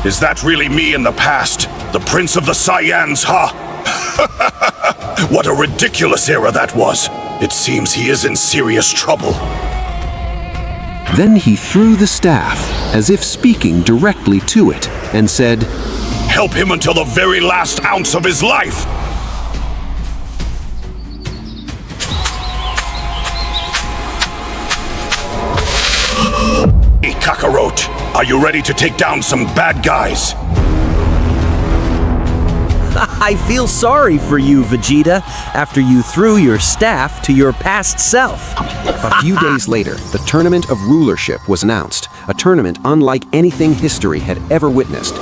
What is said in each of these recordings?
Is that really me in the past? The Prince of the Saiyans, huh? What a ridiculous era that was. It seems he is in serious trouble. Then he threw the staff, as if speaking directly to it, and said, Help him until the very last ounce of his life! Hey, Kakarot, are you ready to take down some bad guys? I feel sorry for you, Vegeta, after you threw your staff to your past self. A few days later, the Tournament of Rulership was announced, a tournament unlike anything history had ever witnessed,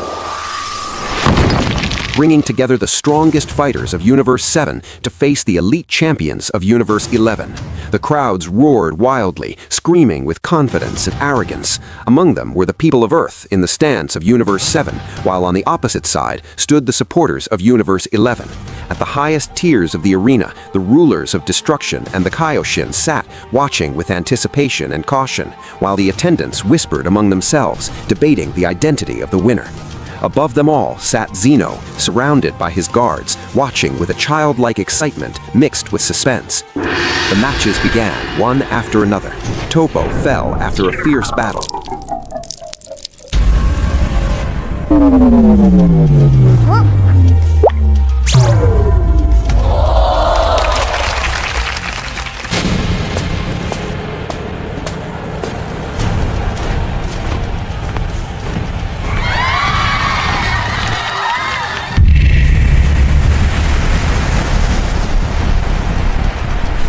bringing together the strongest fighters of Universe 7 to face the elite champions of Universe 11. The crowds roared wildly, screaming with confidence and arrogance. Among them were the people of Earth in the stands of Universe 7, while on the opposite side stood the supporters of Universe 11. At the highest tiers of the arena, the rulers of destruction and the Kaioshin sat, watching with anticipation and caution, while the attendants whispered among themselves, debating the identity of the winner. Above them all sat Zeno, surrounded by his guards, watching with a childlike excitement mixed with suspense. The matches began, one after another. Topo fell after a fierce battle.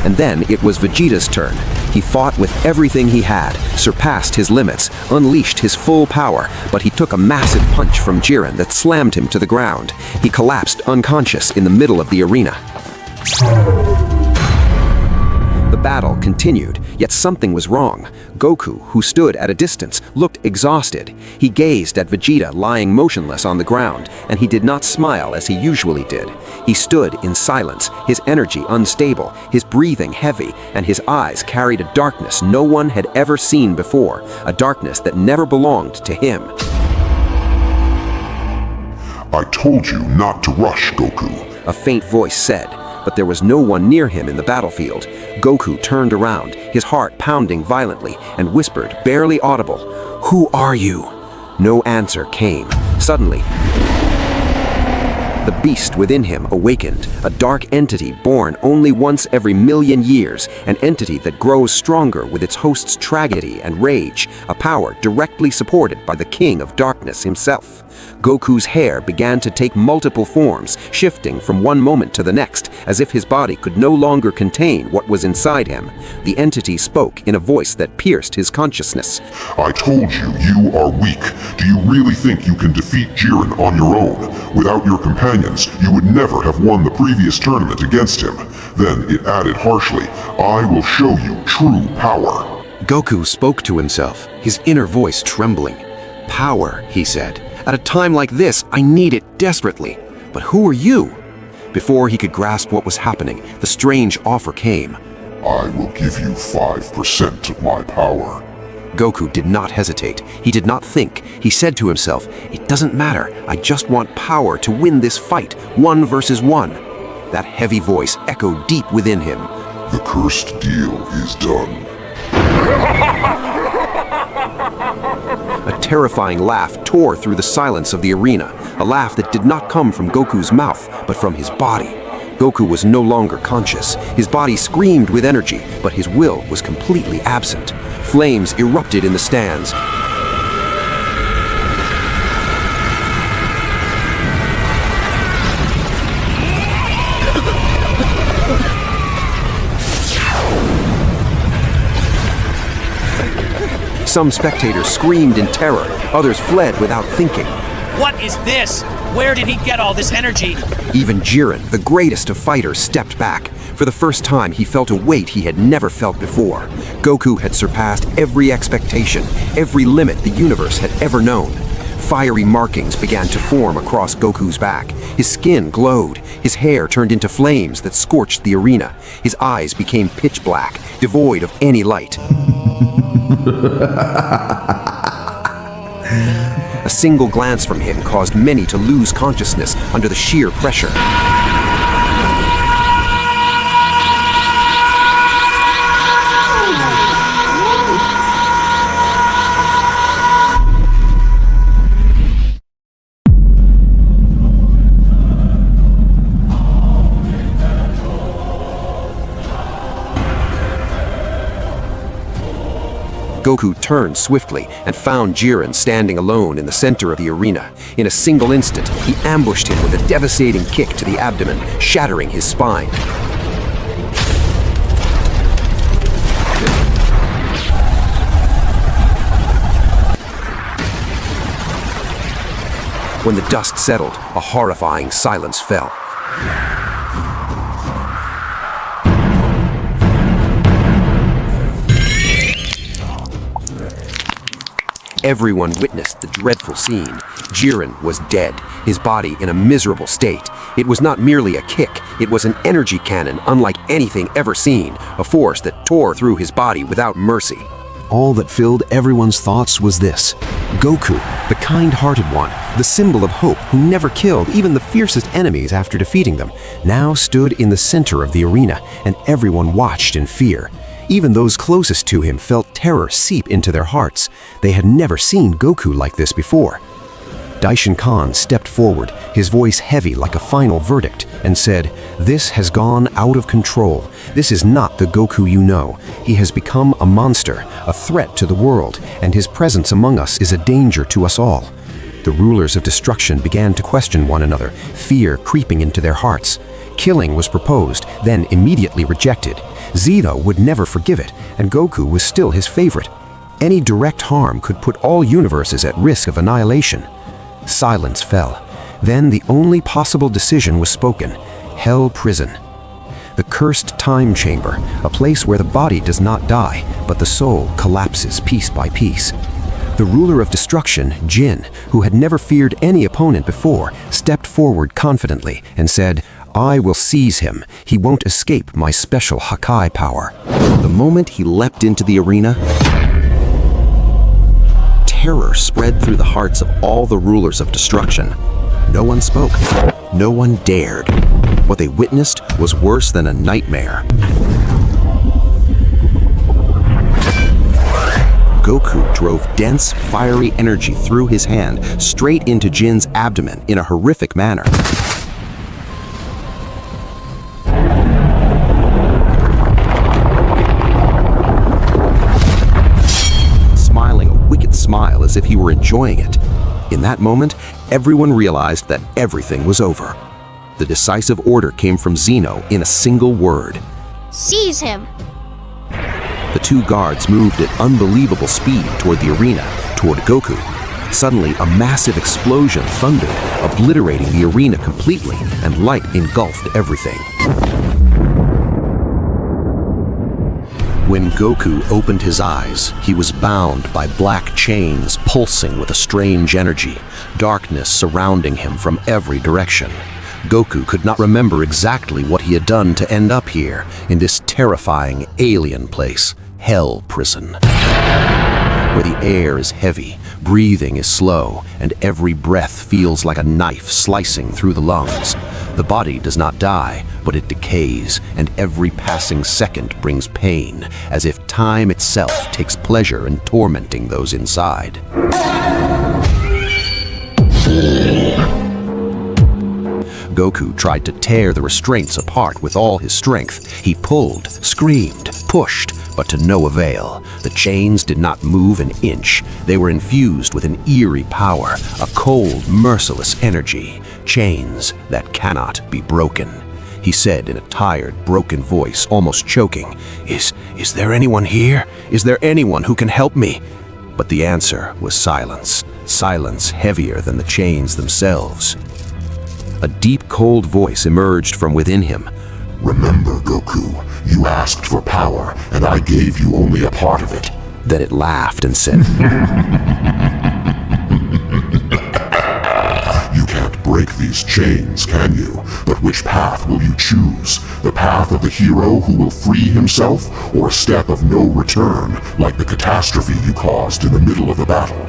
And then it was Vegeta's turn. He fought with everything he had, surpassed his limits, unleashed his full power, but he took a massive punch from Jiren that slammed him to the ground. He collapsed unconscious in the middle of the arena. The battle continued, yet something was wrong. Goku, who stood at a distance, looked exhausted. He gazed at Vegeta lying motionless on the ground, and he did not smile as he usually did. He stood in silence, his energy unstable, his breathing heavy, and his eyes carried a darkness no one had ever seen before, a darkness that never belonged to him. I told you not to rush, Goku, a faint voice said, but there was no one near him in the battlefield. Goku turned around, his heart pounding violently, and whispered, barely audible, "Who are you?" No answer came. Suddenly, the beast within him awakened, a dark entity born only once every million years, an entity that grows stronger with its host's tragedy and rage, a power directly supported by the King of Darkness himself. Goku's hair began to take multiple forms, shifting from one moment to the next, as if his body could no longer contain what was inside him. The entity spoke in a voice that pierced his consciousness. I told you, you are weak. Do you really think you can defeat Jiren on your own? Without your companions, you would never have won the previous tournament against him. Then it added harshly, I will show you true power. Goku spoke to himself, his inner voice trembling. Power, he said. At a time like this, I need it desperately. But who are you? Before he could grasp what was happening, the strange offer came. I will give you 5% of my power. Goku did not hesitate. He did not think. He said to himself, it doesn't matter. I just want power to win this fight, 1 versus 1. That heavy voice echoed deep within him. The cursed deal is done. A terrifying laugh tore through the silence of the arena, a laugh that did not come from Goku's mouth, but from his body. Goku was no longer conscious. His body screamed with energy, but his will was completely absent. Flames erupted in the stands. Some spectators screamed in terror, others fled without thinking. What is this? Where did he get all this energy? Even Jiren, the greatest of fighters, stepped back. For the first time, he felt a weight he had never felt before. Goku had surpassed every expectation, every limit the universe had ever known. Fiery markings began to form across Goku's back. His skin glowed. His hair turned into flames that scorched the arena. His eyes became pitch black, devoid of any light. A single glance from him caused many to lose consciousness under the sheer pressure. Goku turned swiftly and found Jiren standing alone in the center of the arena. In a single instant, he ambushed him with a devastating kick to the abdomen, shattering his spine. When the dust settled, a horrifying silence fell. Everyone witnessed the dreadful scene. Jiren was dead, his body in a miserable state. It was not merely a kick, it was an energy cannon unlike anything ever seen, a force that tore through his body without mercy. All that filled everyone's thoughts was this: Goku, the kind-hearted one, the symbol of hope who never killed even the fiercest enemies after defeating them, now stood in the center of the arena, and everyone watched in fear. Even those closest to him felt terror seep into their hearts. They had never seen Goku like this before. Daishin Khan stepped forward, his voice heavy like a final verdict, and said, "This has gone out of control. This is not the Goku you know. He has become a monster, a threat to the world, and his presence among us is a danger to us all." The rulers of destruction began to question one another, fear creeping into their hearts. Killing was proposed, then immediately rejected. Zeno would never forgive it, and Goku was still his favorite. Any direct harm could put all universes at risk of annihilation. Silence fell. Then the only possible decision was spoken: Hell Prison. The cursed time chamber, a place where the body does not die, but the soul collapses piece by piece. The ruler of destruction, Jin, who had never feared any opponent before, stepped forward confidently and said, "I will seize him. He won't escape my special Hakai power." The moment he leapt into the arena, terror spread through the hearts of all the rulers of destruction. No one spoke. No one dared. What they witnessed was worse than a nightmare. Goku drove dense, fiery energy through his hand, straight into Jin's abdomen in a horrific manner. Smiling a wicked smile as if he were enjoying it. In that moment, everyone realized that everything was over. The decisive order came from Zeno in a single word: Seize him! The two guards moved at unbelievable speed toward the arena, toward Goku. Suddenly, a massive explosion thundered, obliterating the arena completely, and light engulfed everything. When Goku opened his eyes, he was bound by black chains pulsing with a strange energy, darkness surrounding him from every direction. Goku could not remember exactly what he had done to end up here, in this terrifying alien place, Hell Prison, where the air is heavy, breathing is slow, and every breath feels like a knife slicing through the lungs. The body does not die, but it decays, and every passing second brings pain, as if time itself takes pleasure in tormenting those inside. Goku tried to tear the restraints apart with all his strength. He pulled, screamed, pushed, but to no avail. The chains did not move an inch. They were infused with an eerie power, a cold, merciless energy. Chains that cannot be broken. He said in a tired, broken voice, almost choking, Is there anyone here? Is there anyone who can help me?" But the answer was silence. Silence heavier than the chains themselves. A deep, cold voice emerged from within him. Remember, Goku, you asked for power, and I gave you only a part of it. Then it laughed and said, You can't break these chains, can you? But which path will you choose? The path of the hero who will free himself, or a step of no return, like the catastrophe you caused in the middle of the battle?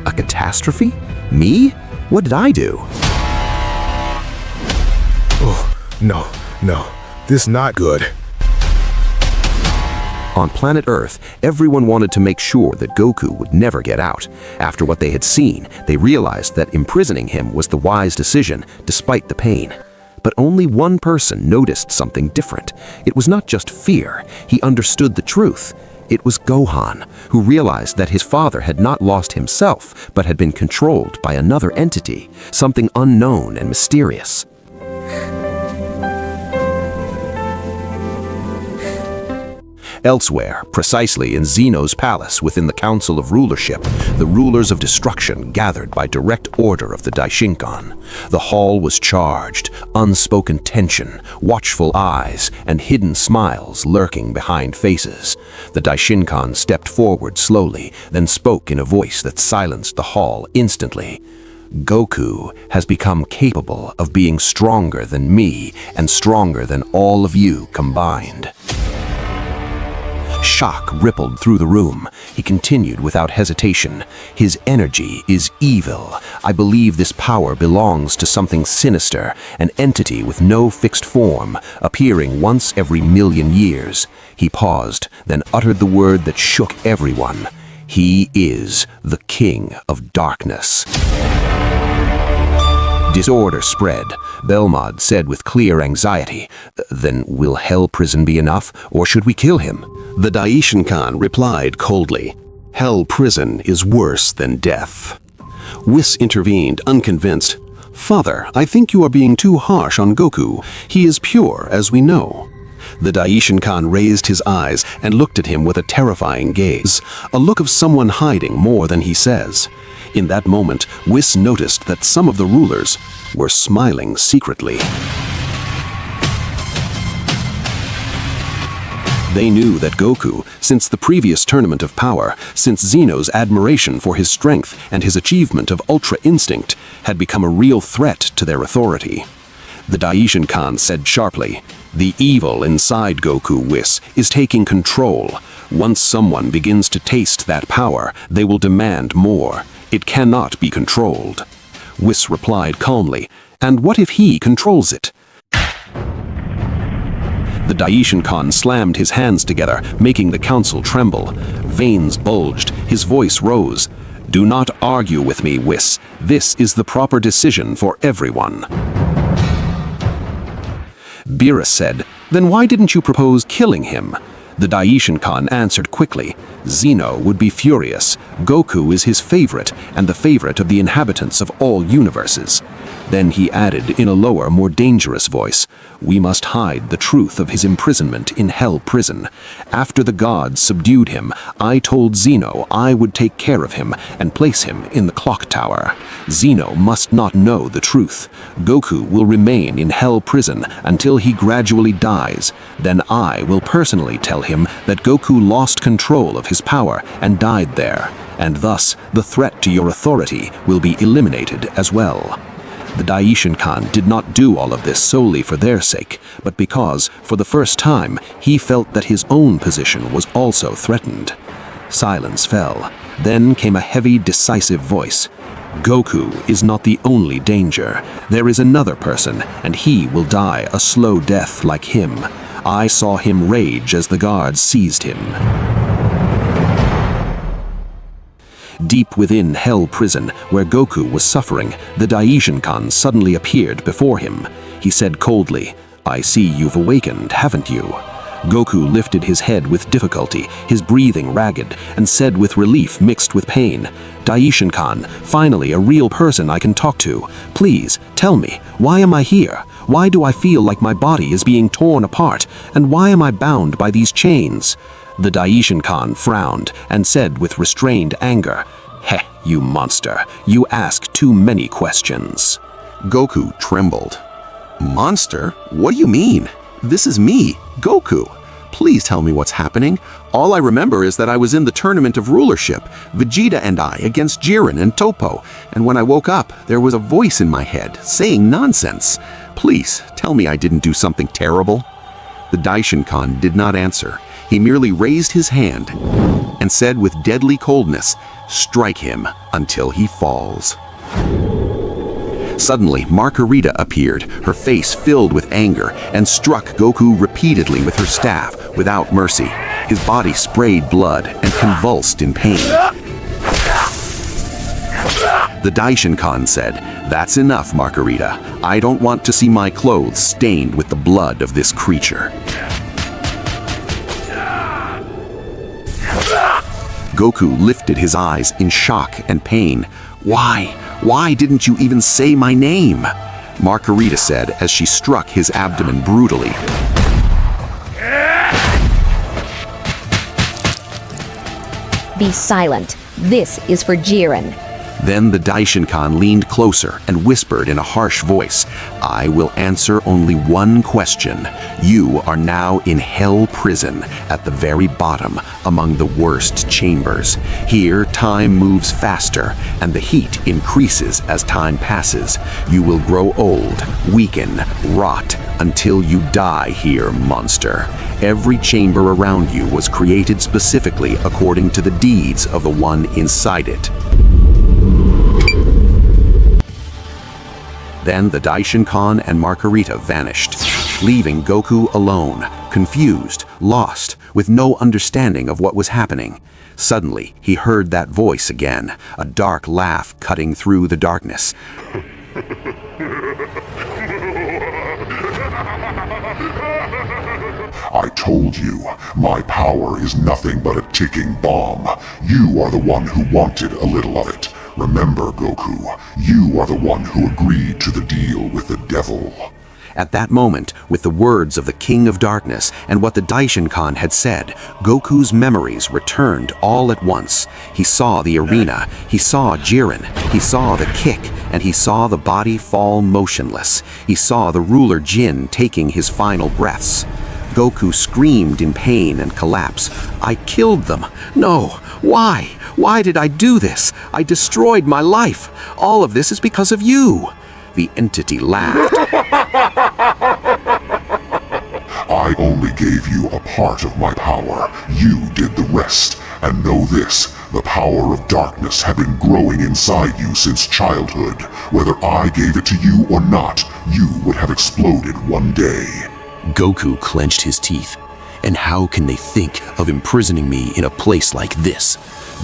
A catastrophe? Me? What did I do? No, this not good. On planet Earth, everyone wanted to make sure that Goku would never get out. After what they had seen, they realized that imprisoning him was the wise decision, despite the pain. But only one person noticed something different. It was not just fear, he understood the truth. It was Gohan, who realized that his father had not lost himself, but had been controlled by another entity, something unknown and mysterious. Elsewhere, precisely in Zeno's palace within the Council of Rulership, the rulers of destruction gathered by direct order of the Daishinkan. The hall was charged, unspoken tension, watchful eyes, and hidden smiles lurking behind faces. The Daishinkan stepped forward slowly, then spoke in a voice that silenced the hall instantly. Goku has become capable of being stronger than me and stronger than all of you combined. Shock rippled through the room. He continued without hesitation. His energy is evil. I believe this power belongs to something sinister, an entity with no fixed form, appearing once every million years. He paused, then uttered the word that shook everyone. He is the King of Darkness. Disorder spread. Belmod said with clear anxiety, "Then will Hell Prison be enough, or should we kill him?" The Daishinkan replied coldly, "Hell Prison is worse than death." Whis intervened, unconvinced. "Father, I think you are being too harsh on Goku. He is pure, as we know." The Daishinkan raised his eyes and looked at him with a terrifying gaze, a look of someone hiding more than he says. In that moment, Whis noticed that some of the rulers were smiling secretly. They knew that Goku, since the previous tournament of power, since Zeno's admiration for his strength and his achievement of Ultra Instinct, had become a real threat to their authority. The Daishinkan said sharply, "The evil inside Goku, Whis, is taking control. Once someone begins to taste that power, they will demand more. It cannot be controlled." Whis replied calmly, "And what if he controls it?" The Daishinkan slammed his hands together, making the council tremble. Veins bulged, his voice rose. "Do not argue with me, Whis. This is the proper decision for everyone." Beerus said, "Then why didn't you propose killing him?" The Daishinkan answered quickly, "Zeno would be furious. Goku is his favorite, and the favorite of the inhabitants of all universes." Then he added in a lower, more dangerous voice, "We must hide the truth of his imprisonment in Hell Prison. After the gods subdued him, I told Zeno I would take care of him and place him in the clock tower. Zeno must not know the truth. Goku will remain in Hell Prison until he gradually dies. Then I will personally tell him that Goku lost control of his power and died there, and thus the threat to your authority will be eliminated as well." The Daishinkan did not do all of this solely for their sake, but because, for the first time, he felt that his own position was also threatened. Silence fell. Then came a heavy, decisive voice. "Goku is not the only danger. There is another person, and he will die a slow death like him. I saw him rage as the guards seized him." Deep within Hell Prison, where Goku was suffering, the Daishinkan suddenly appeared before him. He said coldly, "I see you've awakened, haven't you?" Goku lifted his head with difficulty, his breathing ragged, and said with relief mixed with pain, "Daishinkan, finally a real person I can talk to. Please, tell me, why am I here? Why do I feel like my body is being torn apart? And why am I bound by these chains?" The Daishinkan frowned and said with restrained anger, "Heh, you monster, you ask too many questions." Goku trembled. "Monster? What do you mean? This is me, Goku. Please tell me what's happening. All I remember is that I was in the tournament of rulership, Vegeta and I against Jiren and Toppo, and when I woke up, there was a voice in my head saying nonsense. Please tell me I didn't do something terrible." The Daishinkan did not answer. He merely raised his hand and said with deadly coldness, "Strike him until he falls." Suddenly, Margarita appeared, her face filled with anger, and struck Goku repeatedly with her staff, without mercy. His body sprayed blood and convulsed in pain. The Daishinkan said, "That's enough, Margarita. I don't want to see my clothes stained with the blood of this creature." Goku lifted his eyes in shock and pain. Why didn't you even say my name?" Margarita said as she struck his abdomen brutally. Be silent. This is for Jiren. Then the Daishinkan leaned closer and whispered in a harsh voice, "I will answer only one question. You are now in Hell Prison, at the very bottom, among the worst chambers. Here, time moves faster, and the heat increases as time passes. You will grow old, weaken, rot, until you die here, monster. Every chamber around you was created specifically according to the deeds of the one inside it." Then the Daishinkan and Margarita vanished, leaving Goku alone, confused, lost, with no understanding of what was happening. Suddenly, he heard that voice again, a dark laugh cutting through the darkness. I told you, my power is nothing but a ticking bomb. You are the one who wanted a little of it. Remember, Goku, you are the one who agreed to the deal with the devil. At that moment, with the words of the King of Darkness and what the Daishinkan had said, Goku's memories returned all at once. He saw the arena, he saw Jiren, he saw the kick, and he saw the body fall motionless. He saw the ruler Jin taking his final breaths. Goku screamed in pain and collapse. "I killed them! No! Why? Why did I do this? I destroyed my life! All of this is because of you!" The entity laughed. I only gave you a part of my power. You did the rest. And know this, the power of darkness had been growing inside you since childhood. Whether I gave it to you or not, you would have exploded one day. Goku clenched his teeth. And how can they think of imprisoning me in a place like this?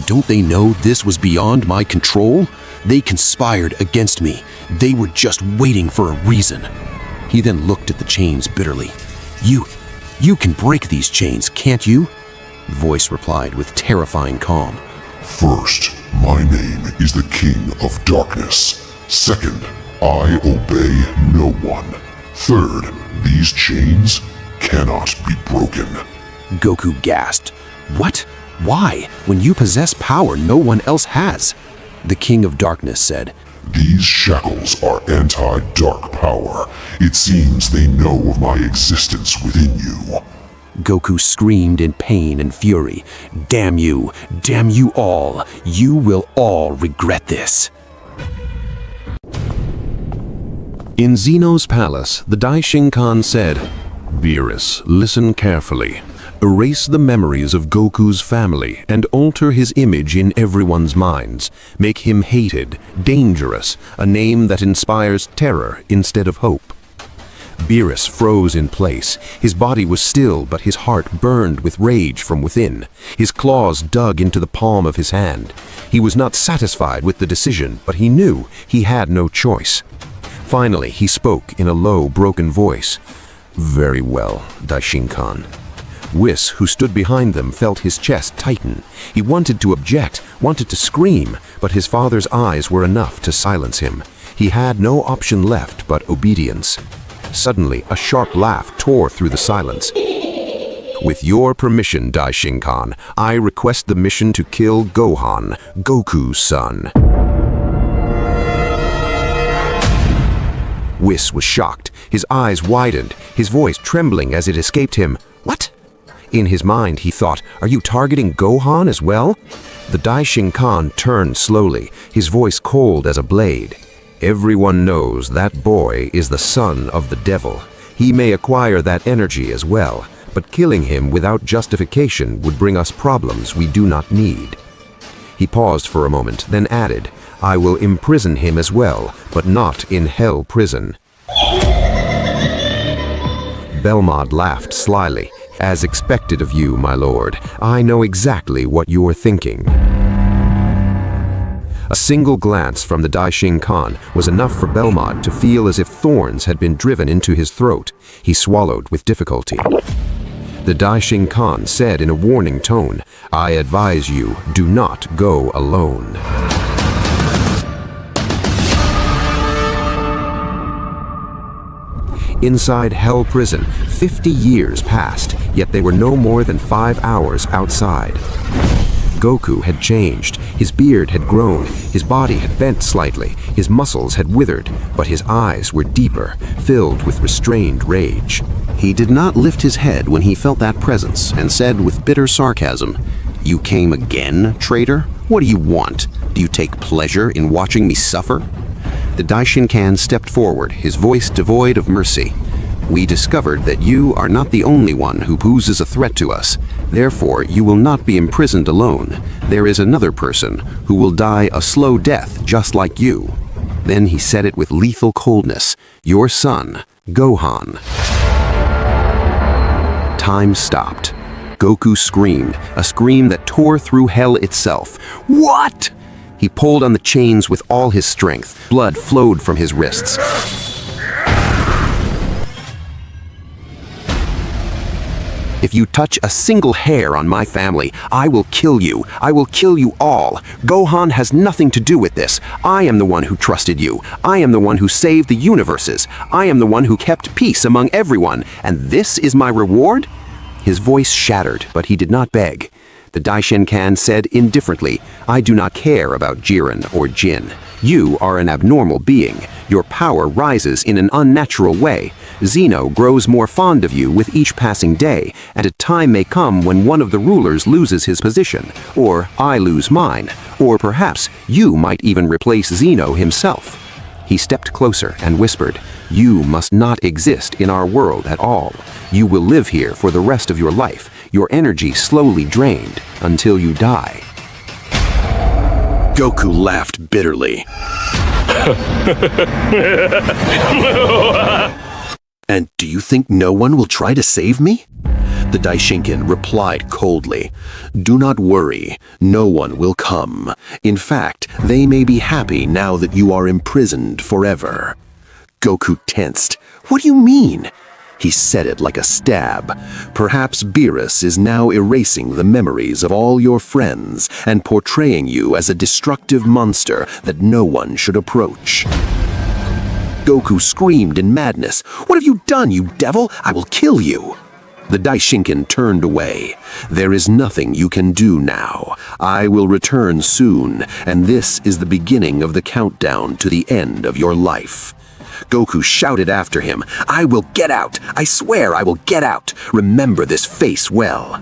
Don't they know this was beyond my control? They conspired against me. They were just waiting for a reason. He then looked at the chains bitterly. You can break these chains, can't you?" The voice replied with terrifying calm. First, my name is the King of Darkness. Second, I obey no one. Third, these chains cannot be broken. Goku gasped. "What? Why? When you possess power no one else has?" The King of Darkness said, These shackles are anti-dark power. It seems they know of my existence within you. Goku screamed in pain and fury. Damn you all. You will all regret this." In Zeno's palace, the Daishinkan said, "Beerus, listen carefully. Erase the memories of Goku's family and alter his image in everyone's minds. Make him hated, dangerous, a name that inspires terror instead of hope." Beerus froze in place. His body was still, but his heart burned with rage from within. His claws dug into the palm of his hand. He was not satisfied with the decision, but he knew he had no choice. Finally, he spoke in a low, broken voice. "Very well, Daishinkan." Whis, who stood behind them, felt his chest tighten. He wanted to object, wanted to scream, but his father's eyes were enough to silence him. He had no option left but obedience. Suddenly, a sharp laugh tore through the silence. "With your permission, Daishinkan, I request the mission to kill Gohan, Goku's son." Whis was shocked. His eyes widened, his voice trembling as it escaped him. "What?" In his mind, he thought, "Are you targeting Gohan as well?" The Daishinkan turned slowly, his voice cold as a blade. "Everyone knows that boy is the son of the devil. He may acquire that energy as well, but killing him without justification would bring us problems we do not need. He paused for a moment, then added, I will imprison him as well, but not in Hell Prison. Belmod laughed slyly. As expected of you, my lord, I know exactly what you are thinking. A single glance from the Daishin Khan was enough for Belmod to feel as if thorns had been driven into his throat. He swallowed with difficulty. The Daishin Khan said in a warning tone, I advise you, do not go alone. Inside Hell Prison, 50 years passed, yet they were no more than 5 hours outside. Goku had changed. His beard had grown, his body had bent slightly, his muscles had withered, but his eyes were deeper, filled with restrained rage. He did not lift his head when he felt that presence and said with bitter sarcasm, You came again, traitor? What do you want? Do you take pleasure in watching me suffer? The Daishin Khan stepped forward, his voice devoid of mercy. We discovered that you are not the only one who poses a threat to us. Therefore, you will not be imprisoned alone. There is another person who will die a slow death just like you. Then he said it with lethal coldness. Your son, Gohan. Time stopped. Goku screamed, a scream that tore through hell itself. What? He pulled on the chains with all his strength. Blood flowed from his wrists. If you touch a single hair on my family, I will kill you. I will kill you all. Gohan has nothing to do with this. I am the one who trusted you. I am the one who saved the universes. I am the one who kept peace among everyone. And this is my reward? His voice shattered, but he did not beg. The Daishin Khan said indifferently, I do not care about Jiren or Jin. You are an abnormal being. Your power rises in an unnatural way. Zeno grows more fond of you with each passing day, and a time may come when one of the rulers loses his position, or I lose mine, or perhaps you might even replace Zeno himself. He stepped closer and whispered, You must not exist in our world at all. You will live here for the rest of your life, your energy slowly drained until you die. Goku laughed bitterly. And do you think no one will try to save me? The Daishinkin replied coldly, Do not worry, no one will come. In fact, they may be happy now that you are imprisoned forever. Goku tensed. What do you mean? He said it like a stab. Perhaps Beerus is now erasing the memories of all your friends and portraying you as a destructive monster that no one should approach. Goku screamed in madness. What have you done, you devil? I will kill you. The Daishinkin turned away. There is nothing you can do now. I will return soon, and this is the beginning of the countdown to the end of your life. Goku shouted after him, I will get out! I swear I will get out! Remember this face well.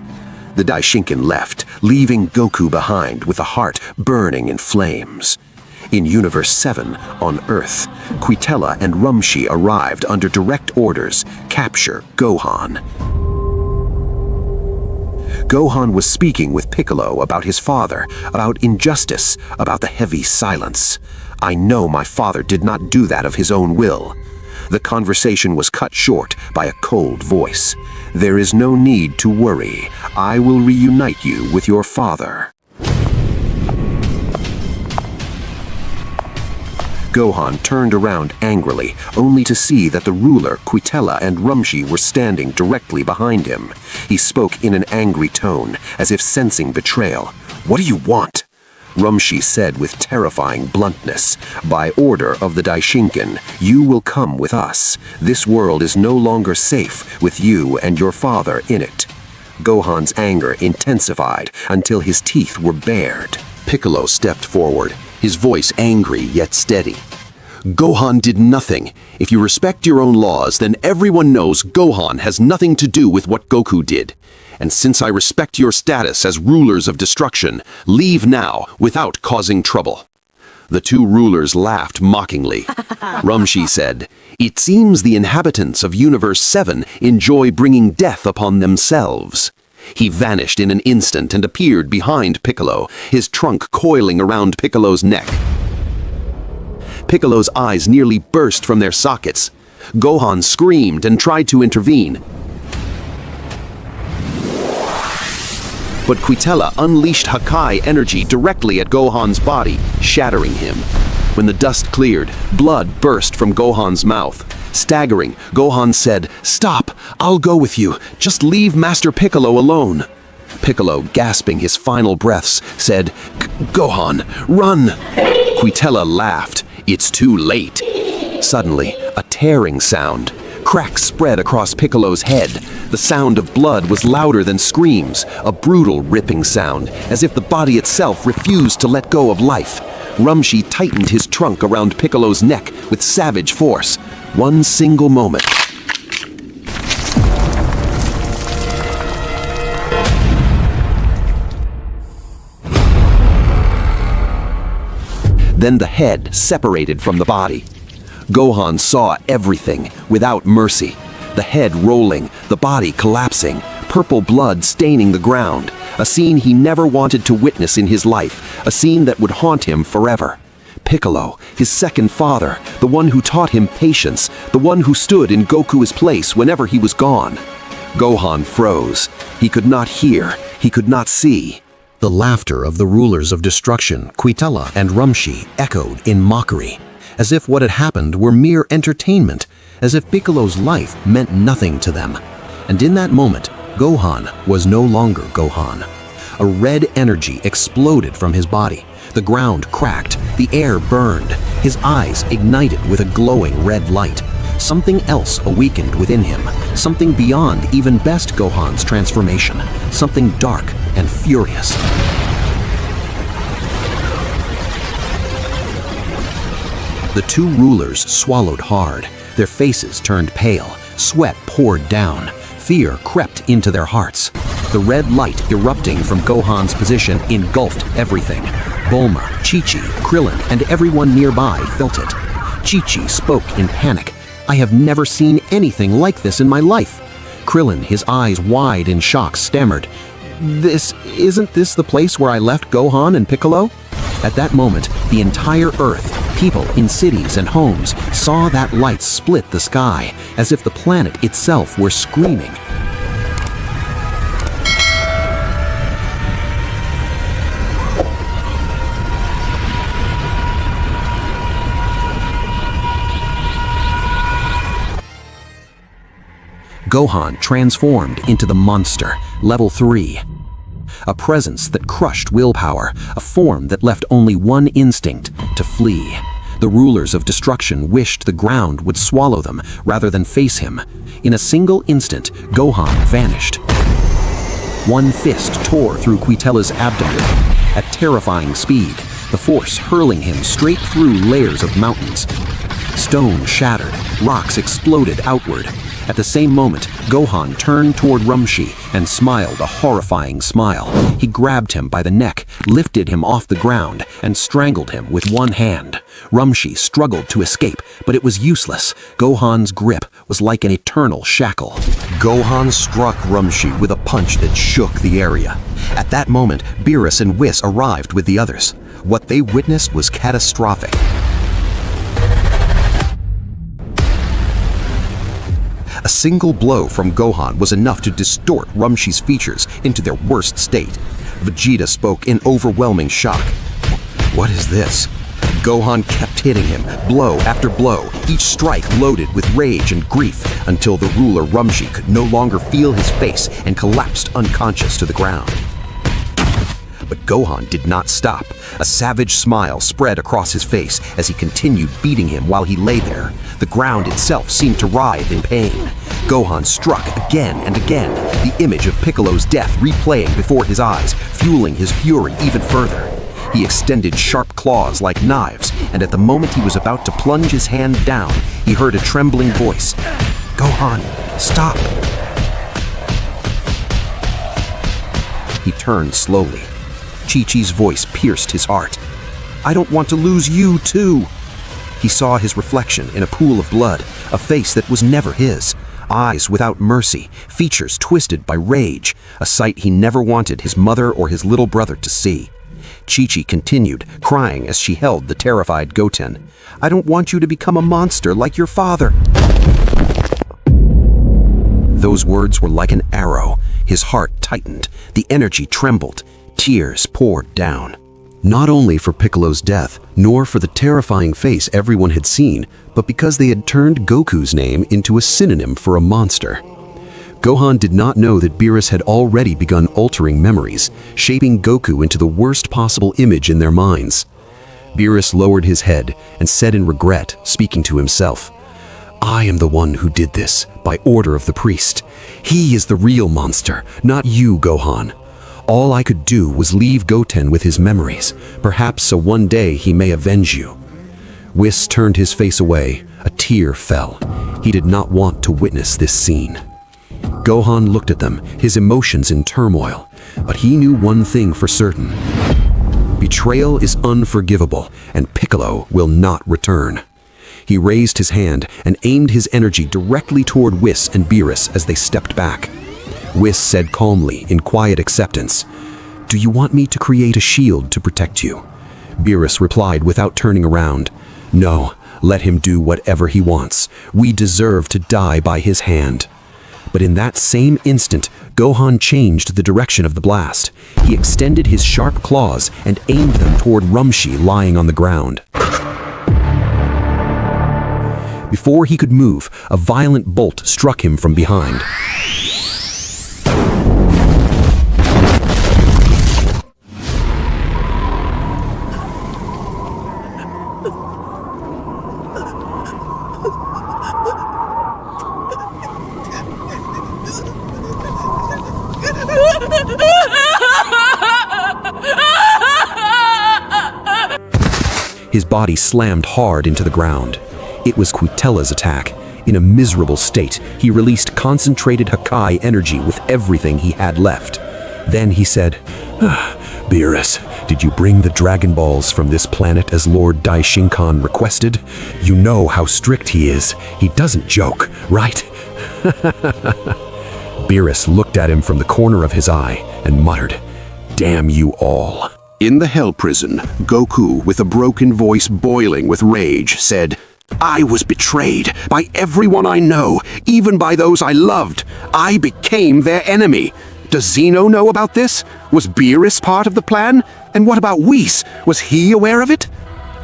The Daishinkin left, leaving Goku behind with a heart burning in flames. In Universe 7, on Earth, Quitella and Rumshi arrived under direct orders, capture Gohan. Gohan was speaking with Piccolo about his father, about injustice, about the heavy silence. I know my father did not do that of his own will. The conversation was cut short by a cold voice. There is no need to worry. I will reunite you with your father. Gohan turned around angrily, only to see that the ruler, Quitella, and Rumshi were standing directly behind him. He spoke in an angry tone, as if sensing betrayal. What do you want? Rumshi said with terrifying bluntness, By order of the Daishinkin, you will come with us. This world is no longer safe with you and your father in it. Gohan's anger intensified until his teeth were bared. Piccolo stepped forward, his voice angry yet steady. Gohan did nothing. If you respect your own laws, then everyone knows Gohan has nothing to do with what Goku did. And since I respect your status as rulers of destruction, leave now without causing trouble. The two rulers laughed mockingly. Rumshi said, It seems the inhabitants of Universe 7 enjoy bringing death upon themselves. He vanished in an instant and appeared behind Piccolo, his trunk coiling around Piccolo's neck. Piccolo's eyes nearly burst from their sockets. Gohan screamed and tried to intervene. But Quitella unleashed Hakai energy directly at Gohan's body, shattering him. When the dust cleared, blood burst from Gohan's mouth. Staggering, Gohan said, "Stop! I'll go with you. Just leave Master Piccolo alone." Piccolo, gasping his final breaths, said, "Gohan, run!" Quitella laughed. "It's too late." Suddenly, a tearing sound. Cracks spread across Piccolo's head. The sound of blood was louder than screams, a brutal ripping sound, as if the body itself refused to let go of life. Rumshi tightened his trunk around Piccolo's neck with savage force. One single moment. Then the head separated from the body. Gohan saw everything without mercy. The head rolling, the body collapsing, purple blood staining the ground. A scene he never wanted to witness in his life, a scene that would haunt him forever. Piccolo, his second father, the one who taught him patience, the one who stood in Goku's place whenever he was gone. Gohan froze. He could not hear, he could not see. The laughter of the rulers of destruction, Quitella and Rumshi, echoed in mockery, as if what had happened were mere entertainment, as if Piccolo's life meant nothing to them. And in that moment, Gohan was no longer Gohan. A red energy exploded from his body. The ground cracked, the air burned, his eyes ignited with a glowing red light. Something else awakened within him, something beyond even best Gohan's transformation, something dark and furious. The two rulers swallowed hard. Their faces turned pale, sweat poured down, fear crept into their hearts. The red light erupting from Gohan's position engulfed everything. Bulma, Chi-Chi, Krillin, and everyone nearby felt it. Chi-Chi spoke in panic. "I have never seen anything like this in my life." Krillin, his eyes wide in shock, stammered, Isn't this the place where I left Gohan and Piccolo?" At that moment, the entire Earth, people in cities and homes, saw that light split the sky, as if the planet itself were screaming. Gohan transformed into the monster, level 3. A presence that crushed willpower, a form that left only one instinct, to flee. The rulers of destruction wished the ground would swallow them rather than face him. In a single instant, Gohan vanished. One fist tore through Quitella's abdomen. At terrifying speed, the force hurling him straight through layers of mountains. Stone shattered, rocks exploded outward. At the same moment, Gohan turned toward Rumshi and smiled a horrifying smile. He grabbed him by the neck, lifted him off the ground, and strangled him with one hand. Rumshi struggled to escape, but it was useless. Gohan's grip was like an eternal shackle. Gohan struck Rumshi with a punch that shook the area. At that moment, Beerus and Whis arrived with the others. What they witnessed was catastrophic. A single blow from Gohan was enough to distort Rumshi's features into their worst state. Vegeta spoke in overwhelming shock. "What is this?" Gohan kept hitting him, blow after blow, each strike loaded with rage and grief, until the ruler Rumshi could no longer feel his face and collapsed unconscious to the ground. But Gohan did not stop. A savage smile spread across his face as he continued beating him while he lay there. The ground itself seemed to writhe in pain. Gohan struck again and again, the image of Piccolo's death replaying before his eyes, fueling his fury even further. He extended sharp claws like knives, and at the moment he was about to plunge his hand down, he heard a trembling voice. "Gohan, stop!" He turned slowly. Chi-Chi's voice pierced his heart. "I don't want to lose you, too." He saw his reflection in a pool of blood, a face that was never his, eyes without mercy, features twisted by rage, a sight he never wanted his mother or his little brother to see. Chi-Chi continued, crying as she held the terrified Goten. "I don't want you to become a monster like your father." Those words were like an arrow. His heart tightened, the energy trembled, tears poured down. Not only for Piccolo's death, nor for the terrifying face everyone had seen, but because they had turned Goku's name into a synonym for a monster. Gohan did not know that Beerus had already begun altering memories, shaping Goku into the worst possible image in their minds. Beerus lowered his head and said in regret, speaking to himself, "I am the one who did this, by order of the priest. He is the real monster, not you, Gohan. All I could do was leave Goten with his memories, perhaps so one day he may avenge you." Whis turned his face away. A tear fell. He did not want to witness this scene. Gohan looked at them, his emotions in turmoil, but he knew one thing for certain. Betrayal is unforgivable, and Piccolo will not return. He raised his hand and aimed his energy directly toward Whis and Beerus as they stepped back. Whis said calmly, in quiet acceptance, "Do you want me to create a shield to protect you?" Beerus replied without turning around, "No, let him do whatever he wants. We deserve to die by his hand." But in that same instant, Gohan changed the direction of the blast. He extended his sharp claws and aimed them toward Rumshi lying on the ground. Before he could move, a violent bolt struck him from behind. His body slammed hard into the ground. It was Quitella's attack. In a miserable state, he released concentrated Hakai energy with everything he had left. Then he said, "Beerus, did you bring the Dragon Balls from this planet as Lord Daishinkan requested? You know how strict he is. He doesn't joke, right?" Beerus looked at him from the corner of his eye and muttered, "Damn you all." In the Hell Prison, Goku, with a broken voice boiling with rage, said, "I was betrayed by everyone I know, even by those I loved. I became their enemy. Does Zeno know about this? Was Beerus part of the plan? And what about Whis? Was he aware of it?"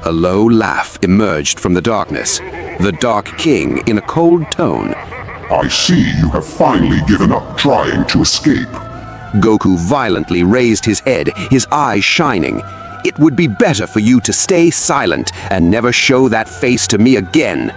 A low laugh emerged from the darkness. The Dark King, in a cold tone, I see you have finally given up trying to escape. Goku violently raised his head, his eyes shining. "It would be better for you to stay silent and never show that face to me again."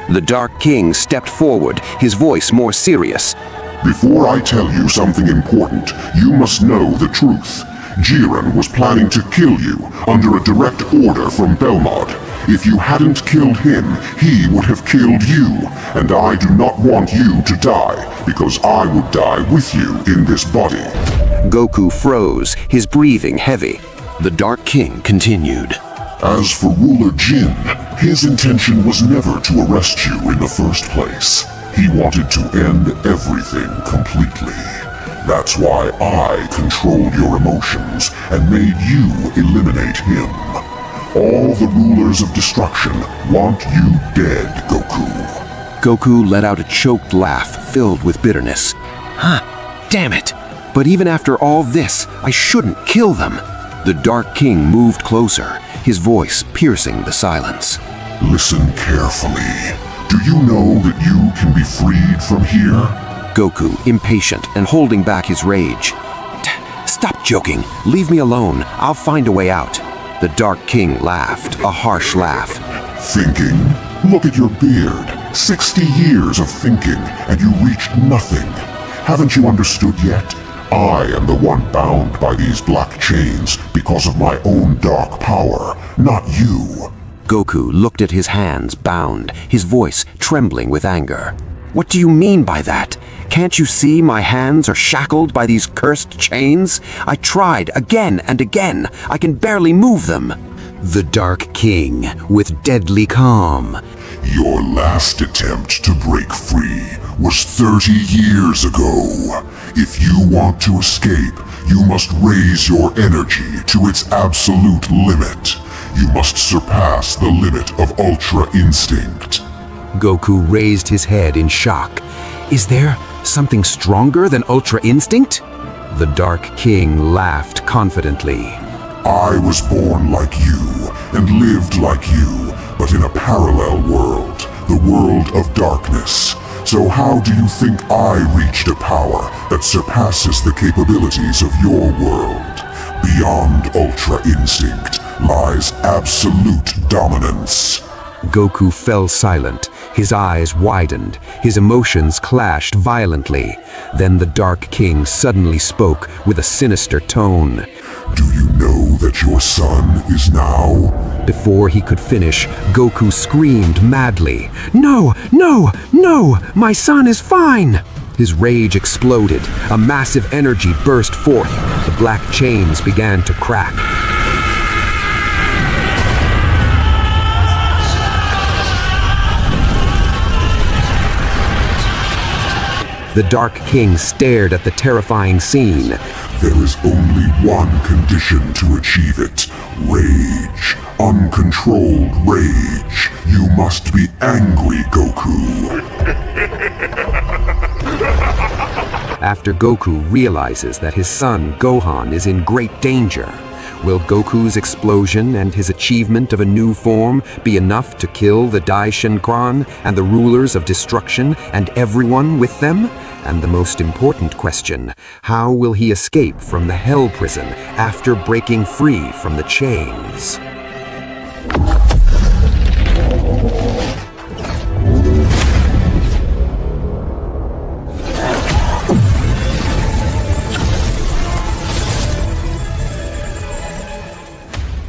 The Dark King stepped forward, his voice more serious. Before I tell you something important, you must know the truth. Jiren was planning to kill you under a direct order from Belmod. If you hadn't killed him, he would have killed you, and I do not want you to die, because I would die with you in this body. Goku froze, his breathing heavy. The Dark King continued. As for Ruler Jin, his intention was never to arrest you in the first place. He wanted to end everything completely. That's why I controlled your emotions and made you eliminate him. All the rulers of destruction want you dead, Goku. Goku let out a choked laugh filled with bitterness. Damn it! But even after all this, I shouldn't kill them. The Dark King moved closer, his voice piercing the silence. Listen carefully. Do you know that you can be freed from here? Goku, impatient and holding back his rage. Stop joking. Leave me alone. I'll find a way out. The Dark King laughed, a harsh laugh. Thinking? Look at your beard. 60 years of thinking, and you reached nothing. Haven't you understood yet? I am the one bound by these black chains because of my own dark power, not you. Goku looked at his hands bound, his voice trembling with anger. What do you mean by that? Can't you see my hands are shackled by these cursed chains? I tried again and again. I can barely move them. The Dark King, with deadly calm. Your last attempt to break free was 30 years ago. If you want to escape, you must raise your energy to its absolute limit. You must surpass the limit of Ultra Instinct. Goku raised his head in shock. Is there something stronger than Ultra Instinct? The Dark King laughed confidently. I was born like you and lived like you, but in a parallel world, the world of darkness. So how do you think I reached a power that surpasses the capabilities of your world? Beyond Ultra Instinct lies absolute dominance. Goku fell silent. His eyes widened. His emotions clashed violently. Then the Dark King suddenly spoke with a sinister tone. Do you know that your son is now? Before he could finish, Goku screamed madly. No, no, no! My son is fine! His rage exploded. A massive energy burst forth. The black chains began to crack. The Dark King stared at the terrifying scene. There is only one condition to achieve it. Rage. Uncontrolled rage. You must be angry, Goku. After Goku realizes that his son, Gohan, is in great danger, will Goku's explosion and his achievement of a new form be enough to kill the Daishinkron and the rulers of destruction and everyone with them? And the most important question, how will he escape from the Hell Prison after breaking free from the chains?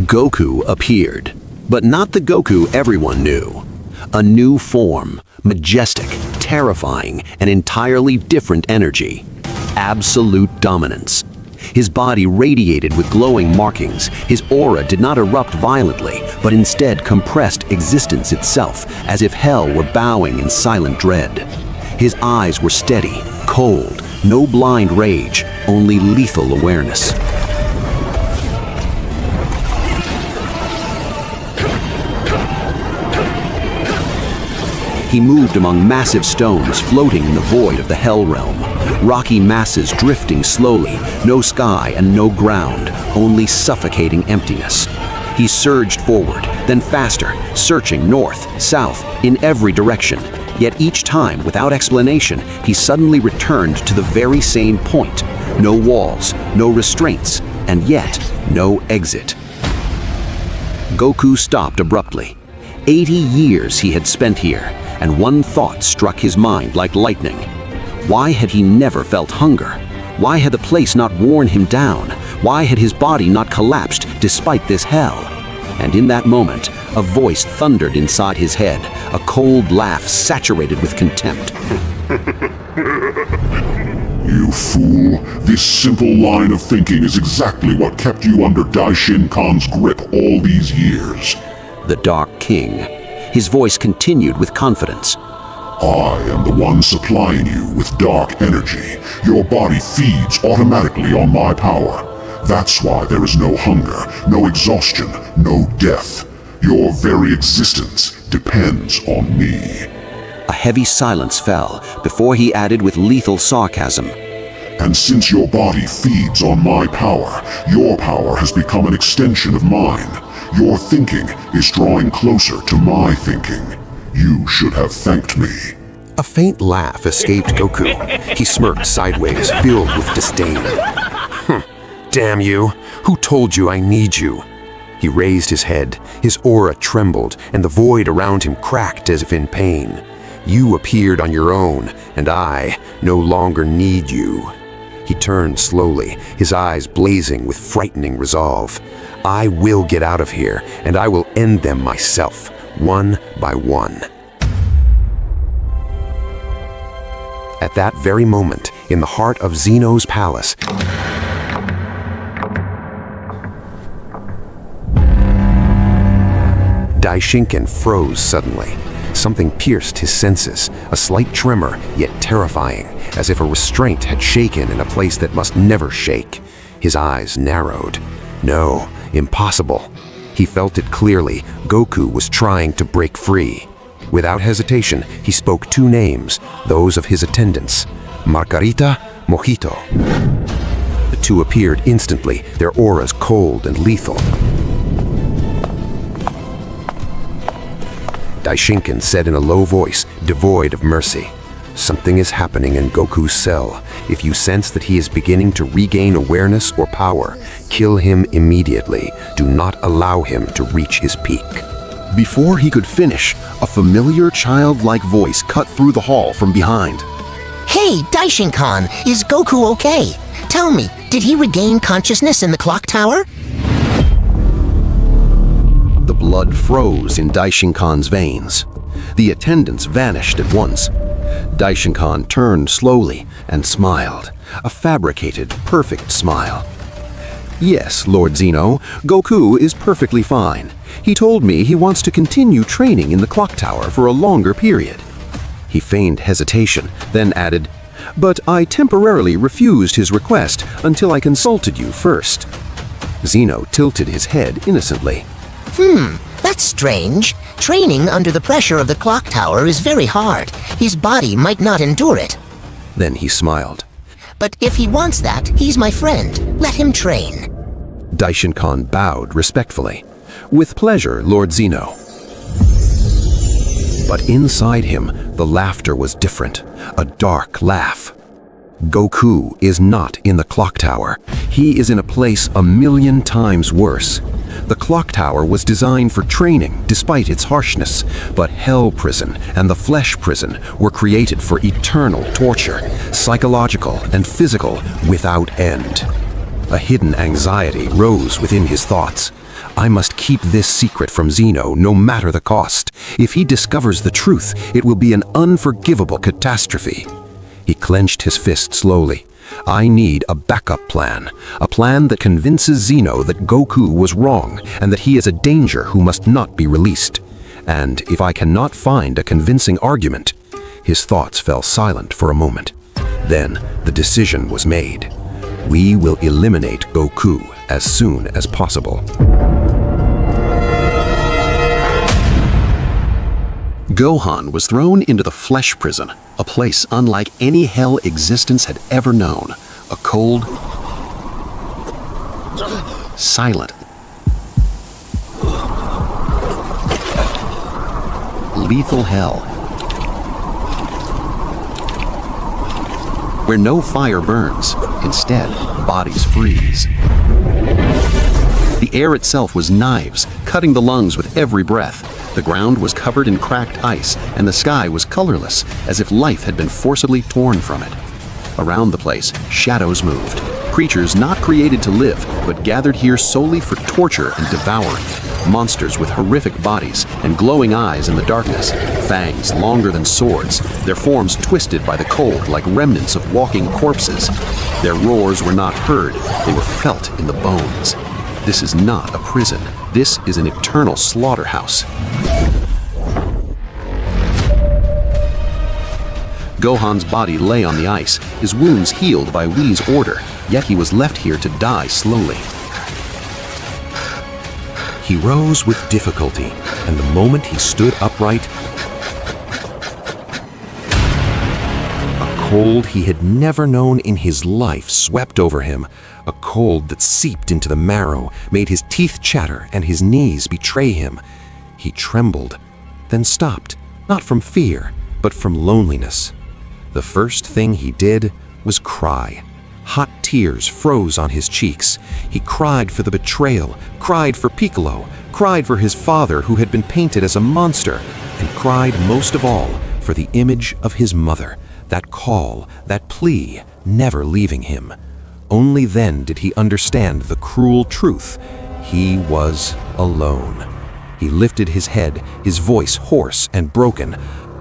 Goku appeared, but not the Goku everyone knew. A new form, majestic, terrifying, and entirely different energy. Absolute dominance. His body radiated with glowing markings. His aura did not erupt violently, but instead compressed existence itself, as if hell were bowing in silent dread. His eyes were steady, cold, no blind rage, only lethal awareness. He moved among massive stones floating in the void of the Hell Realm. Rocky masses drifting slowly, no sky and no ground, only suffocating emptiness. He surged forward, then faster, searching north, south, in every direction. Yet each time, without explanation, he suddenly returned to the very same point. No walls, no restraints, and yet no exit. Goku stopped abruptly. 80 years he had spent here, and one thought struck his mind like lightning. Why had he never felt hunger? Why had the place not worn him down? Why had his body not collapsed despite this hell? And in that moment, a voice thundered inside his head, a cold laugh saturated with contempt. You fool. This simple line of thinking is exactly what kept you under Daishinkan's grip all these years. The Dark King. His voice continued with confidence. I am the one supplying you with dark energy. Your body feeds automatically on my power. That's why there is no hunger, no exhaustion, no death. Your very existence depends on me. A heavy silence fell before he added with lethal sarcasm. And since your body feeds on my power, your power has become an extension of mine. Your thinking is drawing closer to my thinking. You should have thanked me. A faint laugh escaped Goku. He smirked sideways, filled with disdain. Damn you! Who told you I need you? He raised his head. His aura trembled, and the void around him cracked as if in pain. You appeared on your own, and I no longer need you. He turned slowly, his eyes blazing with frightening resolve. I will get out of here, and I will end them myself, one by one. At that very moment, in the heart of Zeno's palace, Daishinkan froze suddenly. Something pierced his senses, a slight tremor, yet terrifying, as if a restraint had shaken in a place that must never shake. His eyes narrowed. No, impossible. He felt it clearly. Goku was trying to break free. Without hesitation, he spoke two names, those of his attendants, Margarita, Mojito. The two appeared instantly, their auras cold and lethal. Daishinkan said in a low voice, devoid of mercy, "Something is happening in Goku's cell. If you sense that he is beginning to regain awareness or power, kill him immediately. Do not allow him to reach his peak." Before he could finish, a familiar childlike voice cut through the hall from behind. Hey, Daishinkan, is Goku okay? Tell me, did he regain consciousness in the clock tower? The blood froze in Daishinkan's veins. The attendants vanished at once. Daishinkan turned slowly and smiled, a fabricated, perfect smile. "Yes, Lord Zeno, Goku is perfectly fine. He told me he wants to continue training in the clock tower for a longer period." He feigned hesitation, then added, "But I temporarily refused his request until I consulted you first." Zeno tilted his head innocently. That's strange. Training under the pressure of the clock tower is very hard. His body might not endure it. Then he smiled. But if he wants that, he's my friend. Let him train. Daishinkan bowed respectfully. "With pleasure, Lord Zeno." But inside him, the laughter was different, a dark laugh. Goku is not in the clock tower. He is in a place 1,000,000 times worse. The clock tower was designed for training, despite its harshness, but Hell Prison and the Flesh Prison were created for eternal torture, psychological and physical, without end. A hidden anxiety rose within his thoughts. I must keep this secret from Zeno, no matter the cost. If he discovers the truth, it will be an unforgivable catastrophe. He clenched his fist slowly. I need a backup plan, a plan that convinces Zeno that Goku was wrong and that he is a danger who must not be released. And if I cannot find a convincing argument, his thoughts fell silent for a moment. Then the decision was made. We will eliminate Goku as soon as possible. Gohan was thrown into the flesh prison, a place unlike any hell existence had ever known. A cold, silent, lethal hell, where no fire burns. Instead, bodies freeze. The air itself was knives, cutting the lungs with every breath. The ground was covered in cracked ice, and the sky was colorless, as if life had been forcibly torn from it. Around the place, shadows moved. Creatures not created to live, but gathered here solely for torture and devouring. Monsters with horrific bodies and glowing eyes in the darkness, fangs longer than swords, their forms twisted by the cold like remnants of walking corpses. Their roars were not heard, they were felt in the bones. This is not a prison. This is an eternal slaughterhouse. Gohan's body lay on the ice, his wounds healed by Whi's order, yet he was left here to die slowly. He rose with difficulty, and the moment he stood upright, a cold he had never known in his life swept over him. A cold that seeped into the marrow, made his teeth chatter and his knees betray him. He trembled, then stopped, not from fear, but from loneliness. The first thing he did was cry. Hot tears froze on his cheeks. He cried for the betrayal, cried for Piccolo, cried for his father who had been painted as a monster, and cried most of all for the image of his mother, that call, that plea, never leaving him. Only then did he understand the cruel truth. He was alone. He lifted his head, his voice hoarse and broken.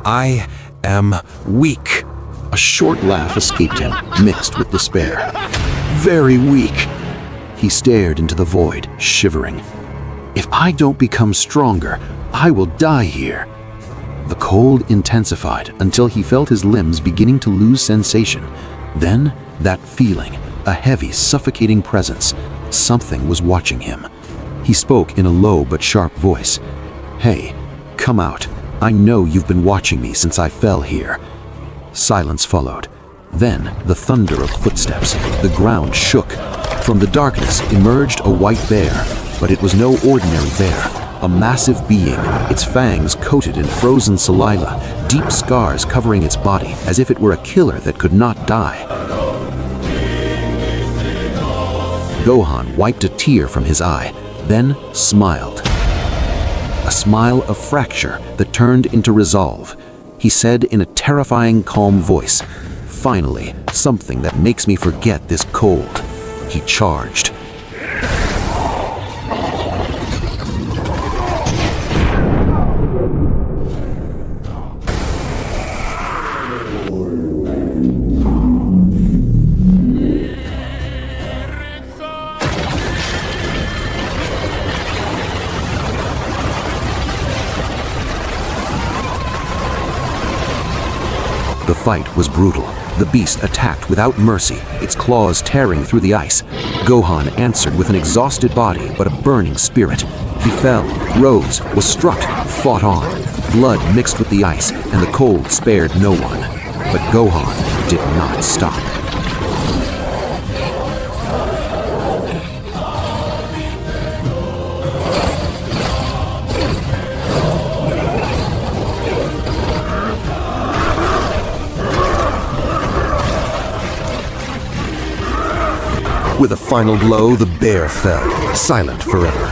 "I am weak." A short laugh escaped him, mixed with despair. "Very weak." He stared into the void, shivering. "If I don't become stronger, I will die here. The cold intensified until he felt his limbs beginning to lose sensation. Then, that feeling, a heavy, suffocating presence. Something was watching him. He spoke in a low but sharp voice. "Hey, come out. I know you've been watching me since I fell here." Silence followed. Then, the thunder of footsteps. The ground shook. From the darkness emerged a white bear, but it was no ordinary bear. A massive being, its fangs coated in frozen saliva, deep scars covering its body as if it were a killer that could not die. Gohan wiped a tear from his eye, then smiled. A smile of fracture that turned into resolve. He said in a terrifying, calm voice, "Finally, something that makes me forget this cold." He charged. The fight was brutal. The beast attacked without mercy, its claws tearing through the ice. Gohan answered with an exhausted body but a burning spirit. He fell, rose, was struck, fought on. Blood mixed with the ice, and the cold spared no one. But Gohan did not stop. With a final blow, the bear fell, silent forever.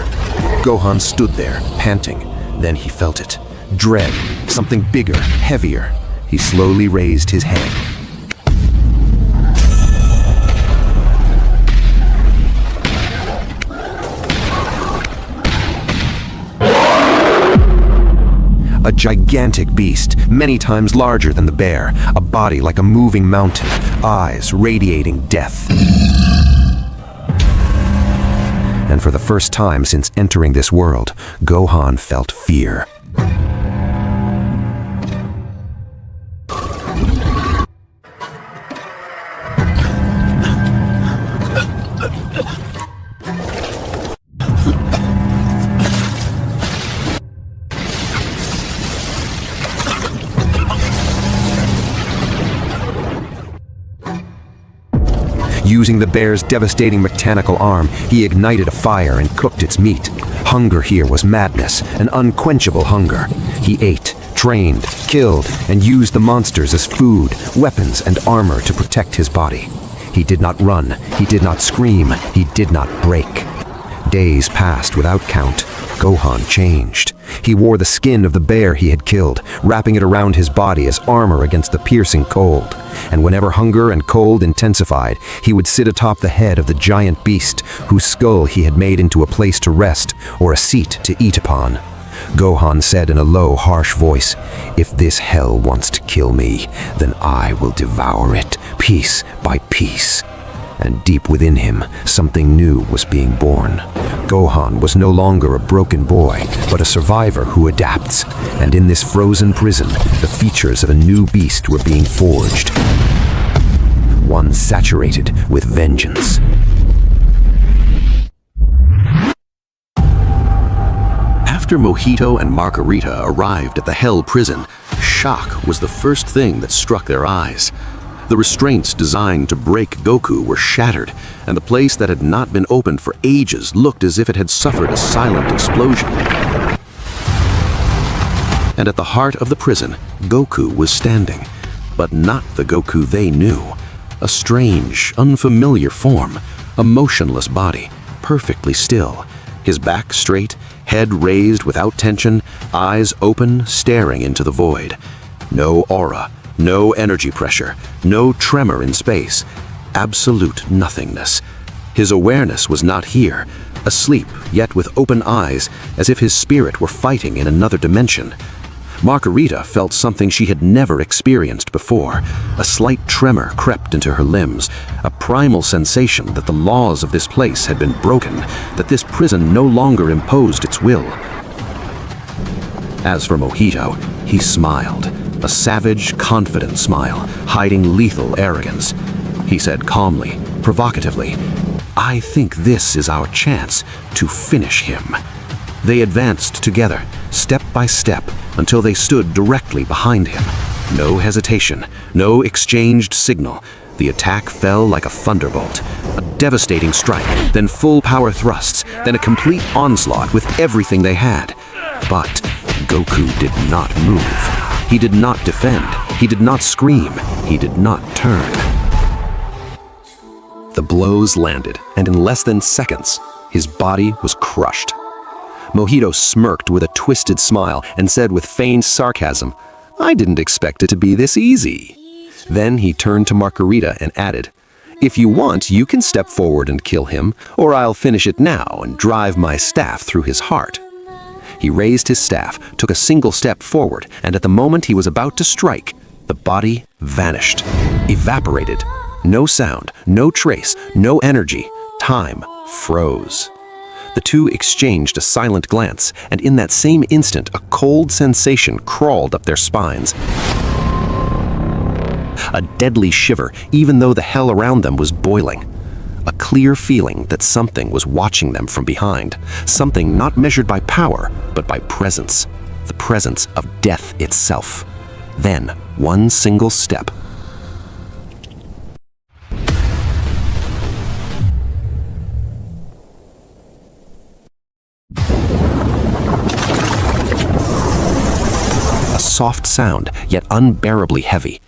Gohan stood there, panting. Then he felt it. Dread, something bigger, heavier. He slowly raised his head. A gigantic beast, many times larger than the bear, a body like a moving mountain, eyes radiating death. And for the first time since entering this world, Gohan felt fear. Using the bear's devastating mechanical arm, he ignited a fire and cooked its meat. Hunger here was madness, an unquenchable hunger. He ate, trained, killed, and used the monsters as food, weapons, and armor to protect his body. He did not run, he did not scream, he did not break. Days passed without count. Gohan changed. He wore the skin of the bear he had killed, wrapping it around his body as armor against the piercing cold. And whenever hunger and cold intensified, he would sit atop the head of the giant beast, whose skull he had made into a place to rest or a seat to eat upon. Gohan said in a low, harsh voice, "If this hell wants to kill me, then I will devour it, piece by piece." And deep within him, something new was being born. Gohan was no longer a broken boy, but a survivor who adapts. And in this frozen prison, the features of a new beast were being forged. One saturated with vengeance. After Mojito and Margarita arrived at the Hell prison, shock was the first thing that struck their eyes. The restraints designed to break Goku were shattered, and the place that had not been opened for ages looked as if it had suffered a silent explosion. And at the heart of the prison, Goku was standing, but not the Goku they knew. A strange, unfamiliar form, a motionless body, perfectly still, his back straight, head raised without tension, eyes open, staring into the void. No aura. No energy pressure, no tremor in space, absolute nothingness. His awareness was not here, asleep yet with open eyes, as if his spirit were fighting in another dimension. Margarita felt something she had never experienced before. A slight tremor crept into her limbs, a primal sensation that the laws of this place had been broken, that this prison no longer imposed its will. As for Mojito, he smiled, a savage, confident smile, hiding lethal arrogance. He said calmly, provocatively, "I think this is our chance to finish him." They advanced together, step by step, until they stood directly behind him. No hesitation, no exchanged signal. The attack fell like a thunderbolt. A devastating strike, then full power thrusts, then a complete onslaught with everything they had. But Goku did not move. He did not defend. He did not scream. He did not turn. The blows landed, and in less than seconds, his body was crushed. Mojito smirked with a twisted smile and said with feigned sarcasm, "I didn't expect it to be this easy." Then he turned to Margarita and added, "If you want, you can step forward and kill him, or I'll finish it now and drive my staff through his heart." He raised his staff, took a single step forward, and at the moment he was about to strike, the body vanished, evaporated. No sound, no trace, no energy. Time froze. The two exchanged a silent glance, and in that same instant, a cold sensation crawled up their spines. A deadly shiver, even though the hell around them was boiling. A clear feeling that something was watching them from behind. Something not measured by power, but by presence. The presence of death itself. Then, one single step. A soft sound, yet unbearably heavy.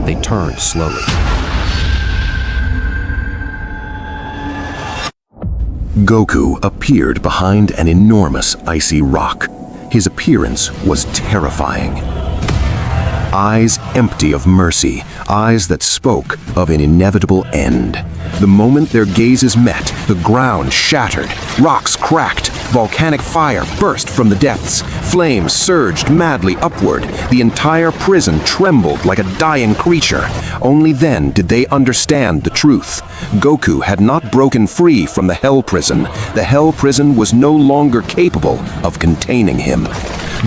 They turned slowly. Goku appeared behind an enormous icy rock. His appearance was terrifying. Eyes empty of mercy, eyes that spoke of an inevitable end. The moment their gazes met, the ground shattered, rocks cracked, volcanic fire burst from the depths, flames surged madly upward, the entire prison trembled like a dying creature. Only then did they understand the truth. Goku had not broken free from the Hell Prison. The Hell Prison was no longer capable of containing him.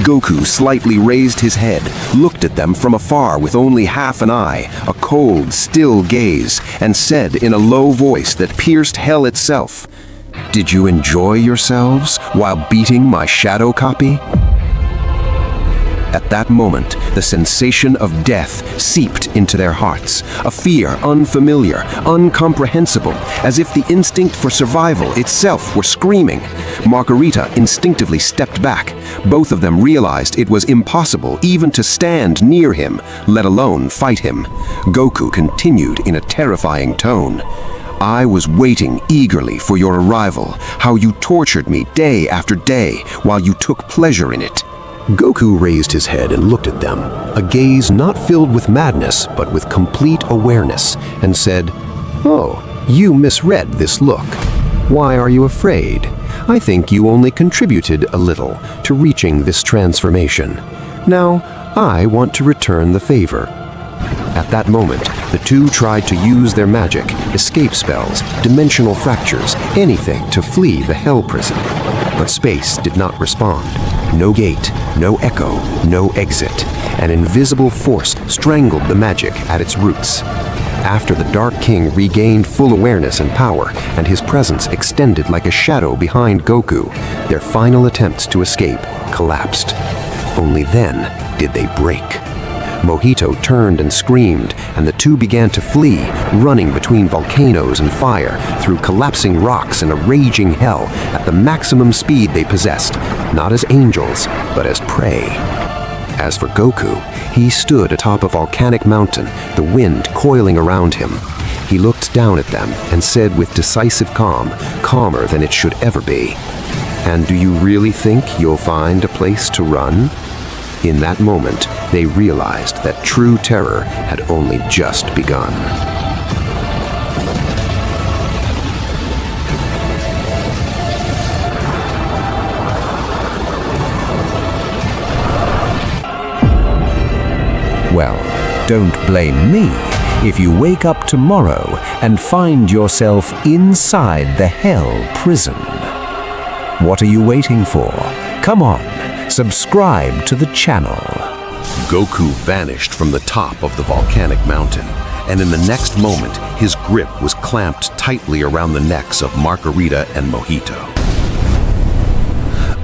Goku slightly raised his head, looked at them from afar with only half an eye, a cold, still gaze, and said in a low voice that pierced hell itself, "Did you enjoy yourselves while beating my shadow copy?" At that moment, the sensation of death seeped into their hearts, a fear unfamiliar, incomprehensible, as if the instinct for survival itself were screaming. Margarita instinctively stepped back. Both of them realized it was impossible even to stand near him, let alone fight him. Goku continued in a terrifying tone. "I was waiting eagerly for your arrival, how you tortured me day after day while you took pleasure in it." Goku raised his head and looked at them, a gaze not filled with madness but with complete awareness, and said, "Oh, you misread this look. Why are you afraid? I think you only contributed a little to reaching this transformation. Now, I want to return the favor." At that moment, the two tried to use their magic, escape spells, dimensional fractures, anything to flee the Hell Prison. But space did not respond. No gate, no echo, no exit. An invisible force strangled the magic at its roots. After the Dark King regained full awareness and power, and his presence extended like a shadow behind Goku, their final attempts to escape collapsed. Only then did they break. Mojito turned and screamed, and the two began to flee, running between volcanoes and fire, through collapsing rocks and a raging hell, at the maximum speed they possessed, not as angels, but as prey. As for Goku, he stood atop a volcanic mountain, the wind coiling around him. He looked down at them and said with decisive calm, calmer than it should ever be, "And do you really think you'll find a place to run?" In that moment, they realized that true terror had only just begun. Well, don't blame me if you wake up tomorrow and find yourself inside the Hell Prison. What are you waiting for? Come on, subscribe to the channel. Goku vanished from the top of the volcanic mountain, and in the next moment, his grip was clamped tightly around the necks of Margarita and Mojito.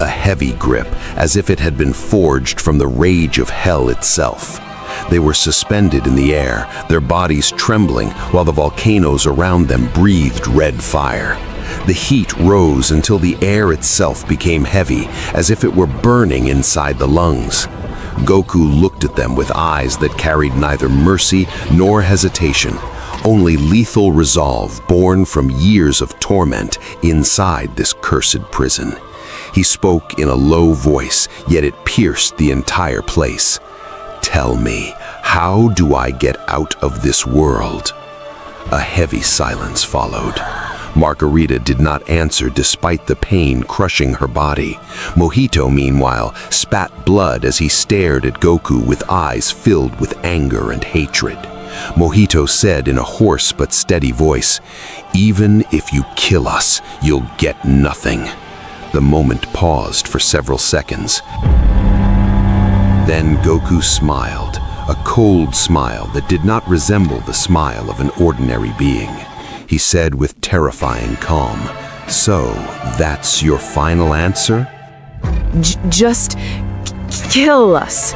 A heavy grip, as if it had been forged from the rage of hell itself. They were suspended in the air, their bodies trembling while the volcanoes around them breathed red fire. The heat rose until the air itself became heavy, as if it were burning inside the lungs. Goku looked at them with eyes that carried neither mercy nor hesitation, only lethal resolve born from years of torment inside this cursed prison. He spoke in a low voice, yet it pierced the entire place. Tell me, how do I get out of this world? A heavy silence followed. Margarita did not answer despite the pain crushing her body. Mojito, meanwhile, spat blood as he stared at Goku with eyes filled with anger and hatred. Mojito said in a hoarse but steady voice, "Even if you kill us, you'll get nothing." The moment paused for several seconds. Then Goku smiled, a cold smile that did not resemble the smile of an ordinary being. He said with terrifying calm, "So, that's your final answer?" Just kill us.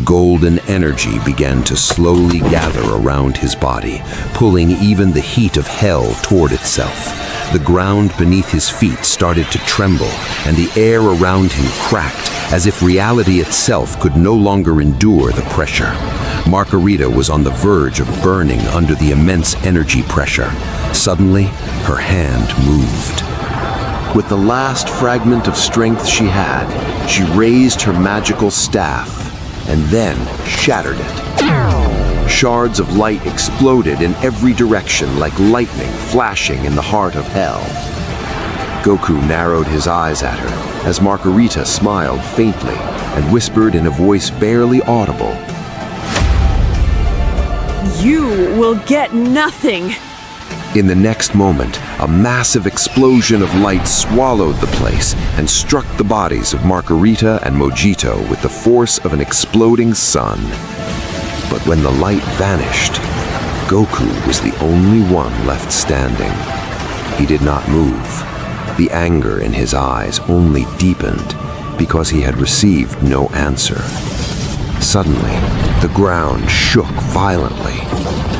Golden energy began to slowly gather around his body, pulling even the heat of hell toward itself. The ground beneath his feet started to tremble, and the air around him cracked, as if reality itself could no longer endure the pressure. Margarita was on the verge of burning under the immense energy pressure. Suddenly, her hand moved. With the last fragment of strength she had, she raised her magical staff and then shattered it. Shards of light exploded in every direction like lightning flashing in the heart of hell. Goku narrowed his eyes at her as Margarita smiled faintly and whispered in a voice barely audible, You will get nothing. In the next moment, a massive explosion of light swallowed the place and struck the bodies of Margarita and Mojito with the force of an exploding sun. But when the light vanished, Goku was the only one left standing. He did not move. The anger in his eyes only deepened because he had received no answer. Suddenly, the ground shook violently.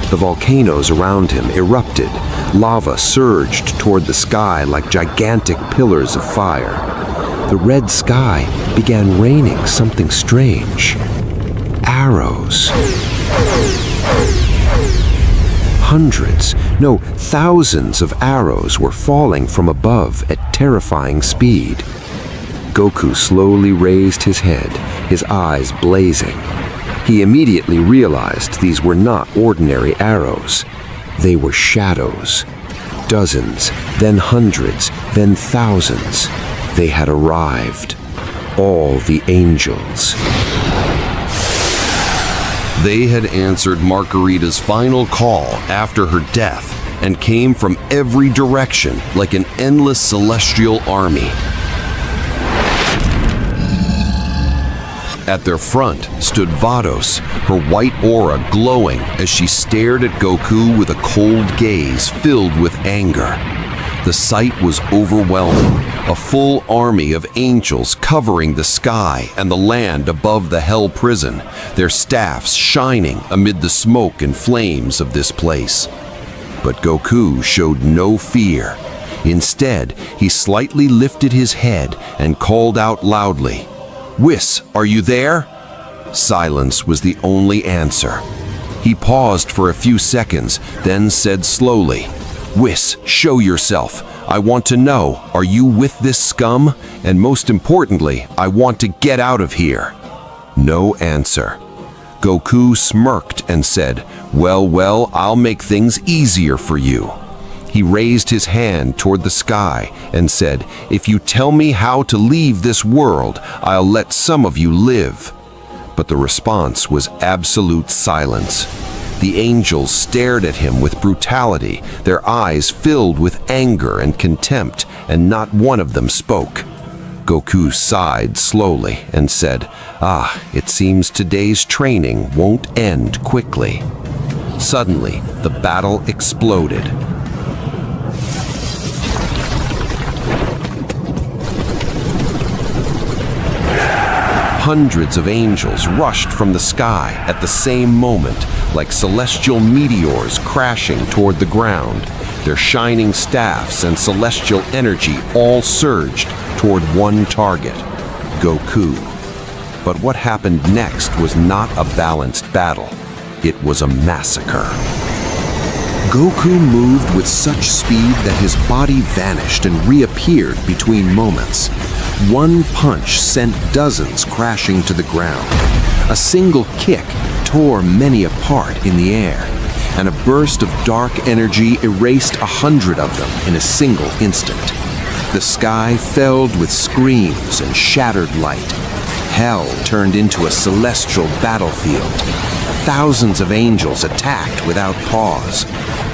The volcanoes around him erupted. Lava surged toward the sky like gigantic pillars of fire. The red sky began raining something strange. Arrows. Hundreds, no, thousands of arrows were falling from above at terrifying speed. Goku slowly raised his head, his eyes blazing. He immediately realized these were not ordinary arrows. They were shadows. Dozens, then hundreds, then thousands. They had arrived. All the angels. They had answered Margarita's final call after her death and came from every direction like an endless celestial army. At their front stood Vados, her white aura glowing as she stared at Goku with a cold gaze filled with anger. The sight was overwhelming, a full army of angels covering the sky and the land above the hell prison, their staffs shining amid the smoke and flames of this place. But Goku showed no fear. Instead, he slightly lifted his head and called out loudly, "Whis, are you there?" Silence was the only answer. He paused for a few seconds, then said slowly, "Whis, show yourself. I want to know, are you with this scum? And most importantly, I want to get out of here." No answer. Goku smirked and said, well, I'll make things easier for you." He raised his hand toward the sky and said, "If you tell me how to leave this world, I'll let some of you live." But the response was absolute silence. The angels stared at him with brutality, their eyes filled with anger and contempt, and not one of them spoke. Goku sighed slowly and said, it seems today's training won't end quickly." Suddenly, the battle exploded. Hundreds of angels rushed from the sky at the same moment, like celestial meteors crashing toward the ground. Their shining staffs and celestial energy all surged toward one target, Goku. But what happened next was not a balanced battle. It was a massacre. Goku moved with such speed that his body vanished and reappeared between moments. One punch sent dozens crashing to the ground. A single kick tore many apart in the air, and a burst of dark energy erased 100 of them in a single instant. The sky filled with screams and shattered light. Hell turned into a celestial battlefield. Thousands of angels attacked without pause,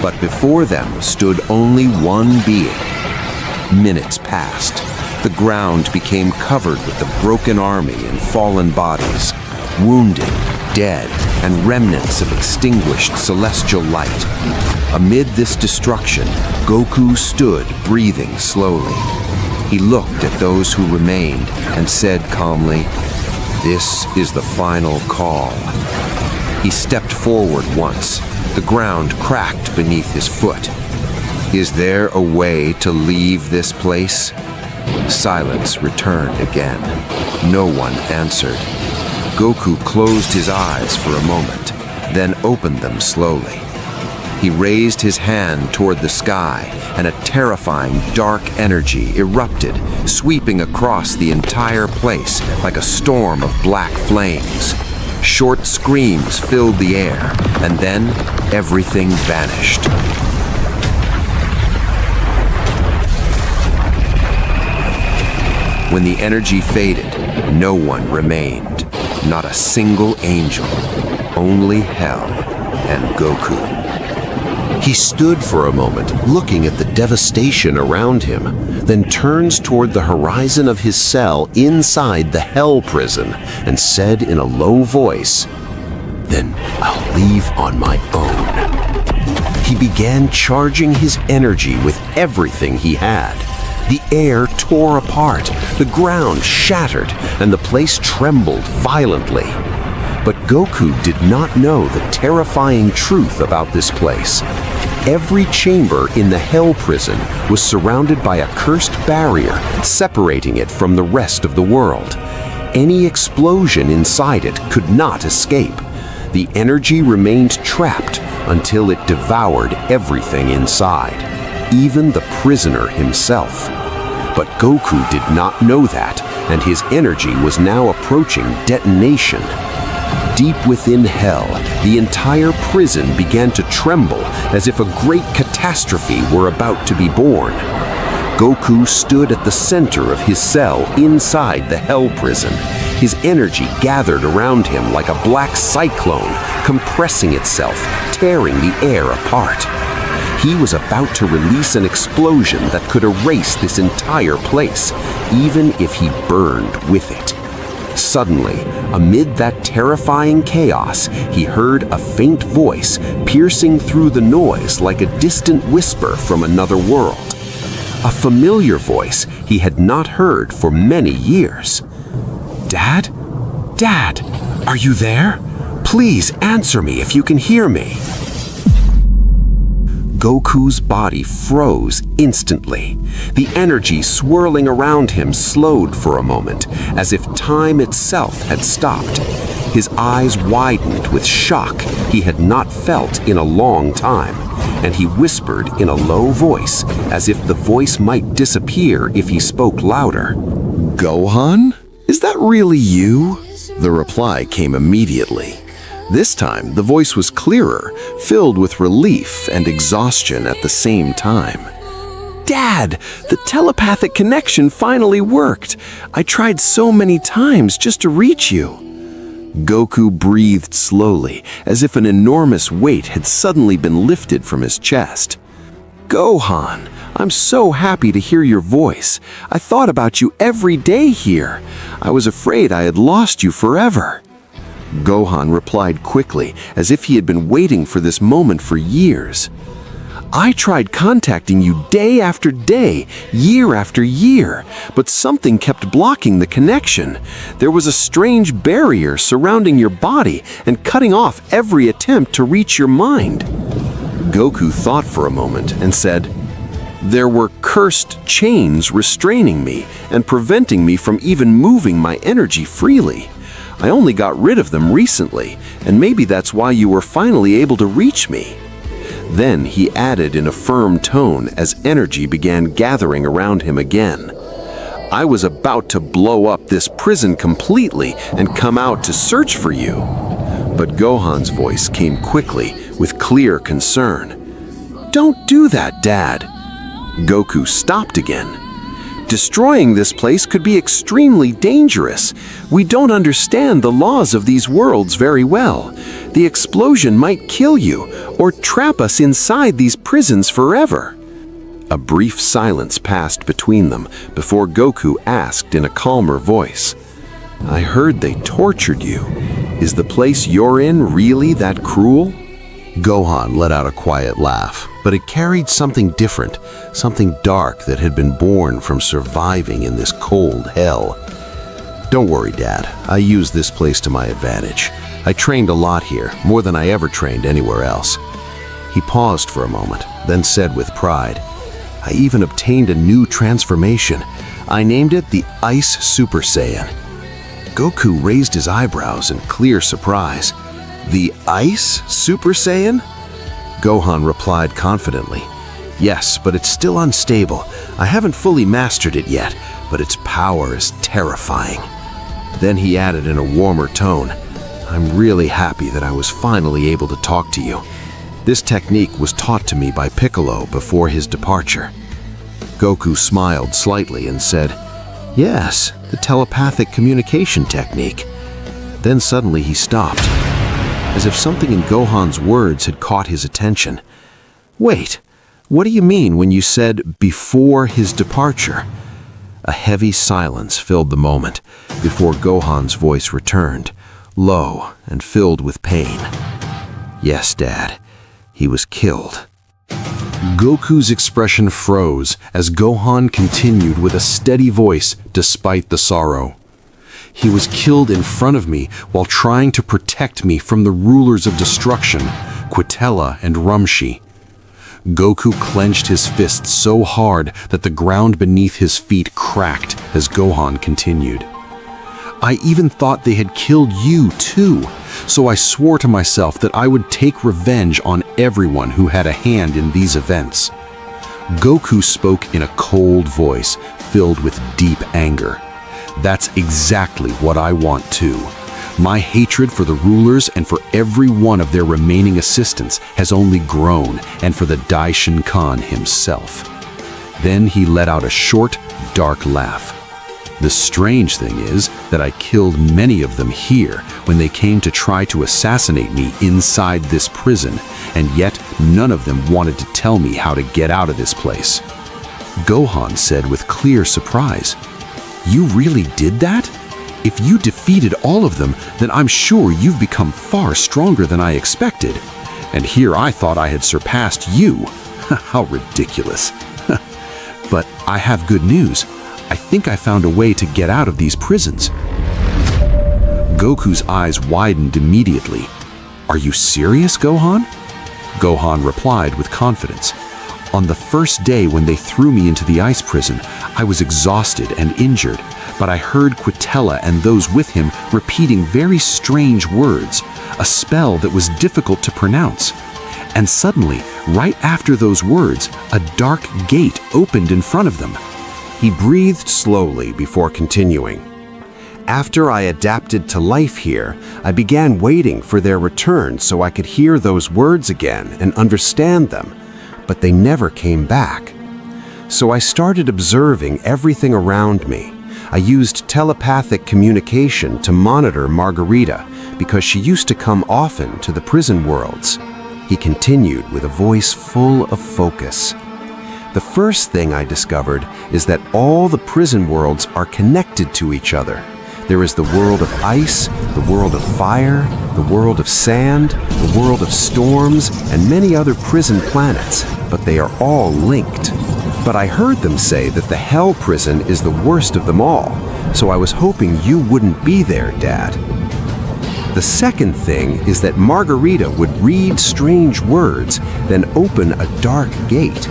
but before them stood only one being. Minutes passed. The ground became covered with the broken army and fallen bodies, wounded, dead, and remnants of extinguished celestial light. Amid this destruction, Goku stood, breathing slowly. He looked at those who remained and said calmly, "This is the final call." He stepped forward once. The ground cracked beneath his foot. "Is there a way to leave this place?" Silence returned again. No one answered. Goku closed his eyes for a moment, then opened them slowly. He raised his hand toward the sky, and a terrifying dark energy erupted, sweeping across the entire place like a storm of black flames. Short screams filled the air, and then everything vanished. When the energy faded, no one remained. Not a single angel. Only hell and Goku. He stood for a moment, looking at the devastation around him, then turns toward the horizon of his cell inside the Hell prison and said in a low voice, "Then I'll leave on my own." He began charging his energy with everything he had. The air tore apart, the ground shattered, and the place trembled violently. But Goku did not know the terrifying truth about this place. Every chamber in the Hell prison was surrounded by a cursed barrier, separating it from the rest of the world. Any explosion inside it could not escape. The energy remained trapped until it devoured everything inside, even the prisoner himself. But Goku did not know that, and his energy was now approaching detonation. Deep within Hell, the entire prison began to tremble as if a great catastrophe were about to be born. Goku stood at the center of his cell inside the Hell prison. His energy gathered around him like a black cyclone, compressing itself, tearing the air apart. He was about to release an explosion that could erase this entire place, even if he burned with it. Suddenly, amid that terrifying chaos, he heard a faint voice piercing through the noise like a distant whisper from another world. A familiar voice he had not heard for many years. "Dad? Dad, are you there? Please answer me if you can hear me." Goku's body froze instantly. The energy swirling around him slowed for a moment, as if time itself had stopped. His eyes widened with shock he had not felt in a long time, and he whispered in a low voice, as if the voice might disappear if he spoke louder. "Gohan? Is that really you?" The reply came immediately. This time, the voice was clearer, filled with relief and exhaustion at the same time. "Dad, the telepathic connection finally worked. I tried so many times just to reach you." Goku breathed slowly, as if an enormous weight had suddenly been lifted from his chest. Gohan, I'm so happy to hear your voice. I thought about you every day here. I was afraid I had lost you forever. Gohan replied quickly, as if he had been waiting for this moment for years. I tried contacting you day after day, year after year, but something kept blocking the connection. There was a strange barrier surrounding your body and cutting off every attempt to reach your mind. Goku thought for a moment and said, There were cursed chains restraining me and preventing me from even moving my energy freely. I only got rid of them recently, and maybe that's why you were finally able to reach me. Then he added in a firm tone as energy began gathering around him again. I was about to blow up this prison completely and come out to search for you. But Gohan's voice came quickly with clear concern. Don't do that, Dad. Goku stopped again. Destroying this place could be extremely dangerous. We don't understand the laws of these worlds very well. The explosion might kill you or trap us inside these prisons forever. A brief silence passed between them before Goku asked in a calmer voice, I heard they tortured you. Is the place you're in really that cruel? Gohan let out a quiet laugh, but it carried something different, something dark that had been born from surviving in this cold hell. Don't worry, Dad. I used this place to my advantage. I trained a lot here, more than I ever trained anywhere else. He paused for a moment, then said with pride, I even obtained a new transformation. I named it the Ice Super Saiyan. Goku raised his eyebrows in clear surprise. The Ice Super Saiyan? Gohan replied confidently. Yes, but it's still unstable. I haven't fully mastered it yet, but its power is terrifying. Then he added in a warmer tone, I'm really happy that I was finally able to talk to you. This technique was taught to me by Piccolo before his departure. Goku smiled slightly and said, Yes, the telepathic communication technique. Then suddenly he stopped, as if something in Gohan's words had caught his attention. Wait, what do you mean when you said before his departure? A heavy silence filled the moment before Gohan's voice returned, low and filled with pain. Yes, Dad, he was killed. Goku's expression froze as Gohan continued with a steady voice despite the sorrow. He was killed in front of me while trying to protect me from the rulers of destruction, Quitella and Rumshi. Goku clenched his fists so hard that the ground beneath his feet cracked as Gohan continued. I even thought they had killed you too, so I swore to myself that I would take revenge on everyone who had a hand in these events. Goku spoke in a cold voice filled with deep anger. That's exactly what I want too. My hatred for the rulers and for every one of their remaining assistants has only grown, and for the Daishin-Kan himself. Then he let out a short, dark laugh. The strange thing is that I killed many of them here when they came to try to assassinate me inside this prison, and yet none of them wanted to tell me how to get out of this place. Gohan said with clear surprise, You really did that? If you defeated all of them, then I'm sure you've become far stronger than I expected. And here I thought I had surpassed you. How ridiculous. But I have good news. I think I found a way to get out of these prisons. Goku's eyes widened immediately. Are you serious, Gohan? Gohan replied with confidence. On the first day when they threw me into the ice prison, I was exhausted and injured, but I heard Quitella and those with him repeating very strange words, a spell that was difficult to pronounce. And suddenly, right after those words, a dark gate opened in front of them. He breathed slowly before continuing. After I adapted to life here, I began waiting for their return so I could hear those words again and understand them, but they never came back. So I started observing everything around me. I used telepathic communication to monitor Margarita because she used to come often to the prison worlds. He continued with a voice full of focus. The first thing I discovered is that all the prison worlds are connected to each other. There is the world of ice, the world of fire, the world of sand, the world of storms, and many other prison planets, but they are all linked. But I heard them say that the Hell prison is the worst of them all, so I was hoping you wouldn't be there, Dad. The second thing is that Margarita would read strange words, then open a dark gate.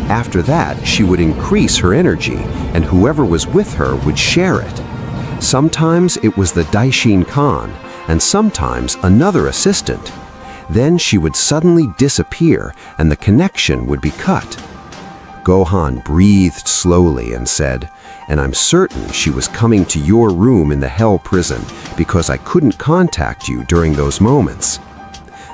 After that, she would increase her energy, and whoever was with her would share it. Sometimes it was the Daishin Khan, and sometimes another assistant. Then she would suddenly disappear, and the connection would be cut. Gohan breathed slowly and said, "And I'm certain she was coming to your room in the Hell prison because I couldn't contact you during those moments."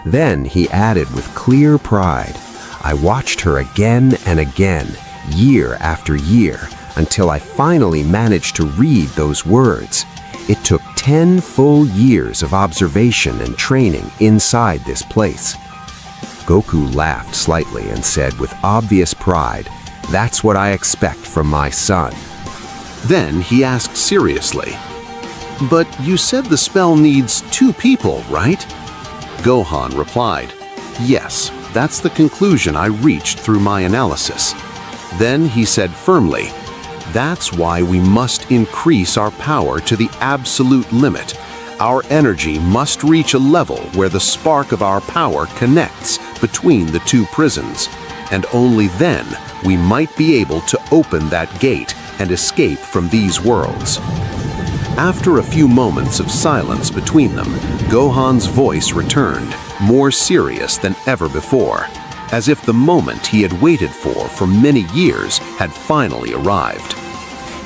Then he added with clear pride, "I watched her again and again, year after year, until I finally managed to read those words. It took 10 full years of observation and training inside this place." Goku laughed slightly and said with obvious pride, "That's what I expect from my son." Then he asked seriously, "But you said the spell needs 2 people, right?" Gohan replied, "Yes, that's the conclusion I reached through my analysis." Then he said firmly, "That's why we must increase our power to the absolute limit. Our energy must reach a level where the spark of our power connects between the 2 prisons, and only then we might be able to open that gate and escape from these worlds." After a few moments of silence between them, Gohan's voice returned, more serious than ever before, as if the moment he had waited for many years had finally arrived.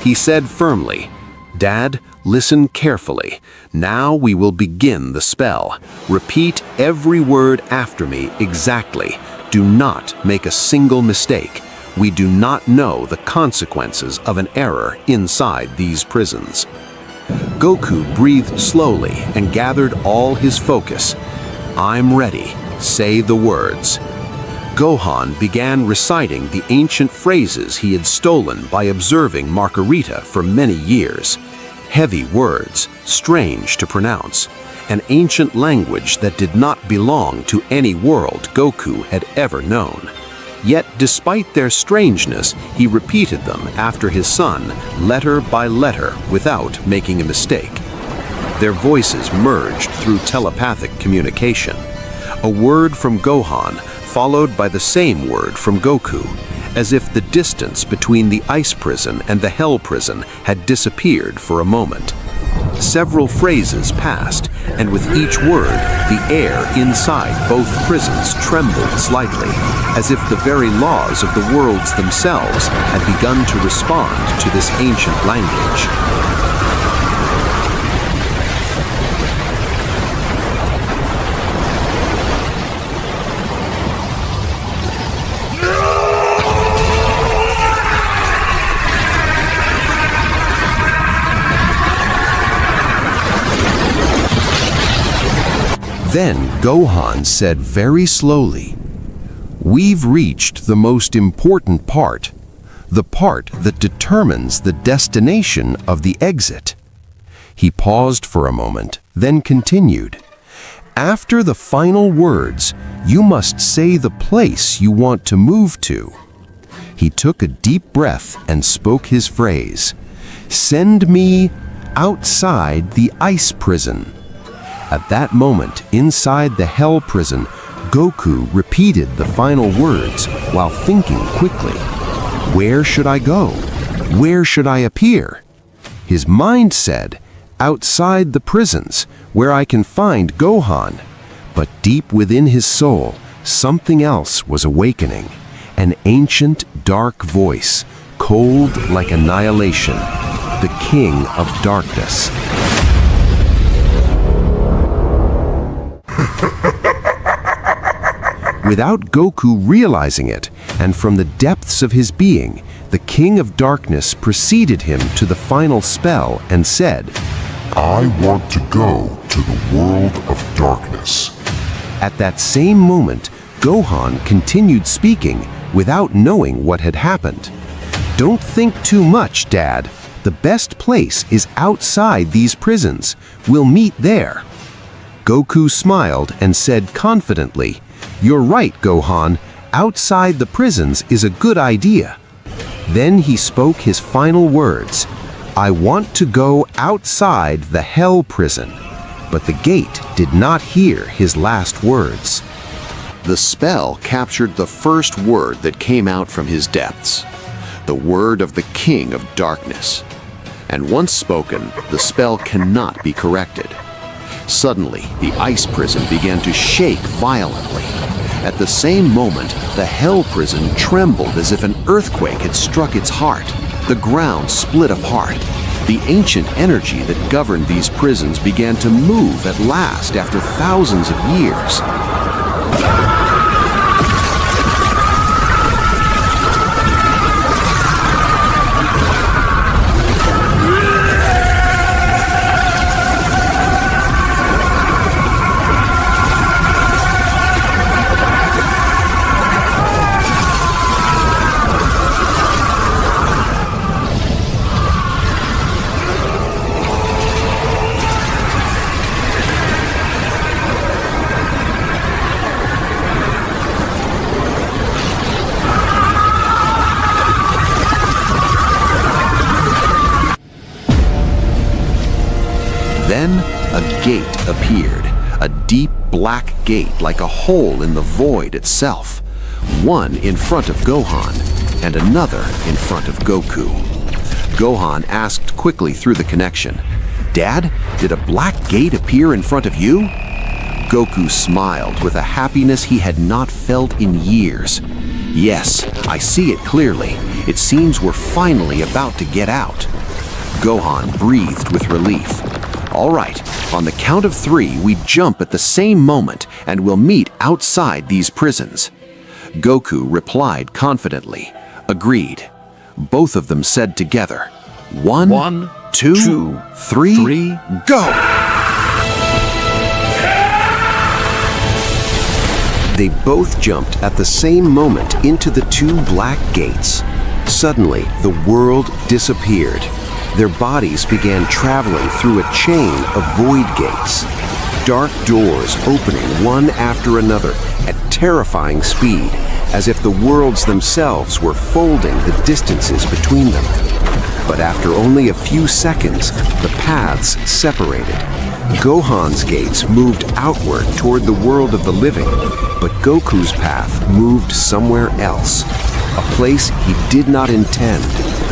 He said firmly, "Dad, listen carefully. Now we will begin the spell. Repeat every word after me exactly. Do not make a single mistake. We do not know the consequences of an error inside these prisons." Goku breathed slowly and gathered all his focus. "I'm ready. Say the words." Gohan began reciting the ancient phrases he had stolen by observing Margarita for many years. Heavy words, strange to pronounce, an ancient language that did not belong to any world Goku had ever known. Yet despite their strangeness, he repeated them after his son, letter by letter, without making a mistake. Their voices merged through telepathic communication. A word from Gohan followed by the same word from Goku, as if the distance between the ice prison and the Hell prison had disappeared for a moment. Several phrases passed, and with each word, the air inside both prisons trembled slightly, as if the very laws of the worlds themselves had begun to respond to this ancient language. Then Gohan said very slowly, "We've reached the most important part, the part that determines the destination of the exit." He paused for a moment, then continued, "After the final words, you must say the place you want to move to." He took a deep breath and spoke his phrase, "Send me outside the ice prison." At that moment, inside the Hell prison, Goku repeated the final words while thinking quickly. Where should I go? Where should I appear? His mind said, outside the prisons, where I can find Gohan. But deep within his soul, something else was awakening. An ancient, dark voice, cold like annihilation, the King of Darkness. Without Goku realizing it, and from the depths of his being, the King of Darkness preceded him to the final spell and said, I want to go to the world of darkness. At that same moment, Gohan continued speaking without knowing what had happened. Don't think too much, Dad. The best place is outside these prisons. We'll meet there. Goku smiled and said confidently, You're right, Gohan. Outside the prisons is a good idea. Then he spoke his final words. I want to go outside the hell prison. But the gate did not hear his last words. The spell captured the first word that came out from his depths, the word of the King of Darkness. And once spoken, the spell cannot be corrected. Suddenly, the ice prison began to shake violently. At the same moment, the hell prison trembled as if an earthquake had struck its heart. The ground split apart. The ancient energy that governed these prisons began to move at last after thousands of years. Then a gate appeared, a deep black gate like a hole in the void itself. One in front of Gohan, and another in front of Goku. Gohan asked quickly through the connection, Dad, did a black gate appear in front of you? Goku smiled with a happiness he had not felt in years. Yes, I see it clearly. It seems we're finally about to get out. Gohan breathed with relief. All right, on the count of 3, we jump at the same moment and we'll meet outside these prisons. Goku replied confidently. Agreed. Both of them said together, 1, 2, 3, go! They both jumped at the same moment into the 2 black gates. Suddenly, the world disappeared. Their bodies began traveling through a chain of void gates. Dark doors opening one after another at terrifying speed, as if the worlds themselves were folding the distances between them. But after only a few seconds, the paths separated. Gohan's gates moved outward toward the world of the living, but Goku's path moved somewhere else. A place he did not intend,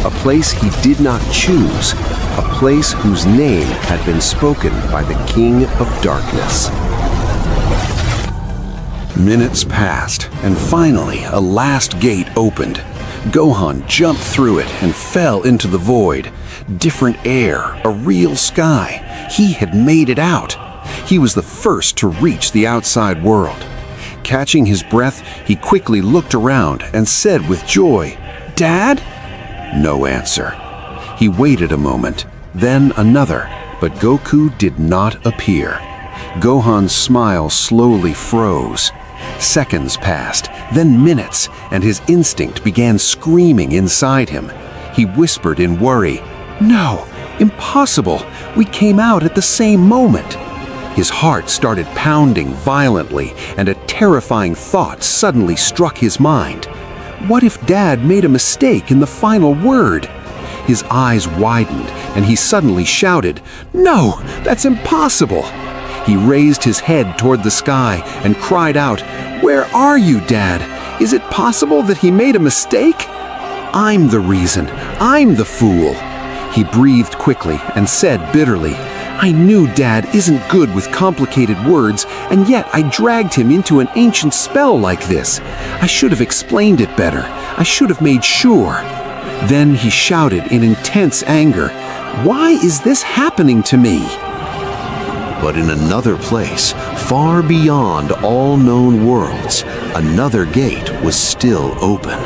a place he did not choose, a place whose name had been spoken by the King of Darkness. Minutes passed, and finally a last gate opened. Gohan jumped through it and fell into the void. Different air, a real sky. He had made it out. He was the first to reach the outside world. Catching his breath, he quickly looked around and said with joy, Dad? No answer. He waited a moment, then another, but Goku did not appear. Gohan's smile slowly froze. Seconds passed, then minutes, and his instinct began screaming inside him. He whispered in worry, No, impossible. We came out at the same moment. His heart started pounding violently, and a terrifying thought suddenly struck his mind. What if Dad made a mistake in the final word? His eyes widened, and he suddenly shouted, No, that's impossible! He raised his head toward the sky and cried out, Where are you, Dad? Is it possible that he made a mistake? I'm the reason. I'm the fool. He breathed quickly and said bitterly, I knew Dad isn't good with complicated words, and yet I dragged him into an ancient spell like this. I should have explained it better. I should have made sure. Then he shouted in intense anger, Why is this happening to me? But in another place, far beyond all known worlds, another gate was still open.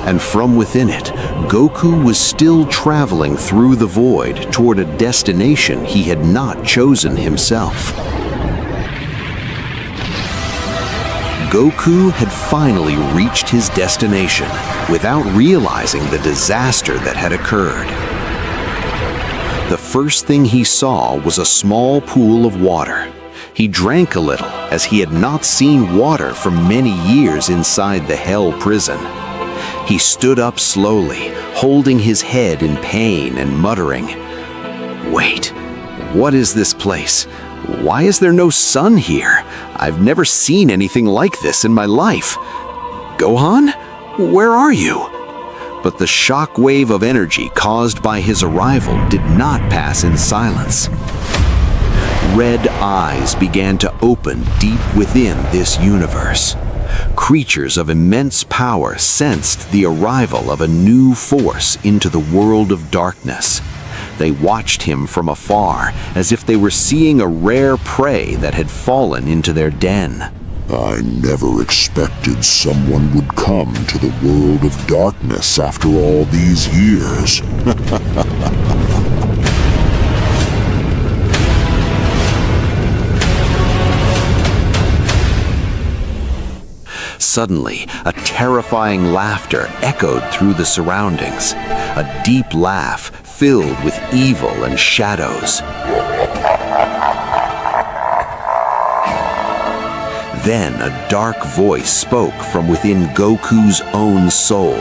And from within it, Goku was still traveling through the void toward a destination he had not chosen himself. Goku had finally reached his destination without realizing the disaster that had occurred. The first thing he saw was a small pool of water. He drank a little, as he had not seen water for many years inside the Hell prison. He stood up slowly, holding his head in pain and muttering, "Wait, what is this place? Why is there no sun here? I've never seen anything like this in my life. Gohan? Where are you?" But the shock wave of energy caused by his arrival did not pass in silence. Red eyes began to open deep within this universe. Creatures of immense power sensed the arrival of a new force into the world of darkness. They watched him from afar, as if they were seeing a rare prey that had fallen into their den. I never expected someone would come to the world of darkness after all these years. Suddenly, a terrifying laughter echoed through the surroundings, a deep laugh filled with evil and shadows. Then a dark voice spoke from within Goku's own soul.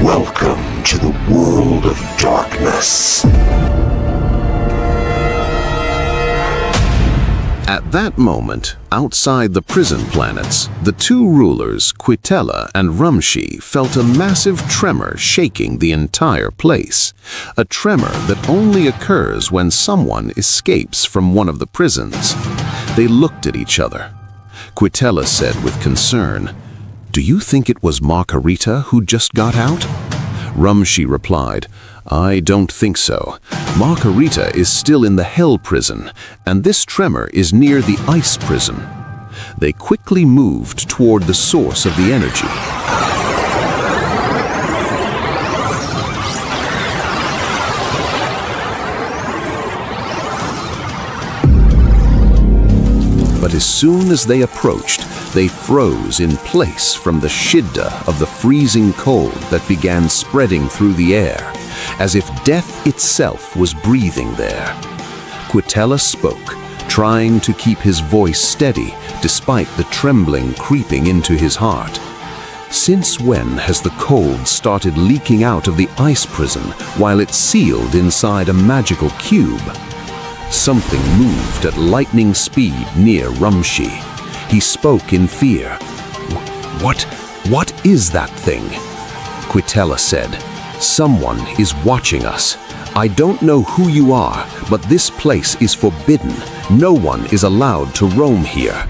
Welcome to the world of darkness. At that moment, outside the prison planets, the two rulers, Quitella and Rumshi, felt a massive tremor shaking the entire place. A tremor that only occurs when someone escapes from one of the prisons. They looked at each other. Quitella said with concern, "Do you think it was Margarita who just got out?" Rumshi replied, "I don't think so. Margarita is still in the Hell prison, and this tremor is near the Ice prison." They quickly moved toward the source of the energy. But as soon as they approached, they froze in place from the shidda of the freezing cold that began spreading through the air, as if death itself was breathing there. Quitella spoke, trying to keep his voice steady despite the trembling creeping into his heart. "Since when has the cold started leaking out of the ice prison while it's sealed inside a magical cube?" Something moved at lightning speed near Rumshi. He spoke in fear. What is that thing?" Quitella said, "Someone is watching us. I don't know who you are, but this place is forbidden. No one is allowed to roam here."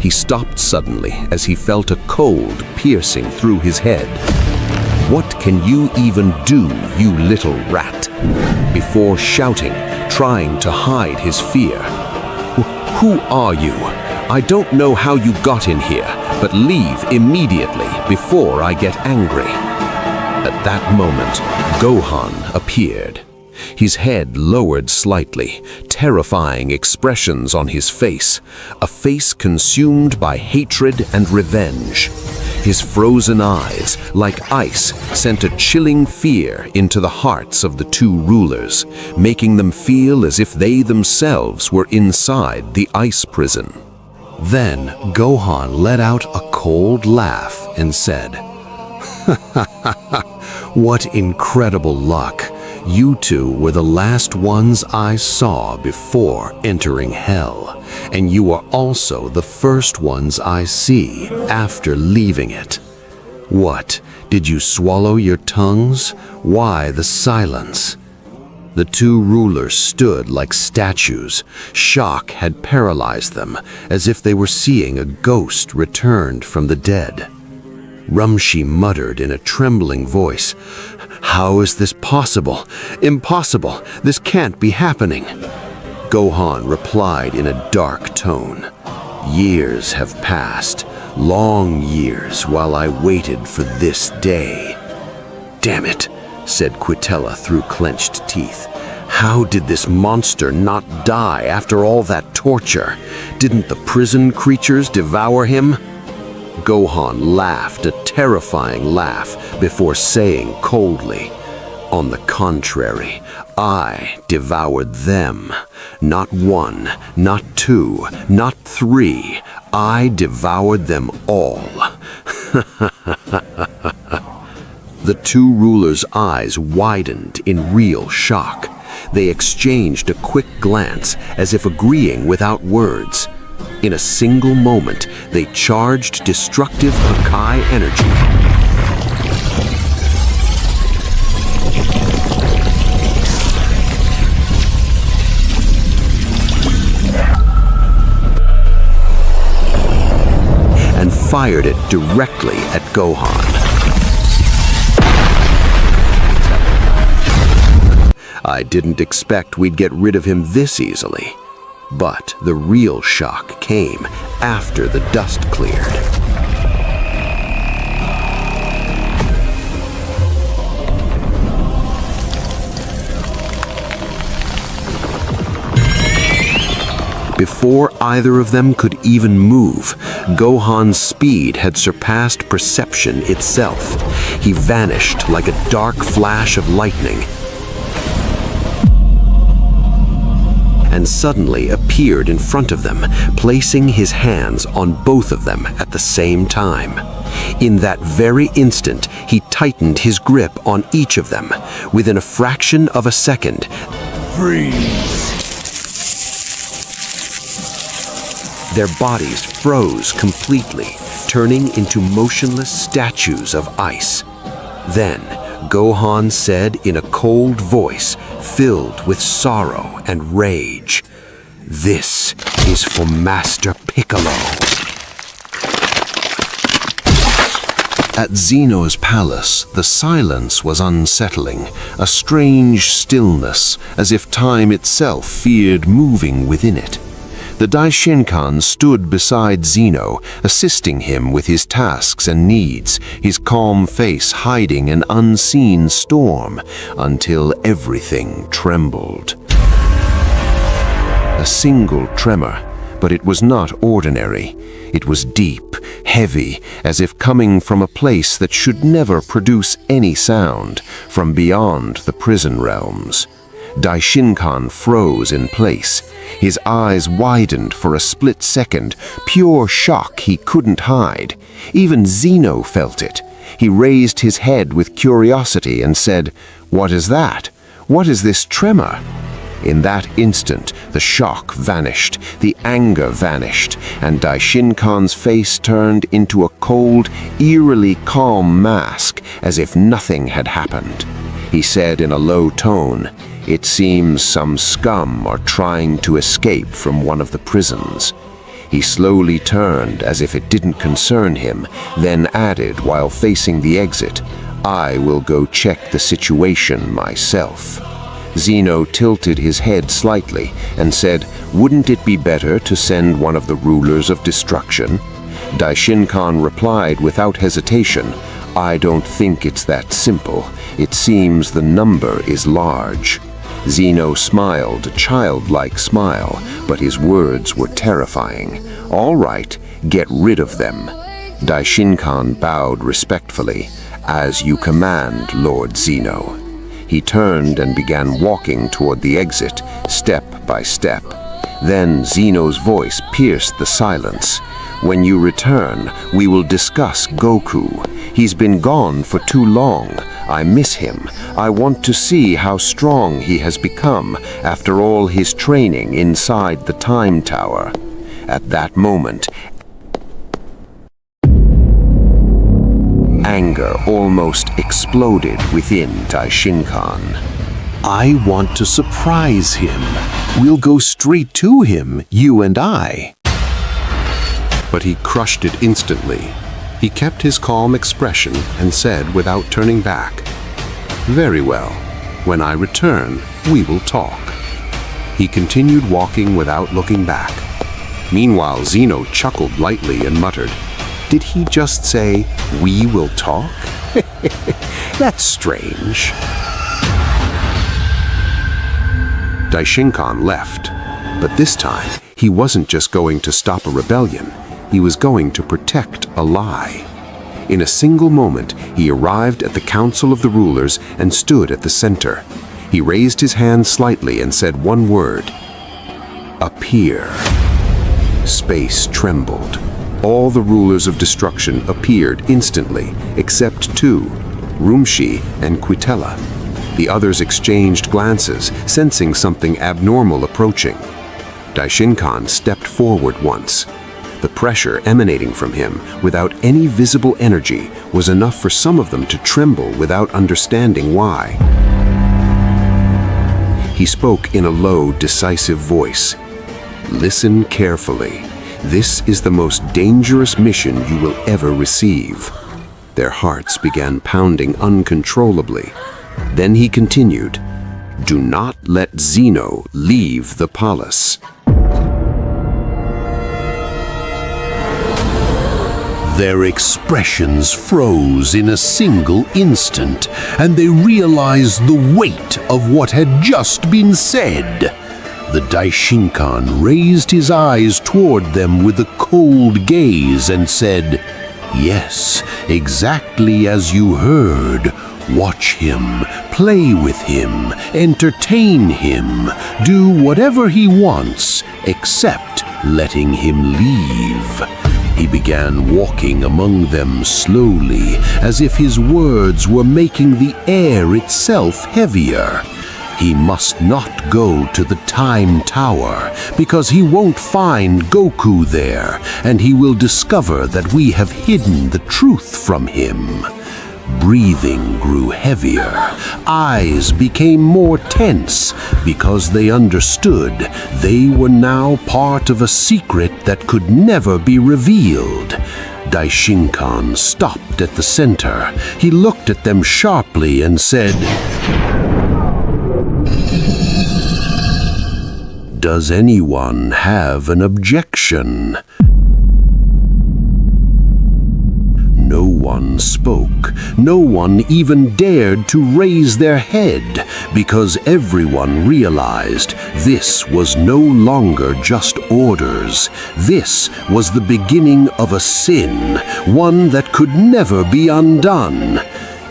He stopped suddenly as he felt a cold piercing through his head. "What can you even do, you little rat?" Before shouting, trying to hide his fear. "Who are you? I don't know how you got in here, but leave immediately before I get angry." At that moment, Gohan appeared. His head lowered slightly, terrifying expressions on his face, a face consumed by hatred and revenge. His frozen eyes, like ice, sent a chilling fear into the hearts of the two rulers, making them feel as if they themselves were inside the ice prison. Then Gohan let out a cold laugh and said, "What incredible luck! You two were the last ones I saw before entering Hell, and you are also the first ones I see after leaving it. What, did you swallow your tongues? Why the silence?" The two rulers stood like statues. Shock had paralyzed them, as if they were seeing a ghost returned from the dead. Rumshi muttered in a trembling voice, "How is this possible? Impossible! This can't be happening!" Gohan replied in a dark tone, "Years have passed. Long years while I waited for this day. Damn it, said Quitella through clenched teeth. How did this monster not die after all that torture? Didn't the prison creatures devour him? Gohan laughed a terrifying laugh before saying coldly, "On the contrary, I devoured them. Not one, not two, not three. I devoured them all." The two rulers' eyes widened in real shock. They exchanged a quick glance as if agreeing without words. In a single moment, they charged destructive Hakai energy. And fired it directly at Gohan. I didn't expect we'd get rid of him this easily. But the real shock came after the dust cleared. Before either of them could even move, Gohan's speed had surpassed perception itself. He vanished like a dark flash of lightning, and suddenly appeared in front of them, placing his hands on both of them at the same time. In that very instant, he tightened his grip on each of them. Within a fraction of a second, Freeze! their bodies froze completely, turning into motionless statues of ice. Then, Gohan said in a cold voice filled with sorrow and rage, "This is for Master Piccolo." At Zeno's palace, the silence was unsettling, a strange stillness, as if time itself feared moving within it. The Daishinkan stood beside Zeno, assisting him with his tasks and needs, his calm face hiding an unseen storm, until everything trembled. A single tremor, but it was not ordinary. It was deep, heavy, as if coming from a place that should never produce any sound, from beyond the prison realms. Daishinkan froze in place. His eyes widened for a split second, pure shock he couldn't hide. Even Zeno felt it. He raised his head with curiosity and said, "What is that? What is this tremor?" In that instant, the shock vanished, the anger vanished, and Daishinkan's face turned into a cold, eerily calm mask, as if nothing had happened. He said in a low tone, "It seems some scum are trying to escape from one of the prisons." He slowly turned as if it didn't concern him, then added while facing the exit, "I will go check the situation myself." Zeno tilted his head slightly and said, "Wouldn't it be better to send one of the rulers of destruction?" Daishinkan replied without hesitation, "I don't think it's that simple. It seems the number is large." Zeno smiled a childlike smile, but his words were terrifying. "All right, get rid of them." Daishinkan bowed respectfully. "As you command, Lord Zeno." He turned and began walking toward the exit, step by step. Then Zeno's voice pierced the silence. "When you return, we will discuss Goku. He's been gone for too long. I miss him. I want to see how strong he has become after all his training inside the Time Tower." At that moment, anger almost exploded within Daishinkan. "I want to surprise him. We'll go straight to him, you and I." But he crushed it instantly. He kept his calm expression and said without turning back, "Very well. When I return, we will talk." He continued walking without looking back. Meanwhile, Zeno chuckled lightly and muttered, Did he just say, "We will talk"? That's strange. Daishinkan left, but this time he wasn't just going to stop a rebellion, he was going to protect a lie. In a single moment, he arrived at the Council of the Rulers and stood at the center. He raised his hand slightly and said one word, "Appear." Space trembled. All the rulers of destruction appeared instantly, except two, Rumshi and Quitella. The others exchanged glances, sensing something abnormal approaching. Daishinkan stepped forward once. The pressure emanating from him, without any visible energy, was enough for some of them to tremble without understanding why. He spoke in a low, decisive voice. "Listen carefully. This is the most dangerous mission you will ever receive." Their hearts began pounding uncontrollably. Then he continued, "Do not let Zeno leave the palace." Their expressions froze in a single instant, and they realized the weight of what had just been said. The Daishinkan raised his eyes toward them with a cold gaze and said, "Yes, exactly as you heard. Watch him, play with him, entertain him, do whatever he wants, except letting him leave." He began walking among them slowly, as if his words were making the air itself heavier. He must not go to the Time Tower, because he won't find Goku there, and he will discover that we have hidden the truth from him. Breathing grew heavier, eyes became more tense, because they understood they were now part of a secret that could never be revealed. Daishinkan stopped at the center. He looked at them sharply and said, "Does anyone have an objection?" No one spoke. No one even dared to raise their head, because everyone realized this was no longer just orders. This was the beginning of a sin, one that could never be undone.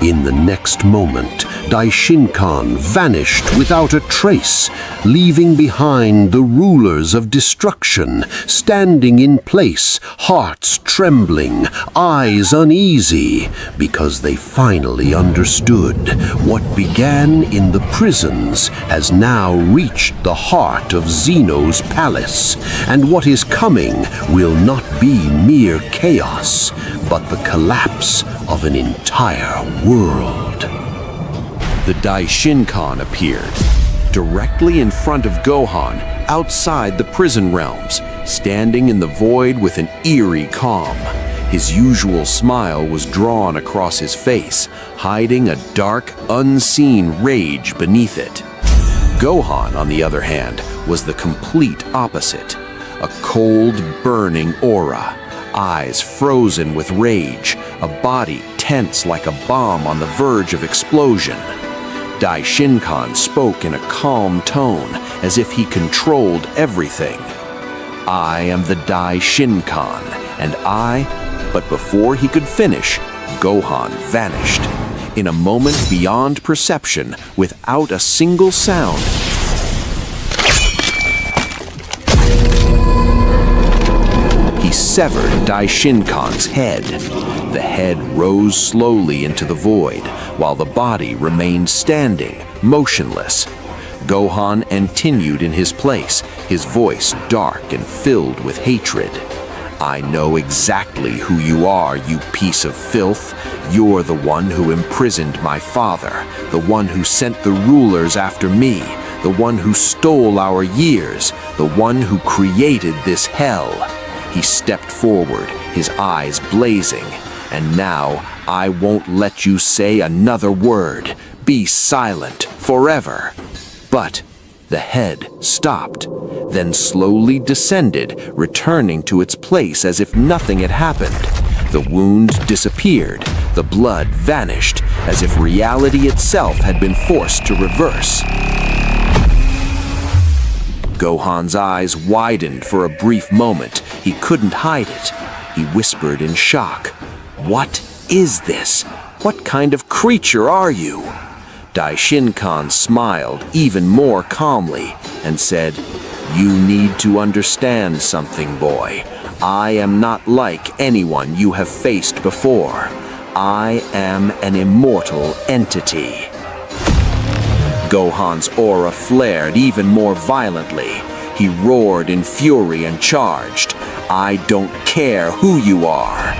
In the next moment, Daishinkan vanished without a trace, leaving behind the rulers of destruction, standing in place, hearts trembling, eyes uneasy, because they finally understood what began in the prisons has now reached the heart of Zeno's palace, and what is coming will not be mere chaos, but the collapse of an entire world. The Daishinkan appeared, directly in front of Gohan, outside the prison realms, standing in the void with an eerie calm. His usual smile was drawn across his face, hiding a dark, unseen rage beneath it. Gohan, on the other hand, was the complete opposite. A cold, burning aura, eyes frozen with rage, a body tense like a bomb on the verge of explosion. Daishinkan spoke in a calm tone, as if he controlled everything. "I am the Daishinkan, and I..." But before he could finish, Gohan vanished. In a moment beyond perception, without a single sound, he severed Daishinkan's head. The head rose slowly into the void, while the body remained standing, motionless. Gohan continued in his place, his voice dark and filled with hatred. "I know exactly who you are, you piece of filth. You're the one who imprisoned my father, the one who sent the rulers after me, the one who stole our years, the one who created this hell." He stepped forward, his eyes blazing. "And now, I won't let you say another word. Be silent forever." But the head stopped, then slowly descended, returning to its place as if nothing had happened. The wound disappeared, the blood vanished, as if reality itself had been forced to reverse. Gohan's eyes widened for a brief moment. He couldn't hide it. He whispered in shock, "What is this? What kind of creature are you?" Daishin-kan smiled even more calmly and said, "You need to understand something, boy. I am not like anyone you have faced before. I am an immortal entity." Gohan's aura flared even more violently. He roared in fury and charged, "I don't care who you are."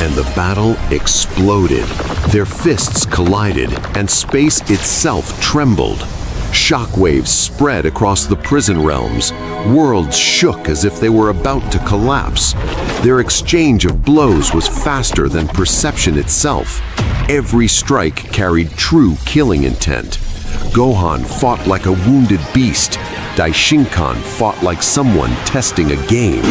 And the battle exploded. Their fists collided, and space itself trembled. Shockwaves spread across the prison realms. Worlds shook as if they were about to collapse. Their exchange of blows was faster than perception itself. Every strike carried true killing intent. Gohan fought like a wounded beast. Daishin-kan fought like someone testing a game.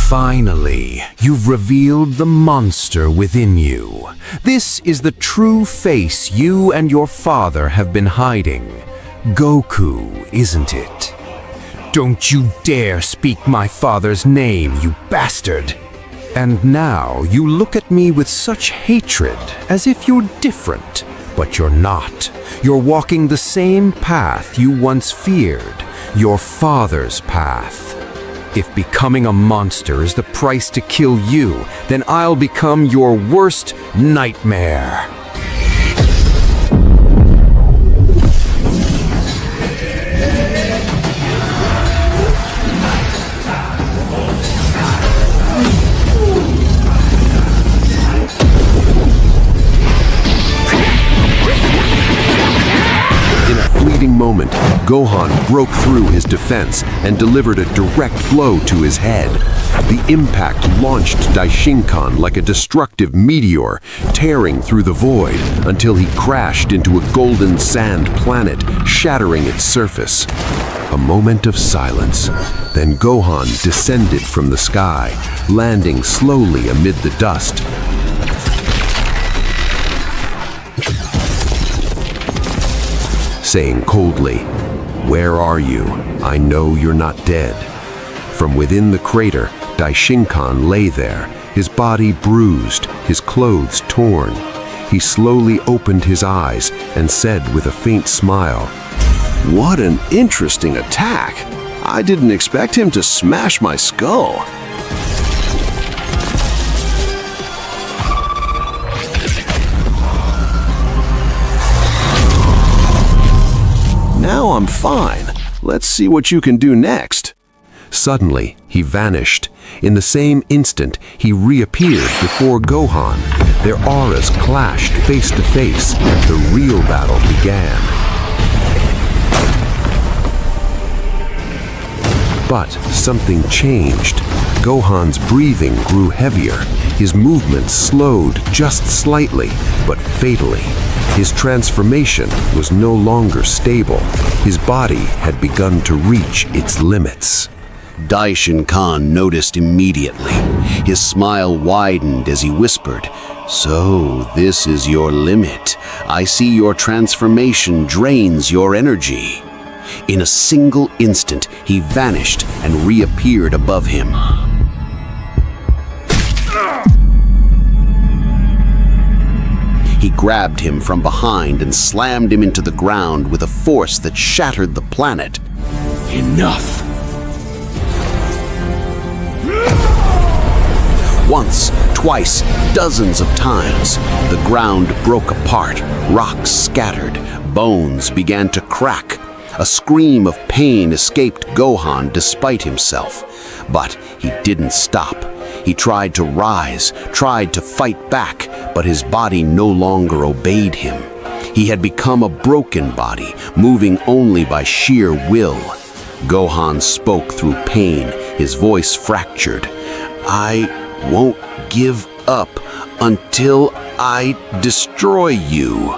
Finally, you've revealed the monster within you. This is the true face you and your father have been hiding. Goku, isn't it? Don't you dare speak my father's name, you bastard! And now you look at me with such hatred, as if you're different. But you're not. You're walking the same path you once feared, your father's path. If becoming a monster is the price to kill you, then I'll become your worst nightmare. Moment, Gohan broke through his defense and delivered a direct blow to his head. The impact launched Daishin-kan like a destructive meteor, tearing through the void until he crashed into a golden sand planet, shattering its surface. A moment of silence. Then Gohan descended from the sky, landing slowly amid the dust. Saying coldly, "Where are you? I know you're not dead." From within the crater, Daishin-kan lay there, his body bruised, his clothes torn. He slowly opened his eyes and said with a faint smile, "What an interesting attack! I didn't expect him to smash my skull." Now I'm fine. Let's see what you can do next. Suddenly, he vanished. In the same instant, he reappeared before Gohan. Their auras clashed face to face. The real battle began. But something changed. Gohan's breathing grew heavier. His movements slowed just slightly, but fatally. His transformation was no longer stable. His body had begun to reach its limits. Daishin-kan noticed immediately. His smile widened as he whispered, "So this is your limit. I see your transformation drains your energy." In a single instant, he vanished and reappeared above him. He grabbed him from behind and slammed him into the ground with a force that shattered the planet. Enough! Once, twice, dozens of times, the ground broke apart, rocks scattered, bones began to crack. A scream of pain escaped Gohan despite himself. But he didn't stop. He tried to rise, tried to fight back, but his body no longer obeyed him. He had become a broken body, moving only by sheer will. Gohan spoke through pain, his voice fractured. "I won't give up until I destroy you."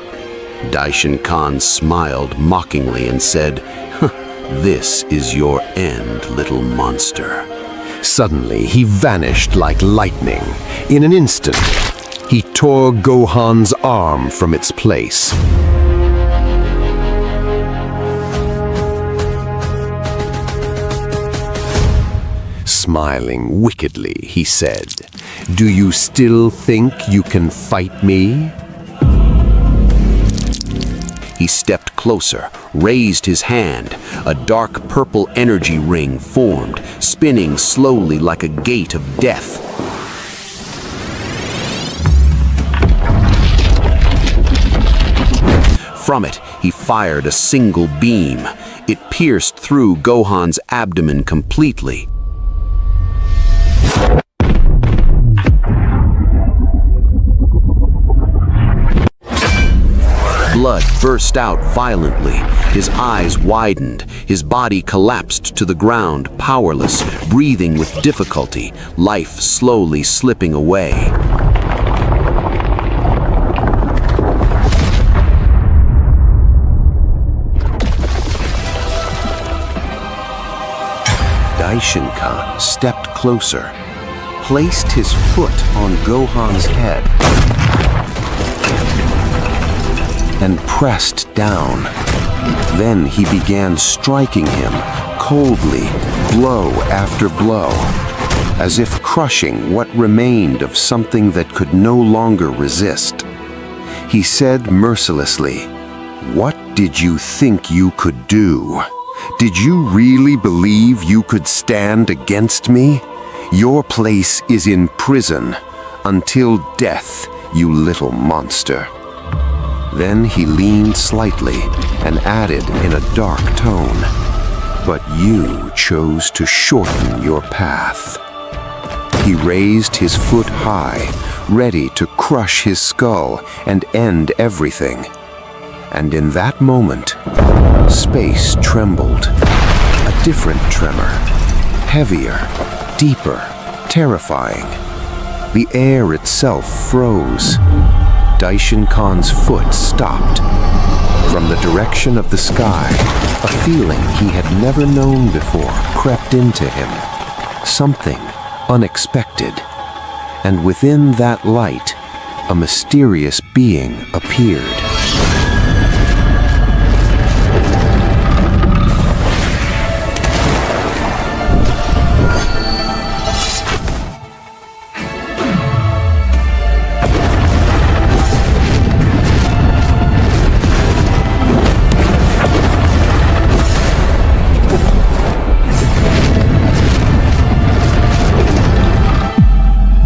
Daishin Khan smiled mockingly and said, "This is your end, little monster." Suddenly, he vanished like lightning. In an instant, he tore Gohan's arm from its place. Smiling wickedly, he said, "Do you still think you can fight me?" He stepped closer, raised his hand. A dark purple energy ring formed, spinning slowly like a gate of death. From it, he fired a single beam. It pierced through Gohan's abdomen completely. Blood burst out violently. His eyes widened. His body collapsed to the ground, powerless, breathing with difficulty, life slowly slipping away. Daishin Khan stepped closer, placed his foot on Gohan's head, and pressed down. Then he began striking him coldly, blow after blow, as if crushing what remained of something that could no longer resist. He said mercilessly, "What did you think you could do? Did you really believe you could stand against me? Your place is in prison until death, you little monster." Then he leaned slightly and added in a dark tone, "But you chose to shorten your path." He raised his foot high, ready to crush his skull and end everything. And in that moment, space trembled. A different tremor, heavier, deeper, terrifying. The air itself froze. Daishin Khan's foot stopped. From the direction of the sky, a feeling he had never known before crept into him. Something unexpected. And within that light, a mysterious being appeared.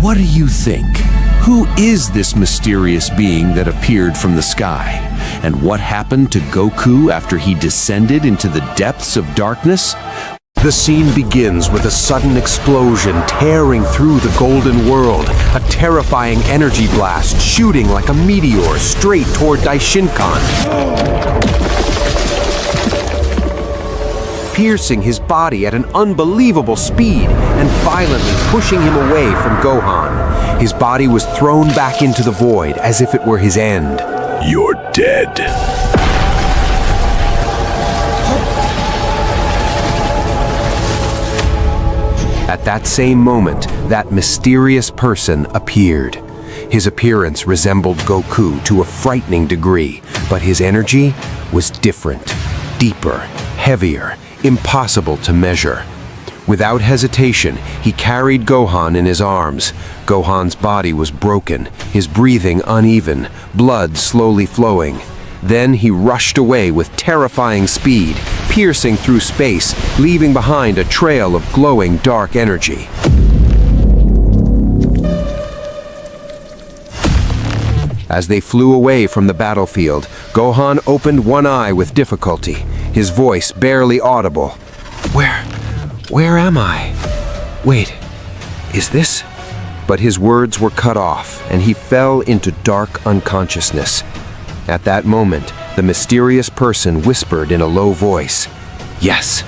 What do you think? Who is this mysterious being that appeared from the sky? And what happened to Goku after he descended into the depths of darkness? The scene begins with a sudden explosion tearing through the golden world, a terrifying energy blast shooting like a meteor straight toward Daishin Khan, piercing his body at an unbelievable speed and violently pushing him away from Gohan. His body was thrown back into the void as if it were his end. You're dead. At that same moment, that mysterious person appeared. His appearance resembled Goku to a frightening degree, but his energy was different, deeper, heavier, impossible to measure. Without hesitation, he carried Gohan in his arms. Gohan's body was broken, his breathing uneven, blood slowly flowing. Then he rushed away with terrifying speed, piercing through space, leaving behind a trail of glowing dark energy. As they flew away from the battlefield, Gohan opened one eye with difficulty, his voice barely audible. Where am I? Wait, is this? But his words were cut off, and he fell into dark unconsciousness. At that moment, the mysterious person whispered in a low voice, "Yes,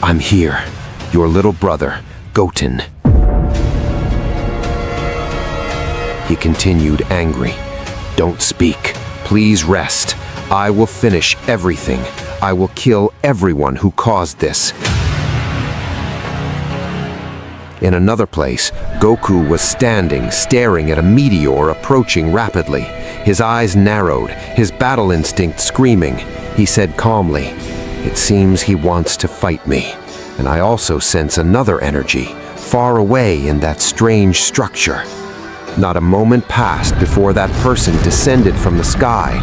I'm here, your little brother, Goten. He continued angry. Don't speak. Please rest. I will finish everything. I will kill everyone who caused this. In another place, Goku was standing, staring at a meteor approaching rapidly. His eyes narrowed, his battle instinct screaming. He said calmly, "It seems he wants to fight me." And I also sense another energy, far away in that strange structure. Not a moment passed before that person descended from the sky.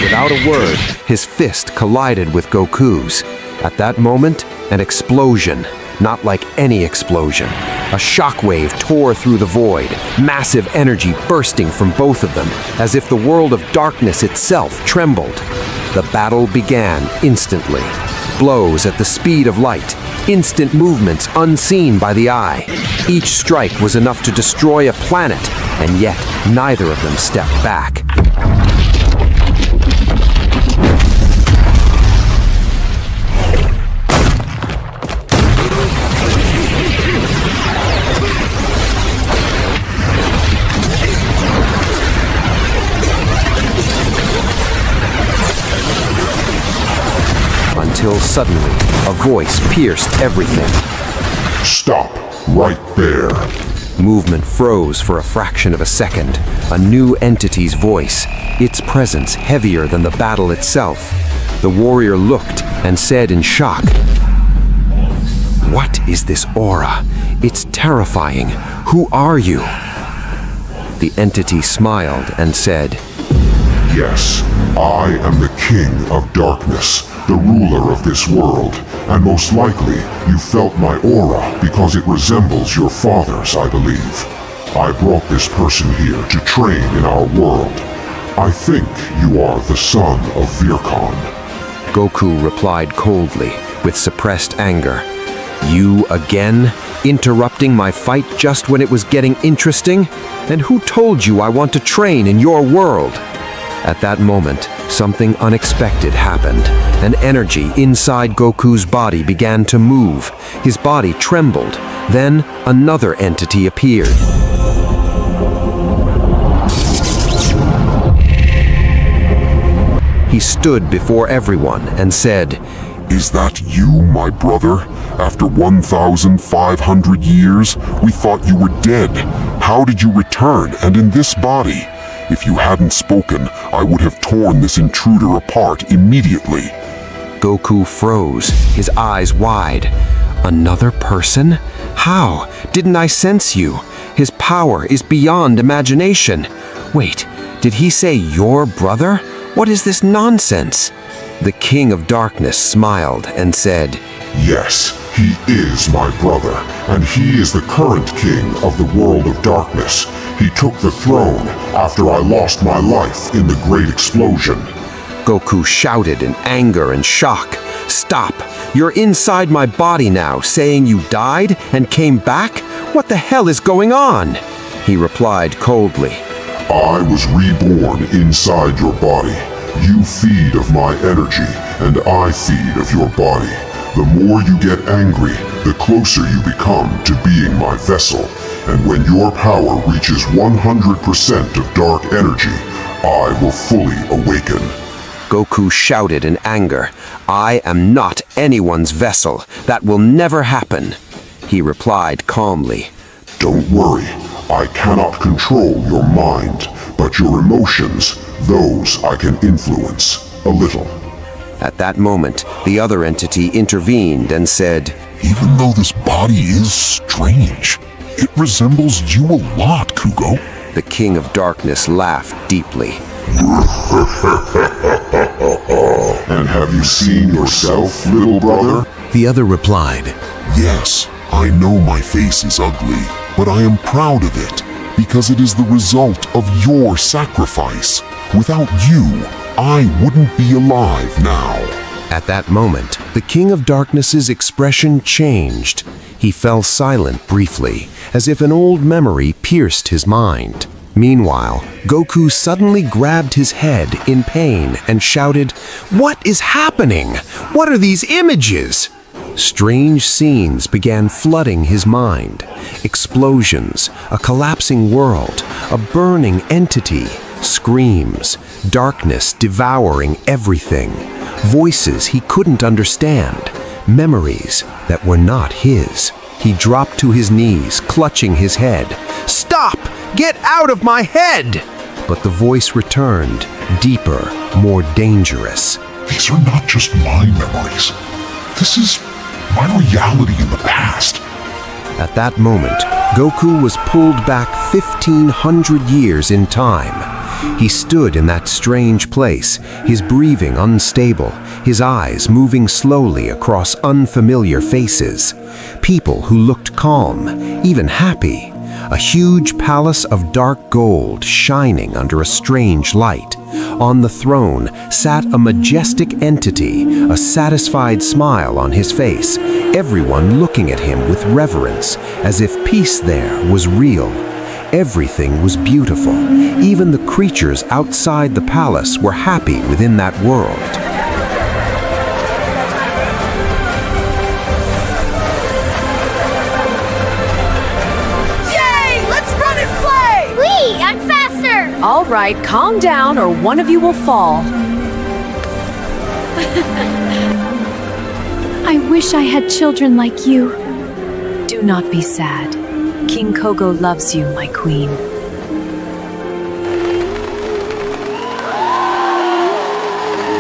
Without a word, his fist collided with Goku's. At that moment, an explosion, not like any explosion. A shockwave tore through the void, massive energy bursting from both of them, as if the world of darkness itself trembled. The battle began instantly. Blows at the speed of light, instant movements unseen by the eye. Each strike was enough to destroy a planet, and yet neither of them stepped back. Until suddenly, a voice pierced everything. Stop right there. Movement froze for a fraction of a second. A new entity's voice, its presence heavier than the battle itself. The warrior looked and said in shock, "What is this aura? It's terrifying. Who are you?" The entity smiled and said, Yes, I am the King of Darkness, the ruler of this world, and most likely you felt my aura because it resembles your father's, I believe. I brought this person here to train in our world. I think you are the son of Virkon. Goku replied coldly, with suppressed anger. "You again? Interrupting my fight just when it was getting interesting? And who told you I want to train in your world?" At that moment, something unexpected happened. An energy inside Goku's body began to move. His body trembled. Then another entity appeared. He stood before everyone and said, Is that you, my brother? After 1,500 years, we thought you were dead. How did you return, and in this body? If you hadn't spoken, I would have torn this intruder apart immediately. Goku froze, his eyes wide. Another person? How? Didn't I sense you? His power is beyond imagination. Wait, did he say your brother? What is this nonsense? The King of Darkness smiled and said, Yes, he is my brother, and he is the current king of the world of darkness. He took the throne after I lost my life in the great explosion. Goku shouted in anger and shock. Stop! You're inside my body now, saying you died and came back? What the hell is going on? He replied coldly. I was reborn inside your body. You feed of my energy, and I feed of your body. The more you get angry, the closer you become to being my vessel. And when your power reaches 100% of dark energy, I will fully awaken. Goku shouted in anger. I am not anyone's vessel. That will never happen. He replied calmly. Don't worry. I cannot control your mind, but your emotions, those I can influence a little. At that moment, the other entity intervened and said, Even though this body is strange, it resembles you a lot, Kugo. The King of Darkness laughed deeply. And have you seen yourself, little brother? The other replied, Yes, I know my face is ugly, but I am proud of it. because it is the result of your sacrifice. Without you, I wouldn't be alive now. At that moment, the King of Darkness's expression changed. He fell silent briefly, as if an old memory pierced his mind. Meanwhile, Goku suddenly grabbed his head in pain and shouted, "What is happening? What are these images?" Strange scenes began flooding his mind. Explosions, a collapsing world, a burning entity, screams, darkness devouring everything, voices he couldn't understand, memories that were not his. He dropped to his knees, clutching his head. "Stop! Get out of my head!" But the voice returned, deeper, more dangerous. These are not just my memories. This is my reality in the past. At that moment, Goku was pulled back 1,500 years in time. He stood in that strange place, his breathing unstable, his eyes moving slowly across unfamiliar faces. People who looked calm, even happy. A huge palace of dark gold shining under a strange light. On the throne sat a majestic entity, a satisfied smile on his face, everyone looking at him with reverence, as if peace there was real. Everything was beautiful. Even the creatures outside the palace were happy within that world. All right, calm down or one of you will fall. I wish I had children like you. Do not be sad. King Kogo loves you, my queen.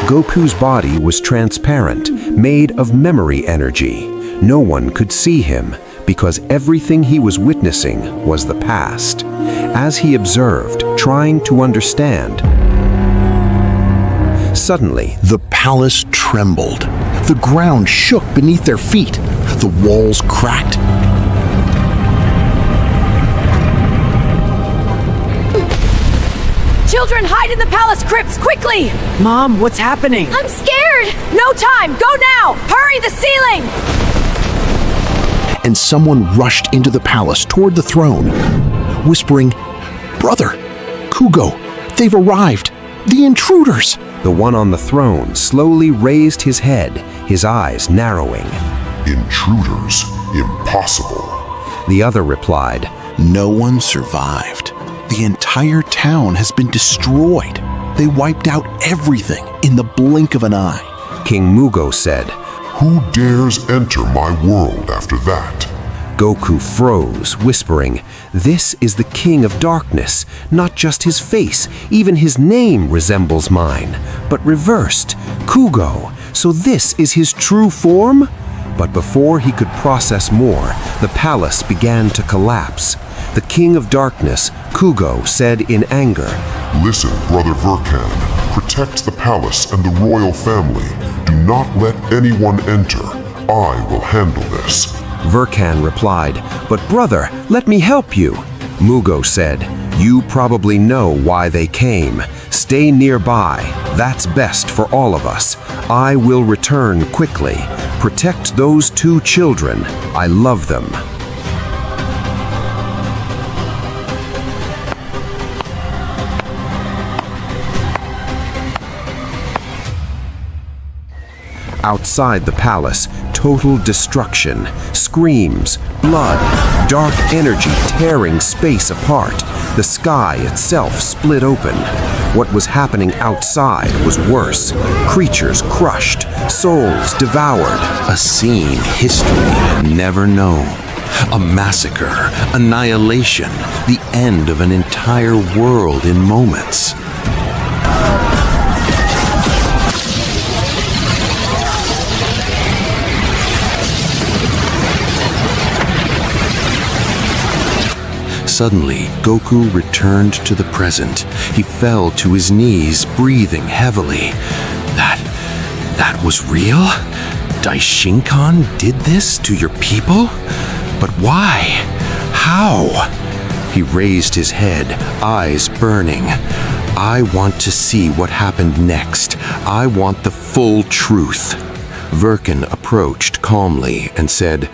Goku's body was transparent, made of memory energy. No one could see him, because everything he was witnessing was the past. As he observed, trying to understand, suddenly the palace trembled. The ground shook beneath their feet. The walls cracked. Children, hide in the palace crypts, quickly! Mom, what's happening? I'm scared! No time! Go now! Hurry, the ceiling! And someone rushed into the palace toward the throne, whispering, "Brother, Kugo, they've arrived! The intruders!" The one on the throne slowly raised his head, his eyes narrowing. "Intruders? Impossible." The other replied, "No one survived. The entire town has been destroyed. They wiped out everything in the blink of an eye." King Mugo said, "Who dares enter my world after that?" Goku froze, whispering, "This is the King of Darkness. Not just his face, even his name resembles mine, but reversed. Kugo. So this is his true form?" But before he could process more, the palace began to collapse. The King of Darkness, Kugo, said in anger, "Listen, Brother Verkan. Protect the palace and the royal family. Do not let anyone enter. I will handle this." Verkan replied, "But brother, let me help you." Mugo said, "You probably know why they came. Stay nearby. That's best for all of us. I will return quickly. Protect those two children. I love them." Outside the palace, total destruction, screams, blood, dark energy tearing space apart. The sky itself split open. What was happening outside was worse. Creatures crushed, souls devoured. A scene history had never known. A massacre, annihilation, the end of an entire world in moments. Suddenly, Goku returned to the present. He fell to his knees, breathing heavily. That was real? Daishinkan did this to your people? But why? How? He raised his head, eyes burning. I want to see what happened next. I want the full truth. Verkin approached calmly and said,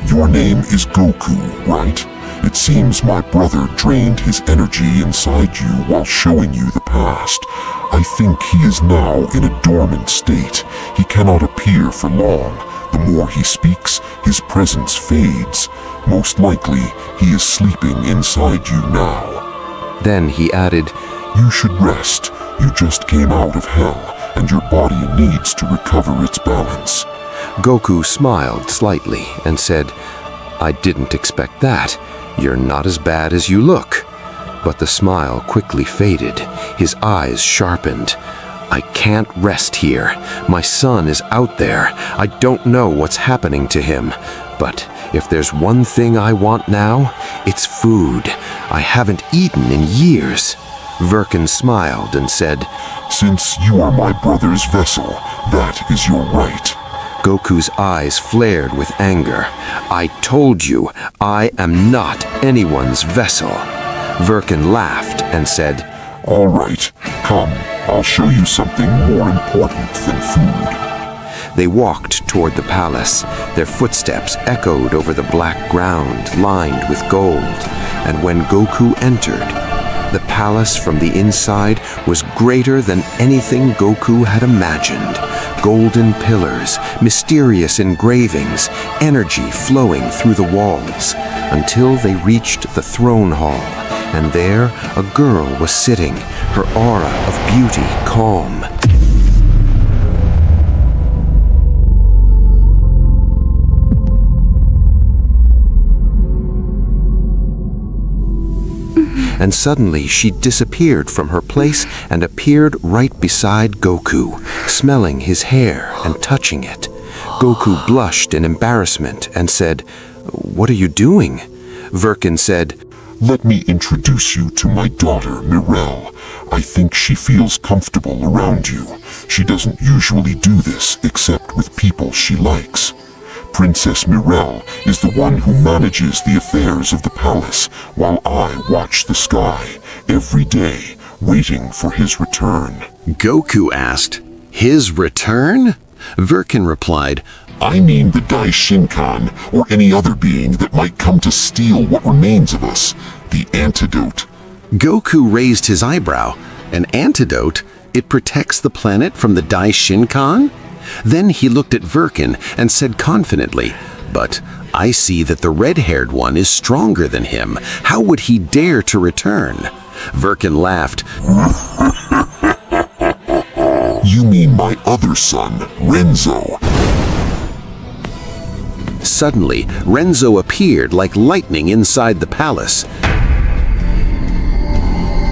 Your name is Goku, right? It seems my brother drained his energy inside you while showing you the past. I think he is now in a dormant state. He cannot appear for long. The more he speaks, his presence fades. Most likely, he is sleeping inside you now. Then he added, You should rest. You just came out of hell, and your body needs to recover its balance. Goku smiled slightly and said, I didn't expect that. You're not as bad as you look. But the smile quickly faded. His eyes sharpened. I can't rest here. My son is out there. I don't know what's happening to him. But if there's one thing I want now, it's food. I haven't eaten in years. Verkin smiled and said, Since you are my brother's vessel, that is your right. Goku's eyes flared with anger. I told you, I am not anyone's vessel. Verkin laughed and said, All right, come, I'll show you something more important than food. They walked toward the palace. Their footsteps echoed over the black ground lined with gold. And when Goku entered, the palace from the inside was greater than anything Goku had imagined. Golden pillars, mysterious engravings, energy flowing through the walls, until they reached the throne hall. And there a girl was sitting, her aura of beauty calm. And suddenly she disappeared from her place and appeared right beside Goku, smelling his hair and touching it. Goku blushed in embarrassment and said, What are you doing? Verkin said, Let me introduce you to my daughter, Mirel. I think she feels comfortable around you. She doesn't usually do this except with people she likes. Princess Mirel is the one who manages the affairs of the palace, while I watch the sky every day, waiting for his return. Goku asked, His return? Verkin replied, I mean the Daishinkan, or any other being that might come to steal what remains of us, the antidote. Goku raised his eyebrow. An antidote? It protects the planet from the Daishinkan? Then he looked at Verkin and said confidently, But I see that the red-haired one is stronger than him. How would he dare to return? Verkin laughed. You mean my other son, Renzo. Suddenly, Renzo appeared like lightning inside the palace.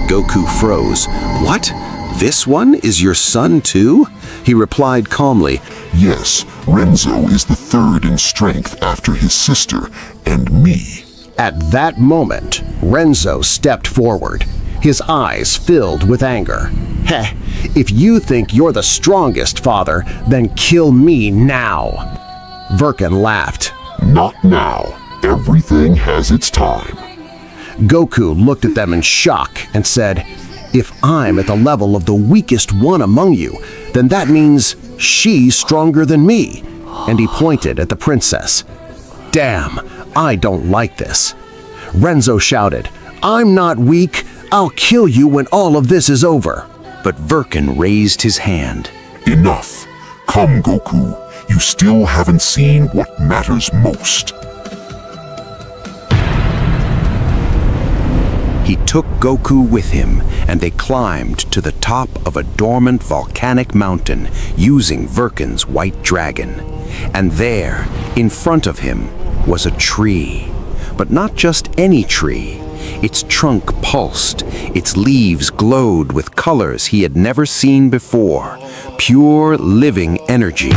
Goku froze. What? This one is your son too? He replied calmly, Yes, Renzo is the third in strength after his sister and me. At that moment, Renzo stepped forward, his eyes filled with anger. Heh, if you think you're the strongest, father, then kill me now. Verkin laughed. Not now. Everything has its time. Goku looked at them in shock and said, If I'm at the level of the weakest one among you, then that means she's stronger than me. And he pointed at the princess. Damn, I don't like this. Renzo shouted, I'm not weak. I'll kill you when all of this is over. But Verkin raised his hand. Enough. Come, Goku. You still haven't seen what matters most. He took Goku with him, and they climbed to the top of a dormant volcanic mountain using Verkin's white dragon. And there, in front of him, was a tree. But not just any tree. Its trunk pulsed, its leaves glowed with colors he had never seen before. Pure living energy.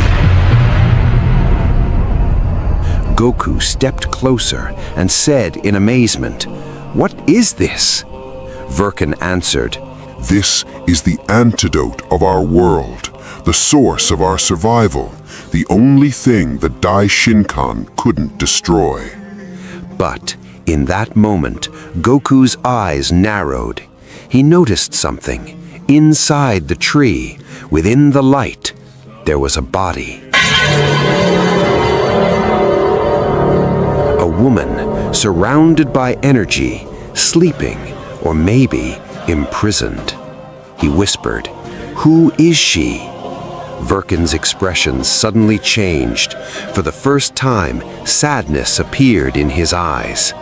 Goku stepped closer and said in amazement, What is this? Verkin answered, This is the antidote of our world, the source of our survival, the only thing the Daishinkan couldn't destroy. But In that moment, Goku's eyes narrowed. He noticed something. Inside the tree, within the light, there was a body. A woman, surrounded by energy, sleeping, or maybe imprisoned. He whispered, "Who is she?" Verkin's expression suddenly changed. For the first time, sadness appeared in his eyes.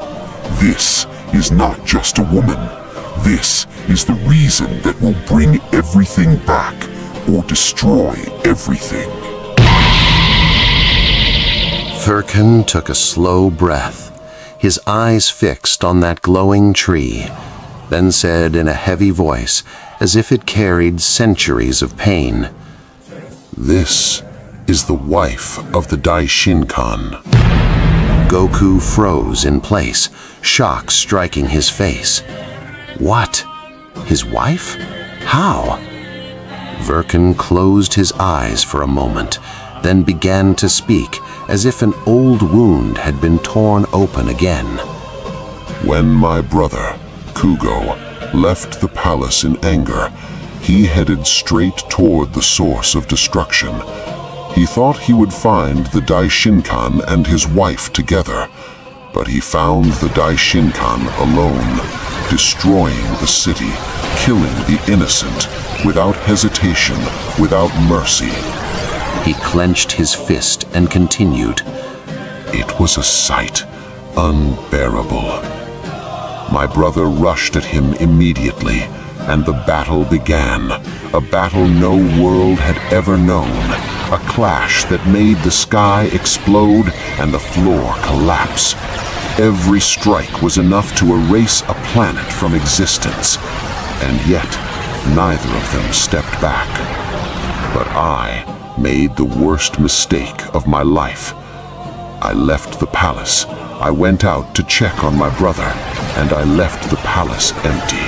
This is not just a woman. This is the reason that will bring everything back or destroy everything. Verkin took a slow breath, his eyes fixed on that glowing tree, then said in a heavy voice, as if it carried centuries of pain, "This is the wife of the Daishinkan." Goku froze in place, shock striking his face. What? His wife? How? Verkin closed his eyes for a moment, then began to speak as if an old wound had been torn open again. When my brother, Kugo, left the palace in anger, he headed straight toward the source of destruction. He thought he would find the Daishinkan and his wife together, but he found the Daishinkan alone, destroying the city, killing the innocent, without hesitation, without mercy. He clenched his fist and continued, "It was a sight unbearable." My brother rushed at him immediately, and the battle began, a battle no world had ever known, a clash that made the sky explode and the floor collapse. Every strike was enough to erase a planet from existence, and yet neither of them stepped back. But I made the worst mistake of my life. I left the palace. I went out to check on my brother, and I left the palace empty.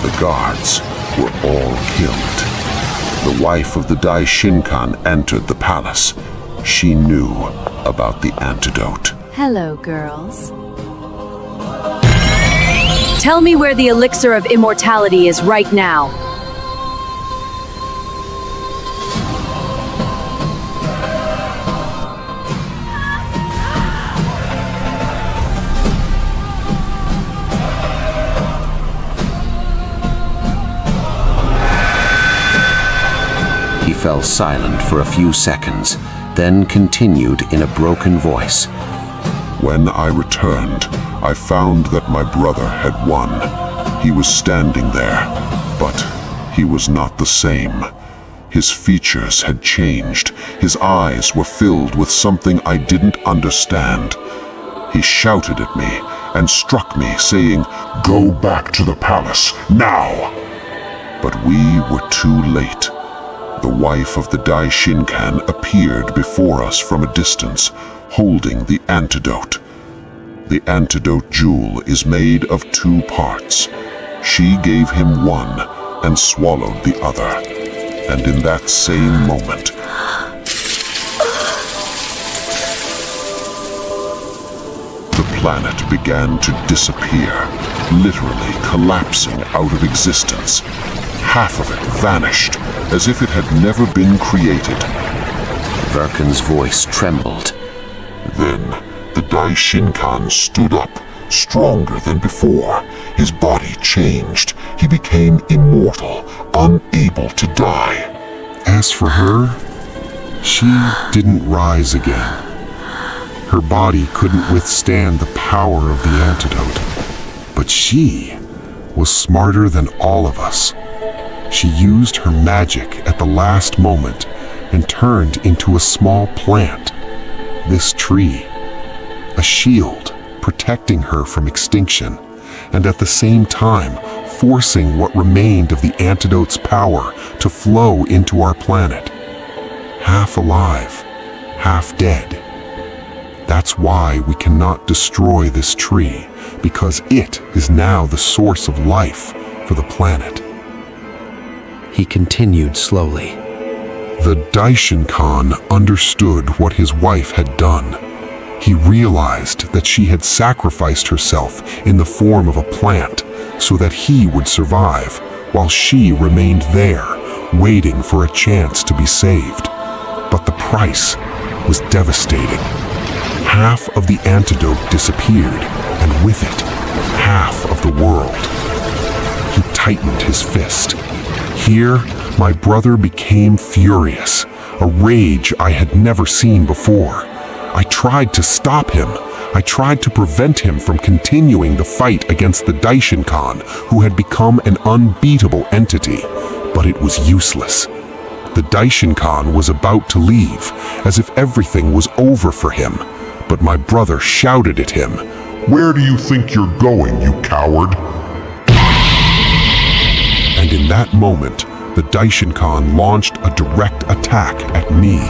The guards were all killed. The wife of the Daishinkan entered the palace. She knew about the antidote. Hello, girls. Tell me where the elixir of immortality is right now. He fell silent for a few seconds, then continued in a broken voice. When I returned, I found that my brother had won. He was standing there, but he was not the same. His features had changed. His eyes were filled with something I didn't understand. He shouted at me and struck me, saying, "Go back to the palace, now!" But we were too late. The wife of the Daishinkan appeared before us from a distance, holding the antidote. The antidote jewel is made of 2 parts. She gave him one and swallowed the other. And in that same moment, the planet began to disappear, literally collapsing out of existence. Half of it vanished, as if it had never been created. Verkin's voice trembled. Then the Daishinkan stood up, stronger than before. His body changed. He became immortal, unable to die. As for her, she didn't rise again. Her body couldn't withstand the power of the antidote. But she was smarter than all of us. She used her magic at the last moment and turned into a small plant, this tree, a shield protecting her from extinction, and at the same time forcing what remained of the antidote's power to flow into our planet. Half alive, half dead. That's why we cannot destroy this tree, because it is now the source of life for the planet. He continued slowly. The Daishinkan understood what his wife had done. He realized that she had sacrificed herself in the form of a plant so that he would survive, while she remained there, waiting for a chance to be saved. But the price was devastating. Half of the antidote disappeared, and with it, half of the world. He tightened his fist. Here, my brother became furious, a rage I had never seen before. I tried to stop him. I tried to prevent him from continuing the fight against the Daishinkan, who had become an unbeatable entity, but it was useless. The Daishinkan was about to leave, as if everything was over for him, but my brother shouted at him, "Where do you think you're going, you coward?" And in that moment, the Daishinkan launched a direct attack at me.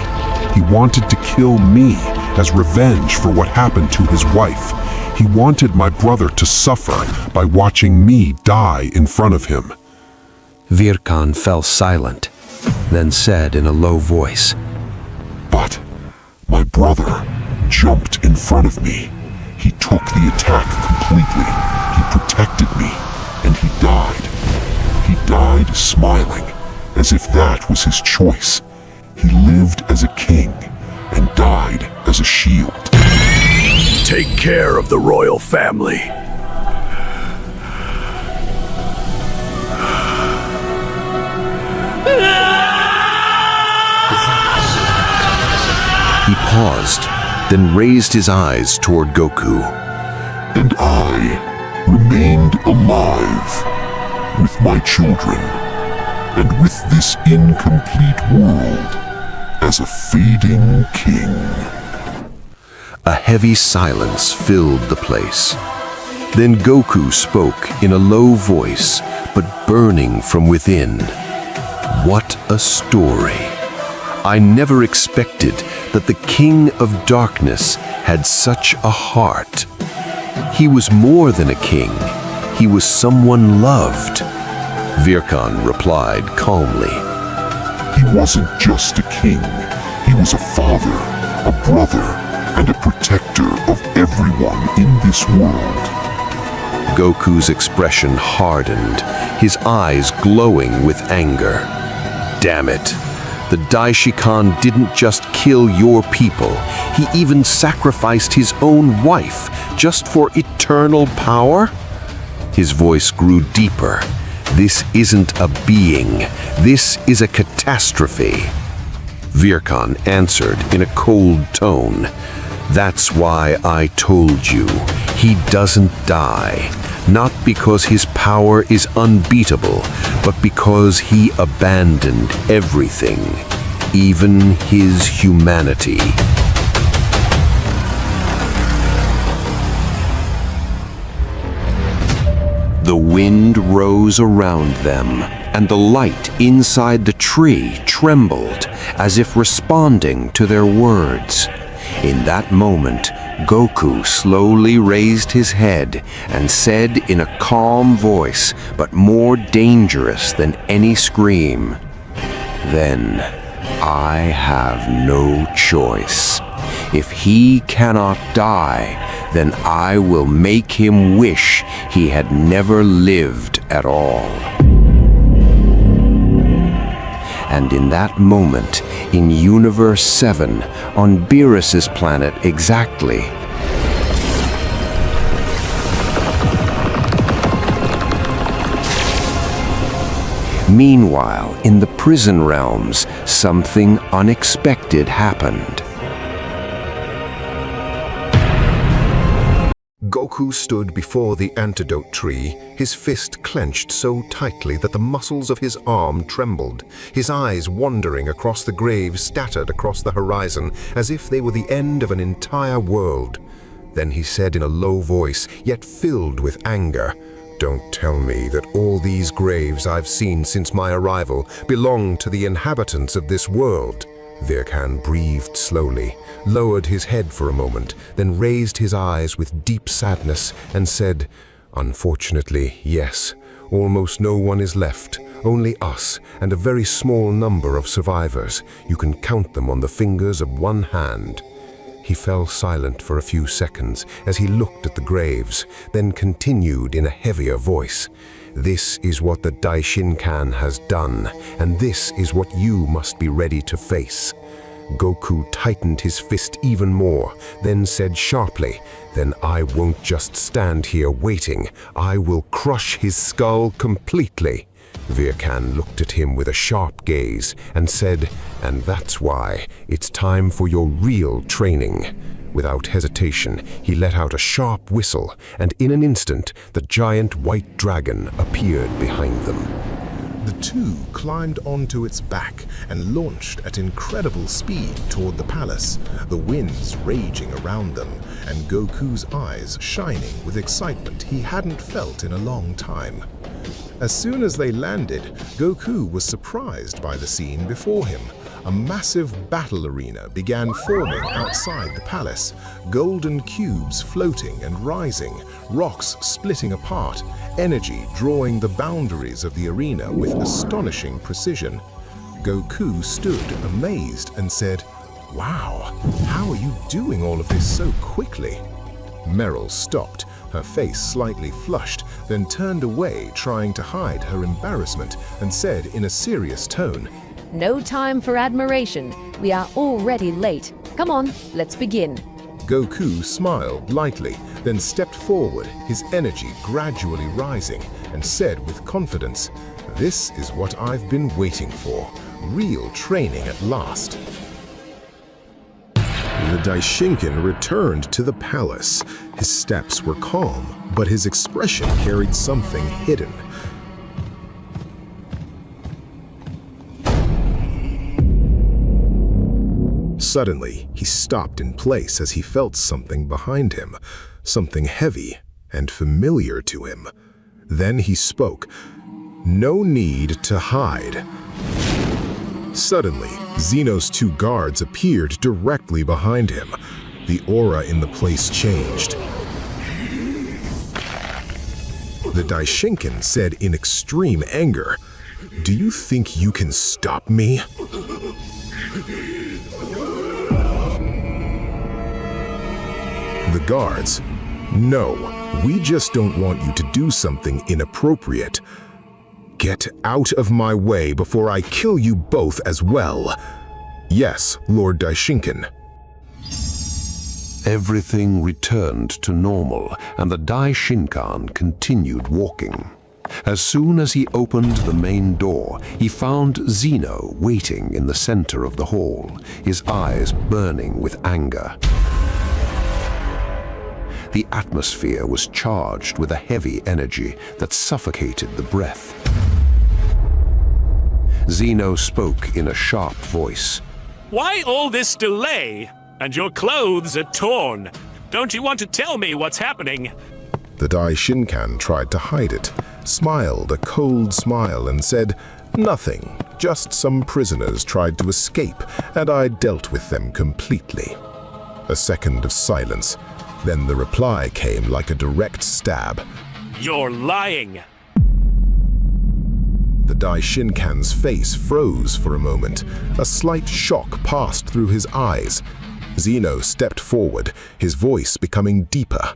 He wanted to kill me as revenge for what happened to his wife. He wanted my brother to suffer by watching me die in front of him. Vegeta fell silent, then said in a low voice, "But my brother jumped in front of me. He took the attack completely. He protected me, and he died. He died smiling, as if that was his choice. He lived as a king and died as a shield." Take care of the royal family. He paused, then raised his eyes toward Goku. "And I remained alive with my children, and with this incomplete world as a fading king." A heavy silence filled the place. Then Goku spoke in a low voice, but burning from within. What a story! I never expected that the King of Darkness had such a heart. He was more than a king. He was someone loved. Vegeta replied calmly, "He wasn't just a king. He was a father, a brother, and a protector of everyone in this world." Goku's expression hardened, his eyes glowing with anger. Damn it! The Daishinkan didn't just kill your people, he even sacrificed his own wife just for eternal power? His voice grew deeper. This isn't a being, this is a catastrophe. Vegeta answered in a cold tone, "That's why I told you, he doesn't die. Not because his power is unbeatable, but because he abandoned everything, even his humanity." The wind rose around them, and the light inside the tree trembled as if responding to their words. In that moment, Goku slowly raised his head and said in a calm voice, but more dangerous than any scream, "Then I have no choice. If he cannot die, then I will make him wish he had never lived at all." And in that moment, in Universe 7, on Beerus's planet exactly, meanwhile, in the prison realms, something unexpected happened. Goku stood before the antidote tree, his fist clenched so tightly that the muscles of his arm trembled, his eyes wandering across the graves scattered across the horizon, as if they were the end of an entire world. Then he said in a low voice, yet filled with anger, "Don't tell me that all these graves I've seen since my arrival belong to the inhabitants of this world." Vegeta breathed slowly, lowered his head for a moment, then raised his eyes with deep sadness and said, "Unfortunately, yes. Almost no one is left, only us and a very small number of survivors. You can count them on the fingers of one hand." He fell silent for a few seconds as he looked at the graves, then continued in a heavier voice. This is what the Daishinkan has done, and this is what you must be ready to face. Goku tightened his fist even more, then said sharply, "Then I won't just stand here waiting. I will crush his skull completely." Virkan looked at him with a sharp gaze and said, "And that's why it's time for your real training." Without hesitation, he let out a sharp whistle, and in an instant, the giant white dragon appeared behind them. The two climbed onto its back and launched at incredible speed toward the palace, the winds raging around them, and Goku's eyes shining with excitement he hadn't felt in a long time. As soon as they landed, Goku was surprised by the scene before him. A massive battle arena began forming outside the palace, golden cubes floating and rising, rocks splitting apart, energy drawing the boundaries of the arena with astonishing precision. Goku stood amazed and said, "Wow, how are you doing all of this so quickly?" Meryl stopped, her face slightly flushed, then turned away trying to hide her embarrassment and said in a serious tone, No time for admiration. We are already late. Come on, let's begin. Goku smiled lightly, then stepped forward, his energy gradually rising, and said with confidence, "This is what I've been waiting for. Real training at last." The Daishinkan returned to the palace. His steps were calm, but his expression carried something hidden. Suddenly, he stopped in place as he felt something behind him, something heavy and familiar to him. Then he spoke, "No need to hide." Suddenly, Zeno's two guards appeared directly behind him. The aura in the place changed. The Daishinkan said in extreme anger, "Do you think you can stop me?" The guards, "No, we just don't want you to do something inappropriate. Get out of my way before I kill you both as well." "Yes, Lord Daishinkan." Everything returned to normal, and the Daishinkan continued walking. As soon as he opened the main door, he found Zeno waiting in the center of the hall, his eyes burning with anger. The atmosphere was charged with a heavy energy that suffocated the breath. Zeno spoke in a sharp voice. Why all this delay? And your clothes are torn. Don't you want to tell me what's happening? The Daishinkan tried to hide it, smiled a cold smile and said, "Nothing, just some prisoners tried to escape, and I dealt with them completely." A second of silence, then the reply came like a direct stab. You're lying. The Daishinkan's face froze for a moment. A slight shock passed through his eyes. Zeno stepped forward, his voice becoming deeper.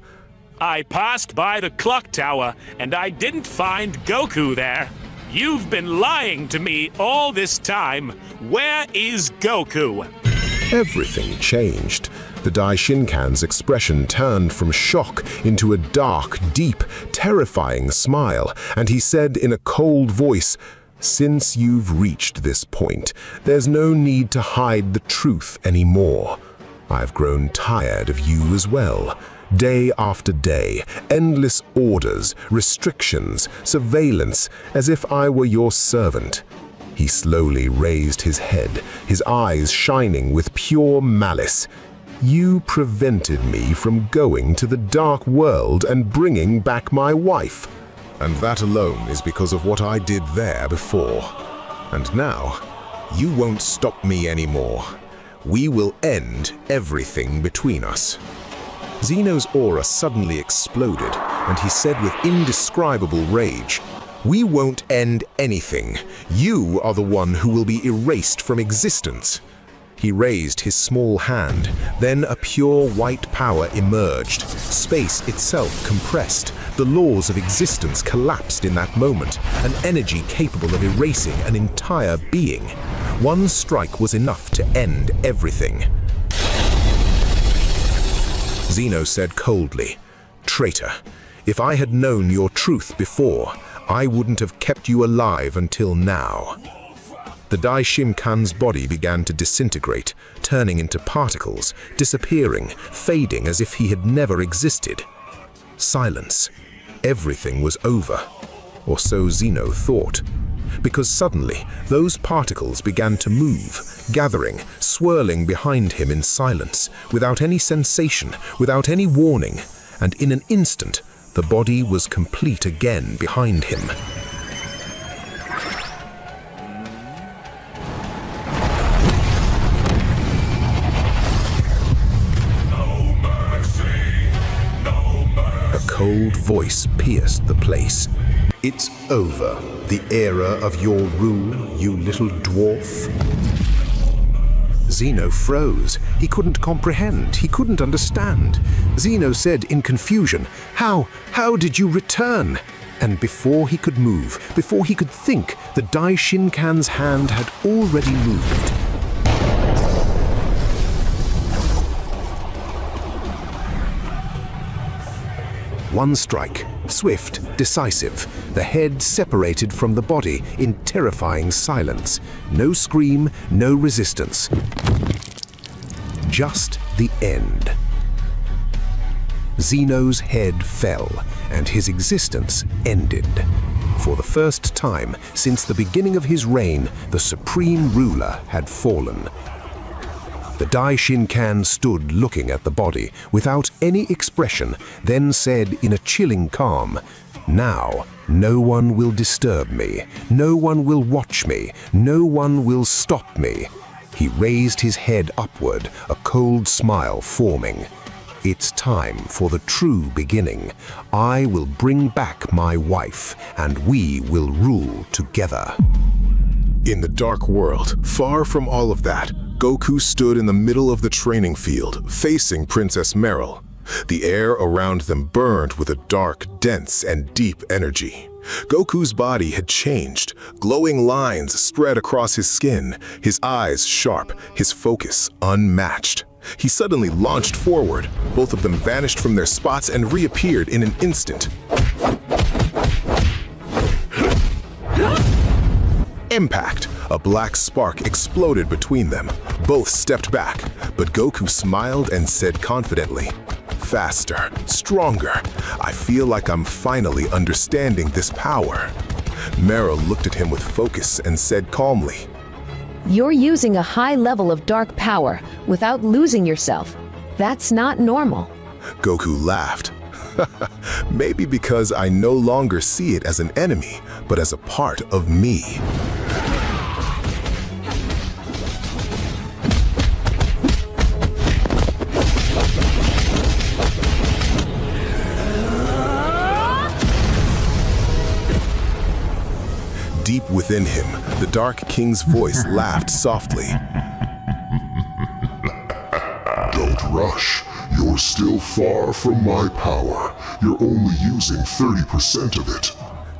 I passed by the clock tower, and I didn't find Goku there. You've been lying to me all this time. Where is Goku? Everything changed. The Daishinkan's expression turned from shock into a dark, deep, terrifying smile, and he said in a cold voice, "Since you've reached this point, there's no need to hide the truth anymore. I've grown tired of you as well. Day after day, endless orders, restrictions, surveillance, as if I were your servant." He slowly raised his head, his eyes shining with pure malice. "You prevented me from going to the dark world and bringing back my wife. And that alone is because of what I did there before. And now, you won't stop me anymore. We will end everything between us." Zeno's aura suddenly exploded, and he said with indescribable rage, "We won't end anything. You are the one who will be erased from existence." He raised his small hand, then a pure white power emerged. Space itself compressed. The laws of existence collapsed in that moment, an energy capable of erasing an entire being. One strike was enough to end everything. Zeno said coldly, "Traitor, if I had known your truth before, I wouldn't have kept you alive until now." The Daishinkan's body began to disintegrate, turning into particles, disappearing, fading as if he had never existed. Silence. Everything was over. Or so Zeno thought. Because suddenly, those particles began to move, gathering, swirling behind him in silence, without any sensation, without any warning, and in an instant, the body was complete again behind him. A cold voice pierced the place. "It's over, the era of your rule, you little dwarf." Zeno froze. He couldn't comprehend. He couldn't understand. Zeno said in confusion, How did you return?" And before he could move, before he could think, the Daishinkan's hand had already moved. One strike, swift, decisive, the head separated from the body in terrifying silence. No scream, no resistance. Just the end. Zeno's head fell, and his existence ended. For the first time since the beginning of his reign, the supreme ruler had fallen. The Daishinkan stood looking at the body without any expression, then said in a chilling calm, "Now, no one will disturb me. No one will watch me. No one will stop me." He raised his head upward, a cold smile forming. "It's time for the true beginning. I will bring back my wife, and we will rule together." In the dark world, far from all of that, Goku stood in the middle of the training field, facing Princess Meryl. The air around them burned with a dark, dense, and deep energy. Goku's body had changed. Glowing lines spread across his skin, his eyes sharp, his focus unmatched. He suddenly launched forward. Both of them vanished from their spots and reappeared in an instant. Impact! A black spark exploded between them. Both stepped back, but Goku smiled and said confidently, "Faster, stronger. I feel like I'm finally understanding this power." Meryl looked at him with focus and said calmly, You're using a high level of dark power without losing yourself. That's not normal. Goku laughed. Maybe because I no longer see it as an enemy, but as a part of me. Deep within him, the Dark King's voice laughed softly. Don't rush. You're still far from my power. You're only using 30% of it.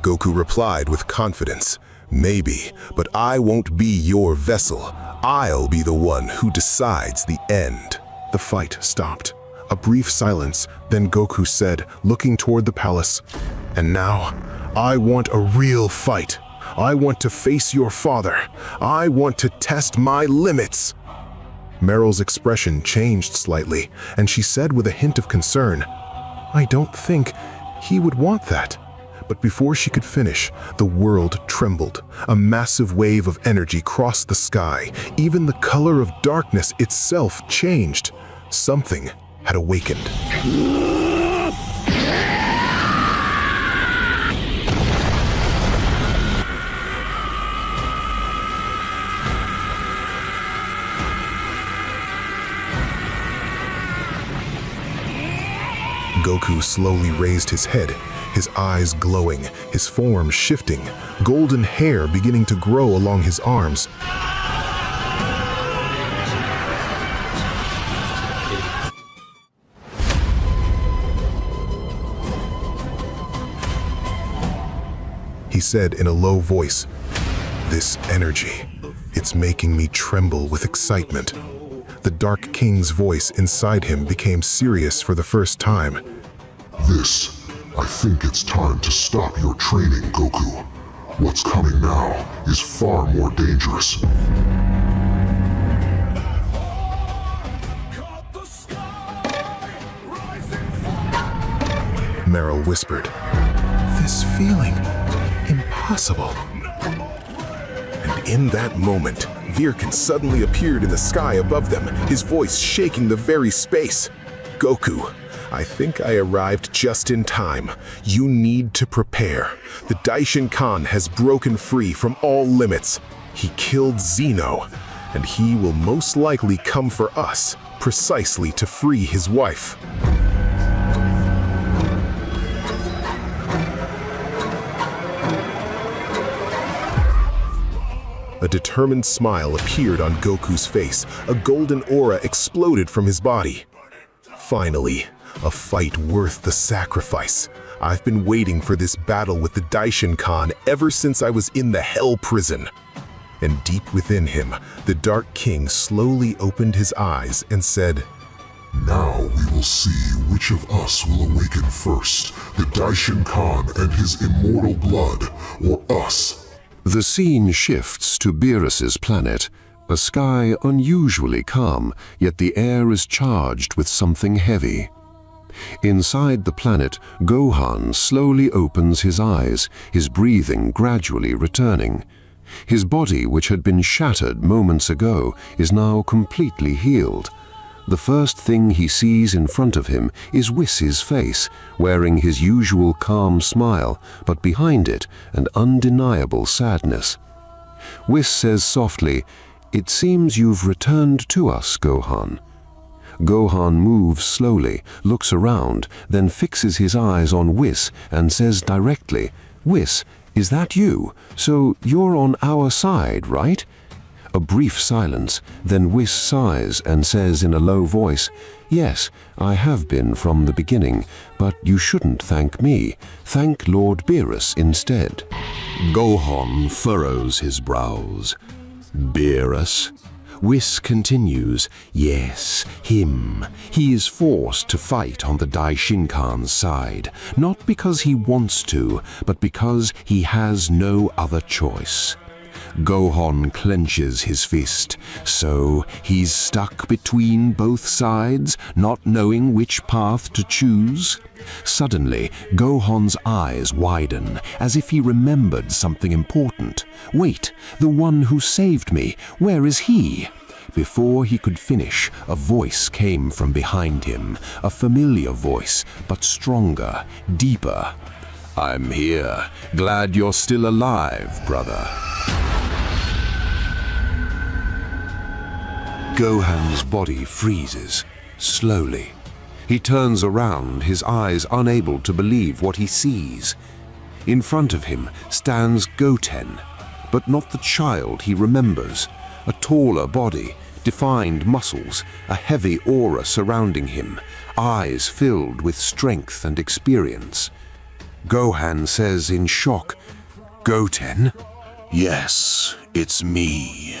Goku replied with confidence. Maybe, but I won't be your vessel. I'll be the one who decides the end. The fight stopped. A brief silence, then Goku said, looking toward the palace, "And now, I want a real fight. I want to face your father. I want to test my limits." Meryl's expression changed slightly, and she said with a hint of concern, "I don't think he would want that." But before she could finish, the world trembled. A massive wave of energy crossed the sky. Even the color of darkness itself changed. Something had awakened. Goku slowly raised his head, his eyes glowing, his form shifting, golden hair beginning to grow along his arms. said in a low voice, "This energy, it's making me tremble with excitement." The Dark King's voice inside him became serious for the first time. I think it's time to stop your training, Goku. What's coming now is far more dangerous. Meryl whispered, "This feeling, impossible." And in that moment, Virkin suddenly appeared in the sky above them, his voice shaking the very space. "Goku, I think I arrived just in time. You need to prepare. The Daishin Kan has broken free from all limits. He killed Zeno, and he will most likely come for us, precisely to free his wife." A determined smile appeared on Goku's face. A golden aura exploded from his body. Finally, a fight worth the sacrifice. I've been waiting for this battle with the Daishin Kan ever since I was in the Hell Prison. And deep within him, the Dark King slowly opened his eyes and said, "Now we will see which of us will awaken first, the Daishin Kan and his immortal blood, or us." The scene shifts to Beerus's planet, a sky unusually calm, yet the air is charged with something heavy. Inside the planet, Gohan slowly opens his eyes, his breathing gradually returning. His body, which had been shattered moments ago, is now completely healed. The first thing he sees in front of him is Whis' face, wearing his usual calm smile, but behind it an undeniable sadness. Whis says softly, "It seems you've returned to us, Gohan." Gohan moves slowly, looks around, then fixes his eyes on Whis and says directly, "Whis, is that you? So you're on our side, right?" A brief silence, then Whis sighs and says in a low voice, "Yes, I have been from the beginning, but you shouldn't thank me. Thank Lord Beerus instead." Gohan furrows his brows. "Beerus?" Whis continues, "Yes, him. He is forced to fight on the Daishin Kan's side, not because he wants to, but because he has no other choice." Gohan clenches his fist. So he's stuck between both sides, not knowing which path to choose. Suddenly, Gohan's eyes widen, as if he remembered something important. "Wait, the one who saved me, where is he?" Before he could finish, a voice came from behind him, a familiar voice, but stronger, deeper. "I'm here. Glad you're still alive, brother." Gohan's body freezes, slowly. He turns around, his eyes unable to believe what he sees. In front of him stands Goten, but not the child he remembers. A taller body, defined muscles, a heavy aura surrounding him, eyes filled with strength and experience. Gohan says in shock, "Goten?" "Yes, it's me."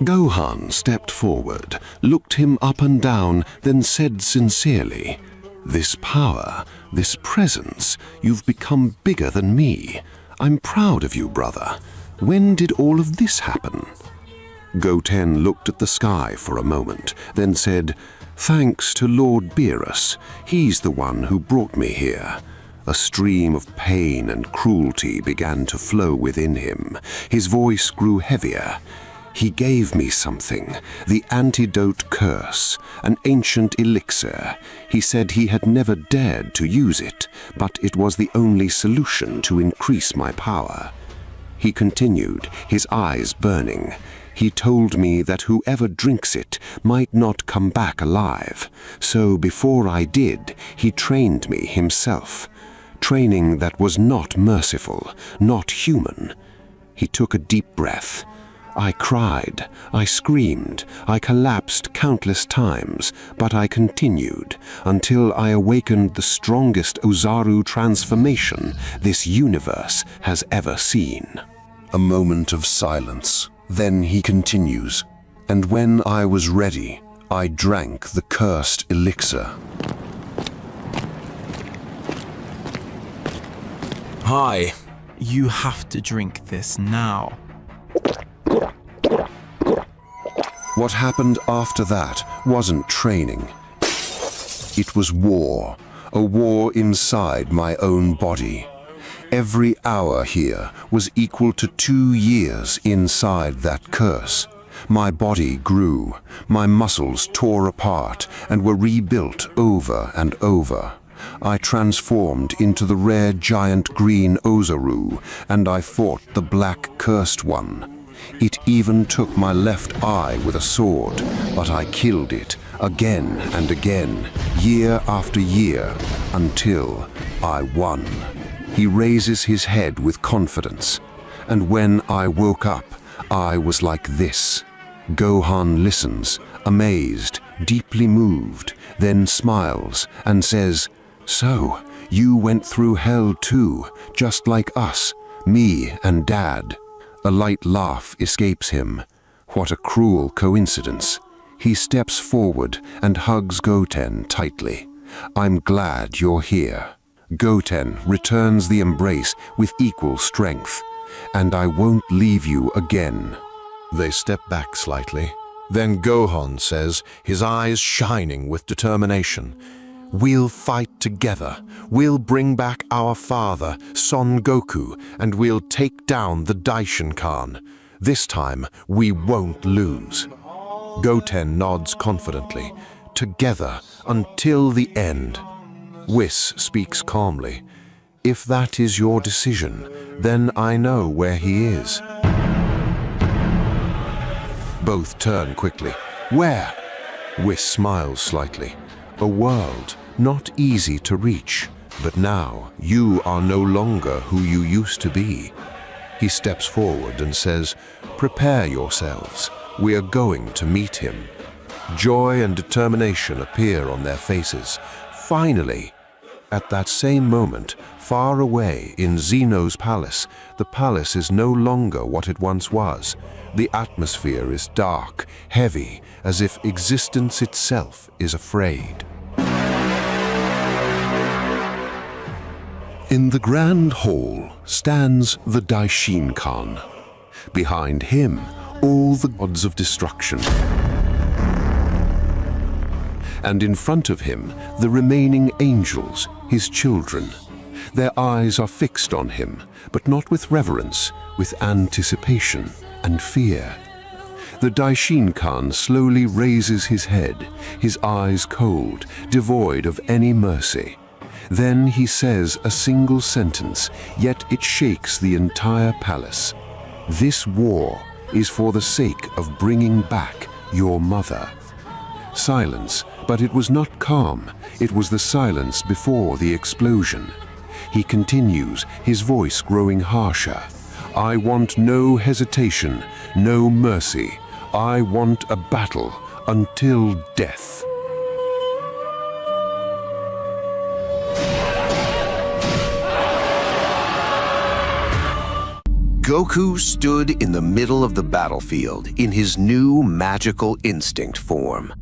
Gohan stepped forward, looked him up and down, then said sincerely, "This power, this presence, you've become bigger than me. I'm proud of you, brother. When did all of this happen?" Goten looked at the sky for a moment, then said, "Thanks to Lord Beerus. He's the one who brought me here." A stream of pain and cruelty began to flow within him. His voice grew heavier. "He gave me something, the antidote curse, an ancient elixir. He said he had never dared to use it, but it was the only solution to increase my power." He continued, his eyes burning. "He told me that whoever drinks it might not come back alive. So before I did, he trained me himself. Training that was not merciful, not human." He took a deep breath. I cried, I screamed, I collapsed countless times, but I continued until I awakened the strongest Ozaru transformation this universe has ever seen. A moment of silence. Then he continues, and when I was ready, I drank the cursed elixir. Hi, you have to drink this now. What happened after that wasn't training. It was war, a war inside my own body. Every hour here was equal to 2 years inside that curse. My body grew, my muscles tore apart and were rebuilt over and over. I transformed into the rare giant green Ozaru, and I fought the black cursed one. It even took my left eye with a sword, but I killed it again and again, year after year, until I won. He raises his head with confidence, and when I woke up, I was like this. Gohan listens, amazed, deeply moved, then smiles and says, "So, you went through hell too, just like us, me and Dad." A light laugh escapes him. What a cruel coincidence. He steps forward and hugs Goten tightly. "I'm glad you're here." Goten returns the embrace with equal strength. "And I won't leave you again." They step back slightly. Then Gohan says, his eyes shining with determination, "We'll fight together. We'll bring back our father, Son Goku, and we'll take down the Daishin-Kan. This time, we won't lose." Goten nods confidently. "Together until the end." Whis speaks calmly. "If that is your decision, then I know where he is." Both turn quickly. "Where?" Whis smiles slightly. "A world not easy to reach, but now you are no longer who you used to be." He steps forward and says, "Prepare yourselves. We are going to meet him." Joy and determination appear on their faces. Finally! At that same moment, far away in Zeno's palace, the palace is no longer what it once was. The atmosphere is dark, heavy, as if existence itself is afraid. In the grand hall stands the Daishin-Kan. Behind him, all the gods of destruction. And in front of him, the remaining angels, his children. Their eyes are fixed on him, but not with reverence, with anticipation and fear. The Daishin-Kan slowly raises his head, his eyes cold, devoid of any mercy. Then he says a single sentence, yet it shakes the entire palace. "This war is for the sake of bringing back your mother." Silence, but it was not calm. It was the silence before the explosion. He continues, his voice growing harsher. "I want no hesitation, no mercy. I want a battle until death." Goku stood in the middle of the battlefield in his new magical instinct form.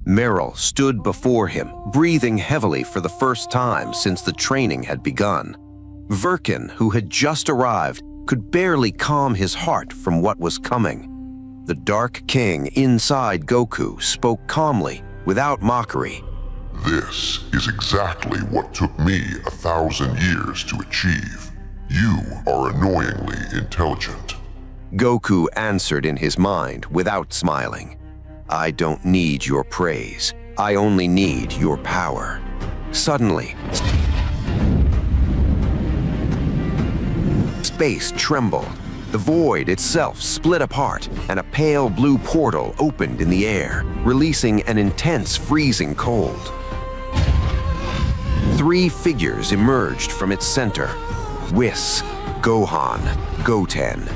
Meryl stood before him, breathing heavily for the first time since the training had begun. Verkin, who had just arrived, could barely calm his heart from what was coming. The Dark King inside Goku spoke calmly, without mockery. "This is exactly what took me 1,000 years to achieve. You are annoyingly intelligent." Goku answered in his mind without smiling. "I don't need your praise. I only need your power." Suddenly, space trembled. The void itself split apart, and a pale blue portal opened in the air, releasing an intense freezing cold. 3 figures emerged from its center. Whis, Gohan, Goten.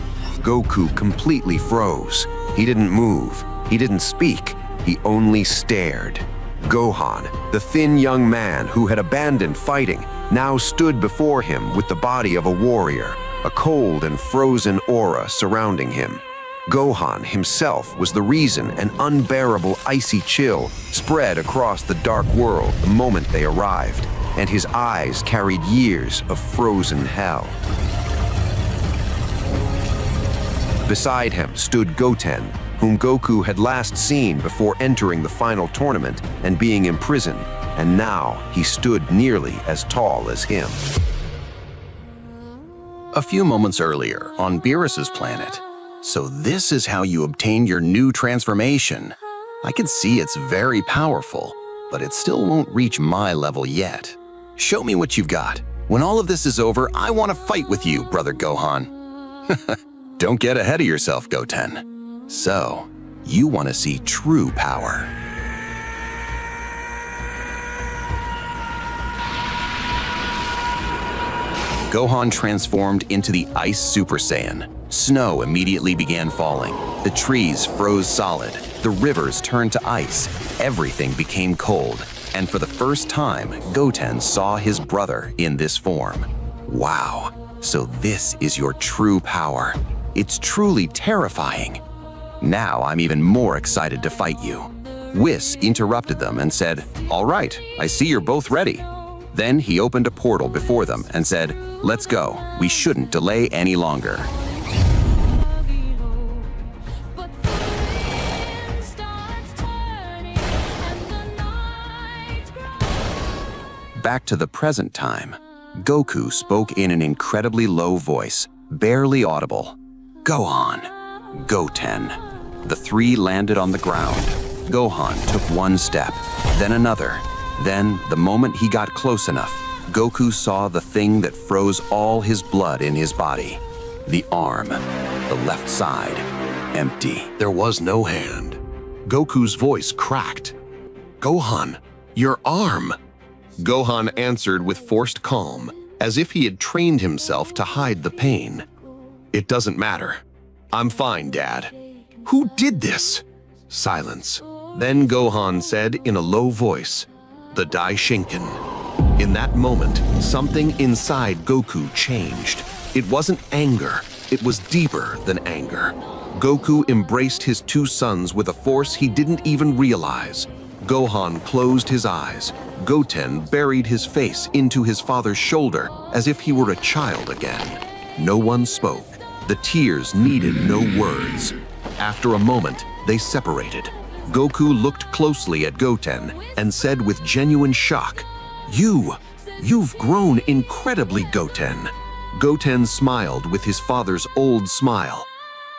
Goku completely froze. He didn't move. He didn't speak. He only stared. Gohan, the thin young man who had abandoned fighting, now stood before him with the body of a warrior, a cold and frozen aura surrounding him. Gohan himself was the reason an unbearable icy chill spread across the dark world the moment they arrived, and his eyes carried years of frozen hell. Beside him stood Goten, whom Goku had last seen before entering the final tournament and being imprisoned, and now he stood nearly as tall as him. A few moments earlier, on Beerus's planet. So this is how you obtain your new transformation. I can see it's very powerful, but it still won't reach my level yet. Show me what you've got. When all of this is over, I want to fight with you, Brother Gohan. Don't get ahead of yourself, Goten. So, you want to see true power. Gohan transformed into the Ice Super Saiyan. Snow immediately began falling. The trees froze solid. The rivers turned to ice. Everything became cold. And for the first time, Goten saw his brother in this form. Wow, so this is your true power. It's truly terrifying. Now I'm even more excited to fight you. Whis interrupted them and said, "All right, I see you're both ready." Then he opened a portal before them and said, "Let's go. We shouldn't delay any longer." Back to the present time, Goku spoke in an incredibly low voice, barely audible. "Gohan, Goten." The three landed on the ground. Gohan took one step, then another. Then, the moment he got close enough, Goku saw the thing that froze all his blood in his body. The arm, the left side, empty. There was no hand. Goku's voice cracked. "Gohan, your arm!" Gohan answered with forced calm, as if he had trained himself to hide the pain. "It doesn't matter. I'm fine, Dad." "Who did this?" Silence. Then Gohan said in a low voice, "The Daishinkan." In that moment, something inside Goku changed. It wasn't anger. It was deeper than anger. Goku embraced his two sons with a force he didn't even realize. Gohan closed his eyes. Goten buried his face into his father's shoulder as if he were a child again. No one spoke. The tears needed no words. After a moment, they separated. Goku looked closely at Goten and said with genuine shock, You've grown incredibly, Goten." Goten smiled with his father's old smile.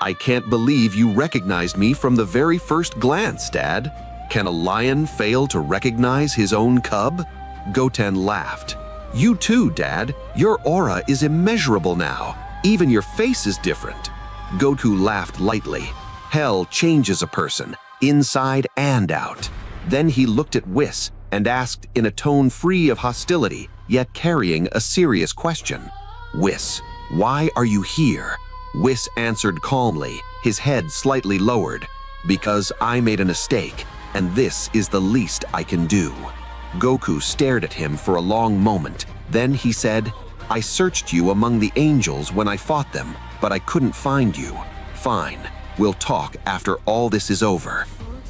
"I can't believe you recognized me from the very first glance, Dad. Can a lion fail to recognize his own cub?" Goten laughed. "You too, Dad. Your aura is immeasurable now. Even your face is different." Goku laughed lightly. Hell changes a person, inside and out. Then he looked at Whis and asked in a tone free of hostility, yet carrying a serious question. "Whis, why are you here?" Whis answered calmly, his head slightly lowered. "Because I made a mistake, and this is the least I can do." Goku stared at him for a long moment. Then he said, "I searched you among the angels when I fought them, but I couldn't find you. Fine, we'll talk after all this is over."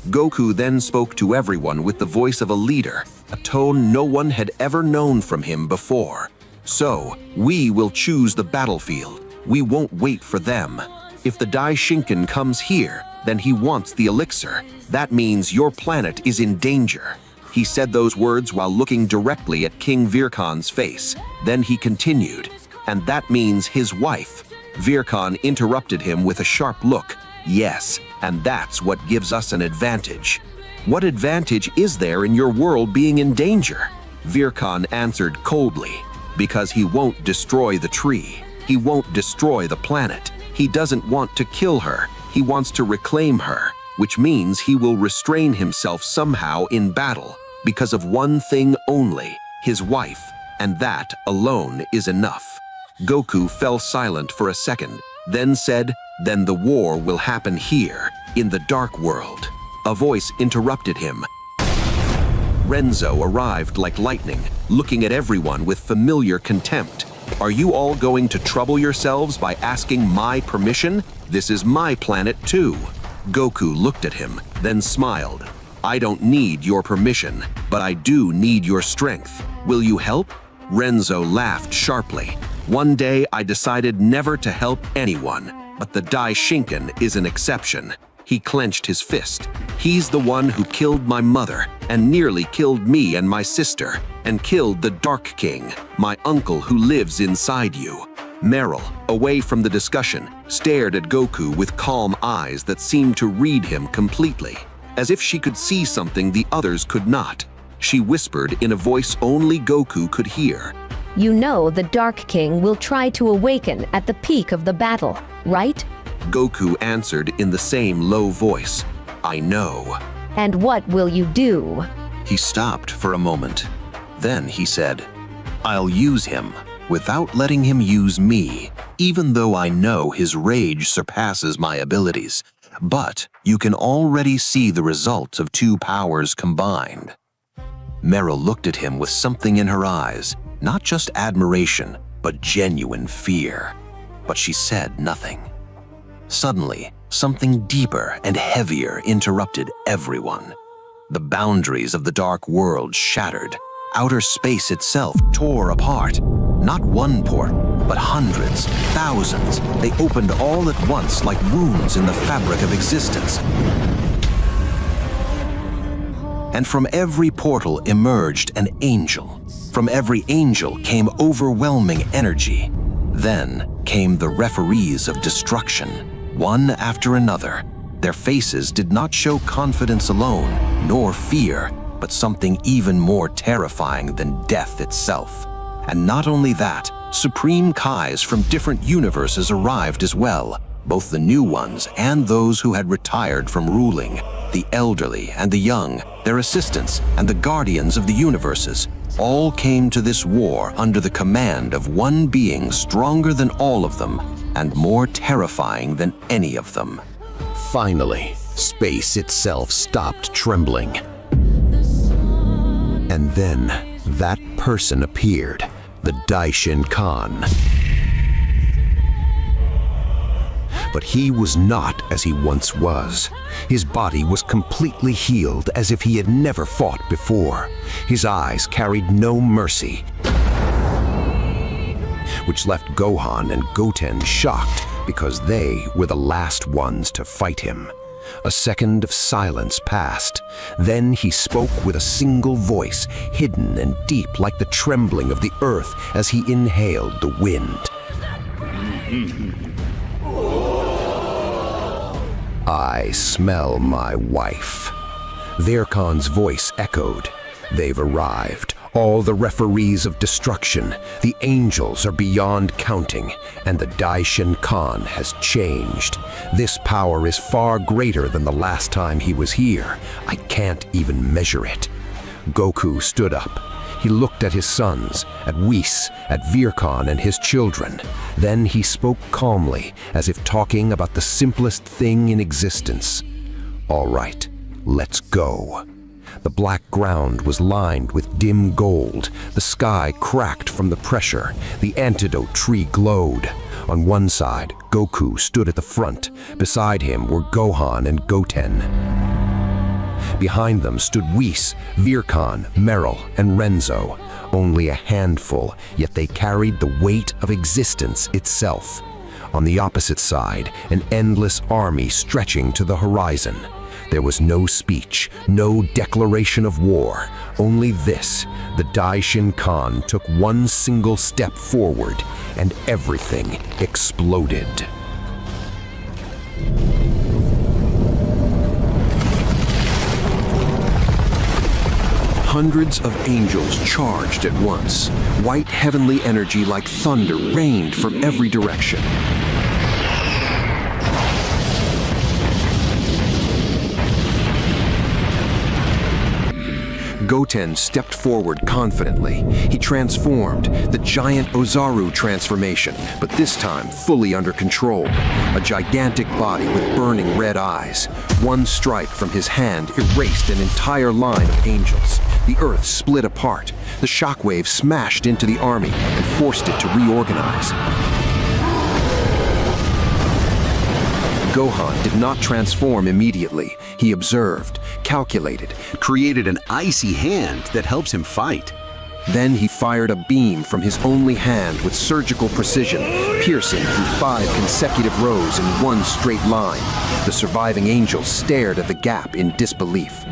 Goku then spoke to everyone with the voice of a leader, a tone no one had ever known from him before. "So, we will choose the battlefield. We won't wait for them. If the Daishinkan comes here, then he wants the elixir. That means your planet is in danger." He said those words while looking directly at King Virkhan's face. Then he continued, "And that means his wife." Virkhan interrupted him with a sharp look. "Yes, and that's what gives us an advantage." "What advantage is there in your world being in danger?" Virkhan answered coldly. "Because he won't destroy the tree. He won't destroy the planet. He doesn't want to kill her. He wants to reclaim her, which means he will restrain himself somehow in battle because of one thing only, his wife, and that alone is enough." Goku fell silent for a second, then said, "Then the war will happen here, in the dark world." A voice interrupted him. Renzo arrived like lightning, looking at everyone with familiar contempt. "Are you all going to trouble yourselves by asking my permission? This is my planet too." Goku looked at him, then smiled. "I don't need your permission, but I do need your strength. Will you help?" Renzo laughed sharply. "One day I decided never to help anyone, but the Daishinkan is an exception." He clenched his fist. "He's the one who killed my mother and nearly killed me and my sister, and killed the Dark King, my uncle who lives inside you." Meryl, away from the discussion, stared at Goku with calm eyes that seemed to read him completely, as if she could see something the others could not. She whispered in a voice only Goku could hear. You know the Dark King will try to awaken at the peak of the battle, right? Goku answered in the same low voice. "I know." And what will you do? He stopped for a moment. Then he said, "I'll use him without letting him use me, even though I know his rage surpasses my abilities. But you can already see the result of two powers combined." Meryl looked at him with something in her eyes, not just admiration, but genuine fear. But she said nothing. Suddenly, something deeper and heavier interrupted everyone. The boundaries of the dark world shattered. Outer space itself tore apart. Not one portal, but hundreds, thousands. They opened all at once like wounds in the fabric of existence. And from every portal emerged an angel. From every angel came overwhelming energy. Then came the referees of destruction, one after another. Their faces did not show confidence alone, nor fear, but something even more terrifying than death itself. And not only that, Supreme Kais from different universes arrived as well, both the new ones and those who had retired from ruling, the elderly and the young, their assistants and the guardians of the universes, all came to this war under the command of one being stronger than all of them and more terrifying than any of them. Finally, space itself stopped trembling. And then, that person appeared, the Daishinkan. But he was not as he once was. His body was completely healed as if he had never fought before. His eyes carried no mercy, which left Gohan and Goten shocked because they were the last ones to fight him. A second of silence passed. Then he spoke with a single voice, hidden and deep like the trembling of the earth as he inhaled the wind. "I smell my wife." Virkon's voice echoed. "They've arrived. All the referees of destruction. The angels are beyond counting, and the Daishinkan has changed. This power is far greater than the last time he was here. I can't even measure it." Goku stood up. He looked at his sons, at Whis, at Virkon and his children. Then he spoke calmly, as if talking about the simplest thing in existence. "All right, let's go." The black ground was lined with dim gold. The sky cracked from the pressure. The antidote tree glowed. On one side, Goku stood at the front. Beside him were Gohan and Goten. Behind them stood Whis, Virkon, Meryl, and Renzo. Only a handful, yet they carried the weight of existence itself. On the opposite side, an endless army stretching to the horizon. There was no speech, no declaration of war, only this: the Daishinkan took one single step forward, and everything exploded. Hundreds of angels charged at once. White heavenly energy like thunder rained from every direction. Goten stepped forward confidently. He transformed, the giant Ozaru transformation, but this time fully under control. A gigantic body with burning red eyes. One strike from his hand erased an entire line of angels. The earth split apart. The shockwave smashed into the army and forced it to reorganize. Gohan did not transform immediately. He observed, calculated, created an icy hand that helps him fight. Then he fired a beam from his only hand with surgical precision, piercing through 5 consecutive rows in one straight line. The surviving angels stared at the gap in disbelief.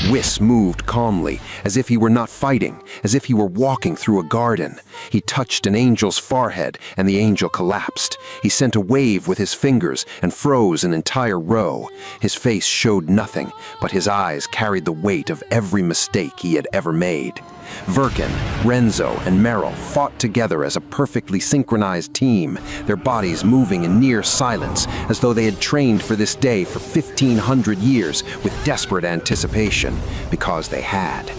Whis moved calmly, as if he were not fighting, as if he were walking through a garden. He touched an angel's forehead, and the angel collapsed. He sent a wave with his fingers and froze an entire row. His face showed nothing, but his eyes carried the weight of every mistake he had ever made. Verkin, Renzo, and Meryl fought together as a perfectly synchronized team, their bodies moving in near silence, as though they had trained for this day for 1,500 years with desperate anticipation, because they had.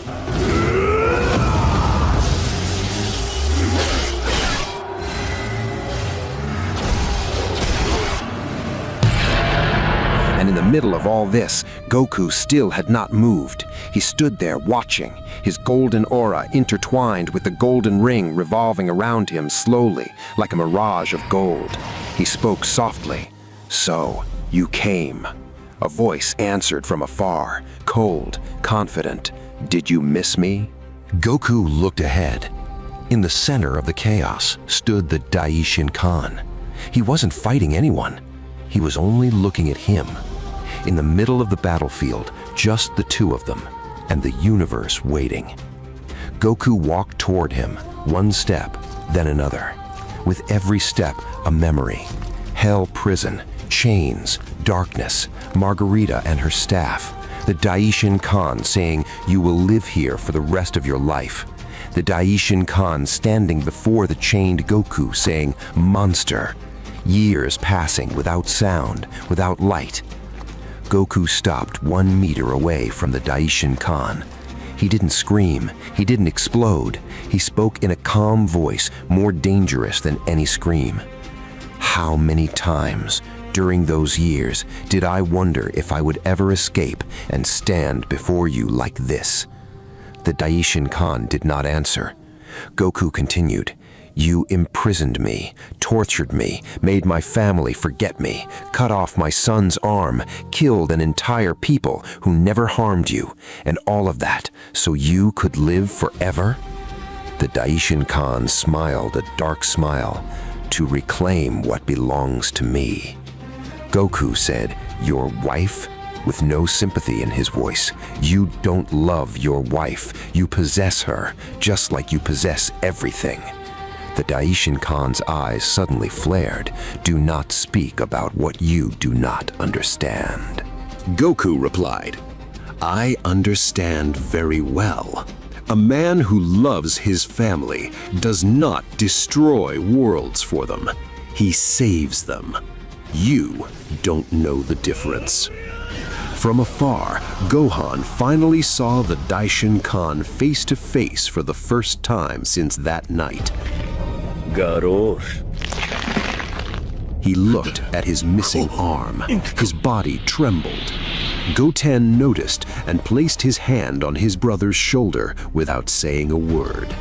And in the middle of all this, Goku still had not moved. He stood there watching, his golden aura intertwined with the golden ring revolving around him slowly, like a mirage of gold. He spoke softly. "So, you came." A voice answered from afar, cold, confident. "Did you miss me?" Goku looked ahead. In the center of the chaos stood the Daishin Kan. He wasn't fighting anyone. He was only looking at him. In the middle of the battlefield, just the two of them, and the universe waiting. Goku walked toward him, one step, then another. With every step, a memory. Hell prison, chains, darkness, Margarita and her staff. The Daishin Kan saying, "You will live here for the rest of your life." The Daishin Kan standing before the chained Goku saying, "Monster." Years passing without sound, without light. Goku stopped 1 meter away from the Daishin Kan. He didn't scream, he didn't explode. He spoke in a calm voice, more dangerous than any scream. How many times during those years did I wonder if I would ever escape and stand before you like this? The Daishin Kan did not answer. Goku continued. You imprisoned me, tortured me, made my family forget me, cut off my son's arm, killed an entire people who never harmed you, and all of that so you could live forever? The Daishin Kan smiled a dark smile, to reclaim what belongs to me. Goku said, "Your wife?" with no sympathy in his voice. "You don't love your wife. You possess her, just like you possess everything." The Daishin Kan's eyes suddenly flared. "Do not speak about what you do not understand." Goku replied, "I understand very well. A man who loves his family does not destroy worlds for them. He saves them. You don't know the difference." From afar, Gohan finally saw the Daishin Kan face to face for the first time since that night. Garosh. He looked at his missing arm. His body trembled. Goten noticed and placed his hand on his brother's shoulder without saying a word.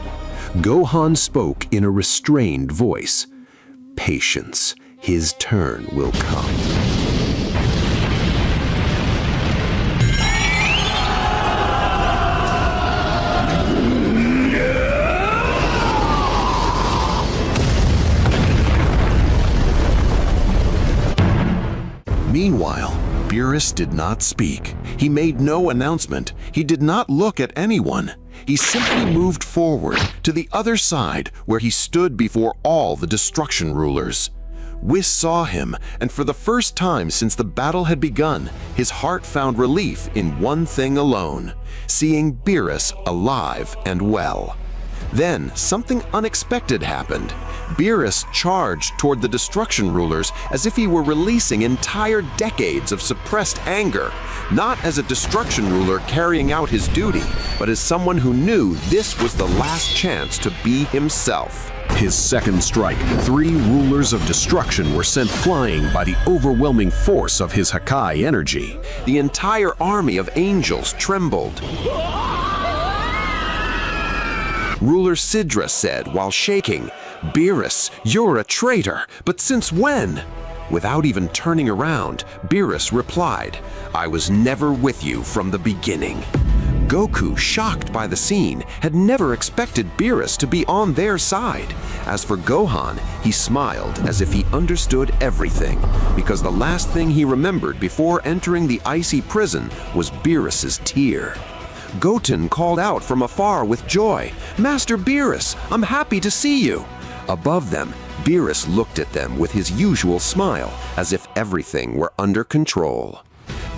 Gohan spoke in a restrained voice. "Patience. His turn will come." Meanwhile, Beerus did not speak. He made no announcement. He did not look at anyone. He simply moved forward to the other side where he stood before all the destruction rulers. Whis saw him, and for the first time since the battle had begun, his heart found relief in one thing alone, seeing Beerus alive and well. Then, something unexpected happened. Beerus charged toward the destruction rulers as if he were releasing entire decades of suppressed anger, not as a destruction ruler carrying out his duty, but as someone who knew this was the last chance to be himself. His second strike, 3 rulers of destruction were sent flying by the overwhelming force of his Hakai energy. The entire army of angels trembled. Ruler Sidra said while shaking, "Beerus, you're a traitor, but since when?" Without even turning around, Beerus replied, "I was never with you from the beginning." Goku, shocked by the scene, had never expected Beerus to be on their side. As for Gohan, he smiled as if he understood everything, because the last thing he remembered before entering the icy prison was Beerus's tear. Goten called out from afar with joy, "Master Beerus, I'm happy to see you." Above them, Beerus looked at them with his usual smile, as if everything were under control.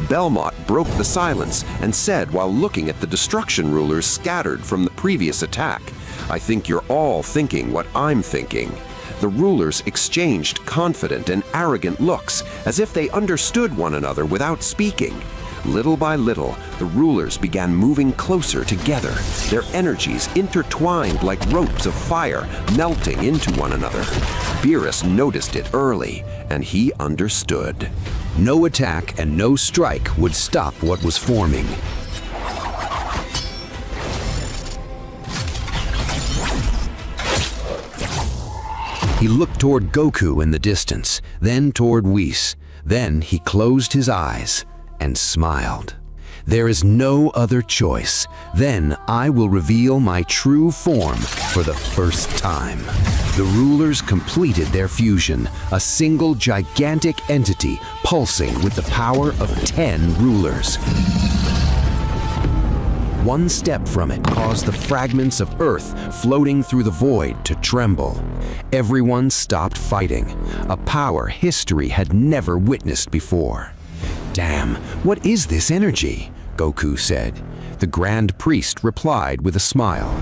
Belmont broke the silence and said while looking at the destruction rulers scattered from the previous attack, "I think you're all thinking what I'm thinking." The rulers exchanged confident and arrogant looks, as if they understood one another without speaking. Little by little, the rulers began moving closer together, their energies intertwined like ropes of fire, melting into one another. Beerus noticed it early, and he understood. No attack and no strike would stop what was forming. He looked toward Goku in the distance, then toward Whis. Then he closed his eyes and smiled. There is no other choice. Then I will reveal my true form for the first time. The rulers completed their fusion, a single gigantic entity pulsing with the power of 10 rulers. One step from it caused the fragments of Earth floating through the void to tremble. Everyone stopped fighting, a power history had never witnessed before. "Damn, what is this energy?" Goku said. The Grand Priest replied with a smile.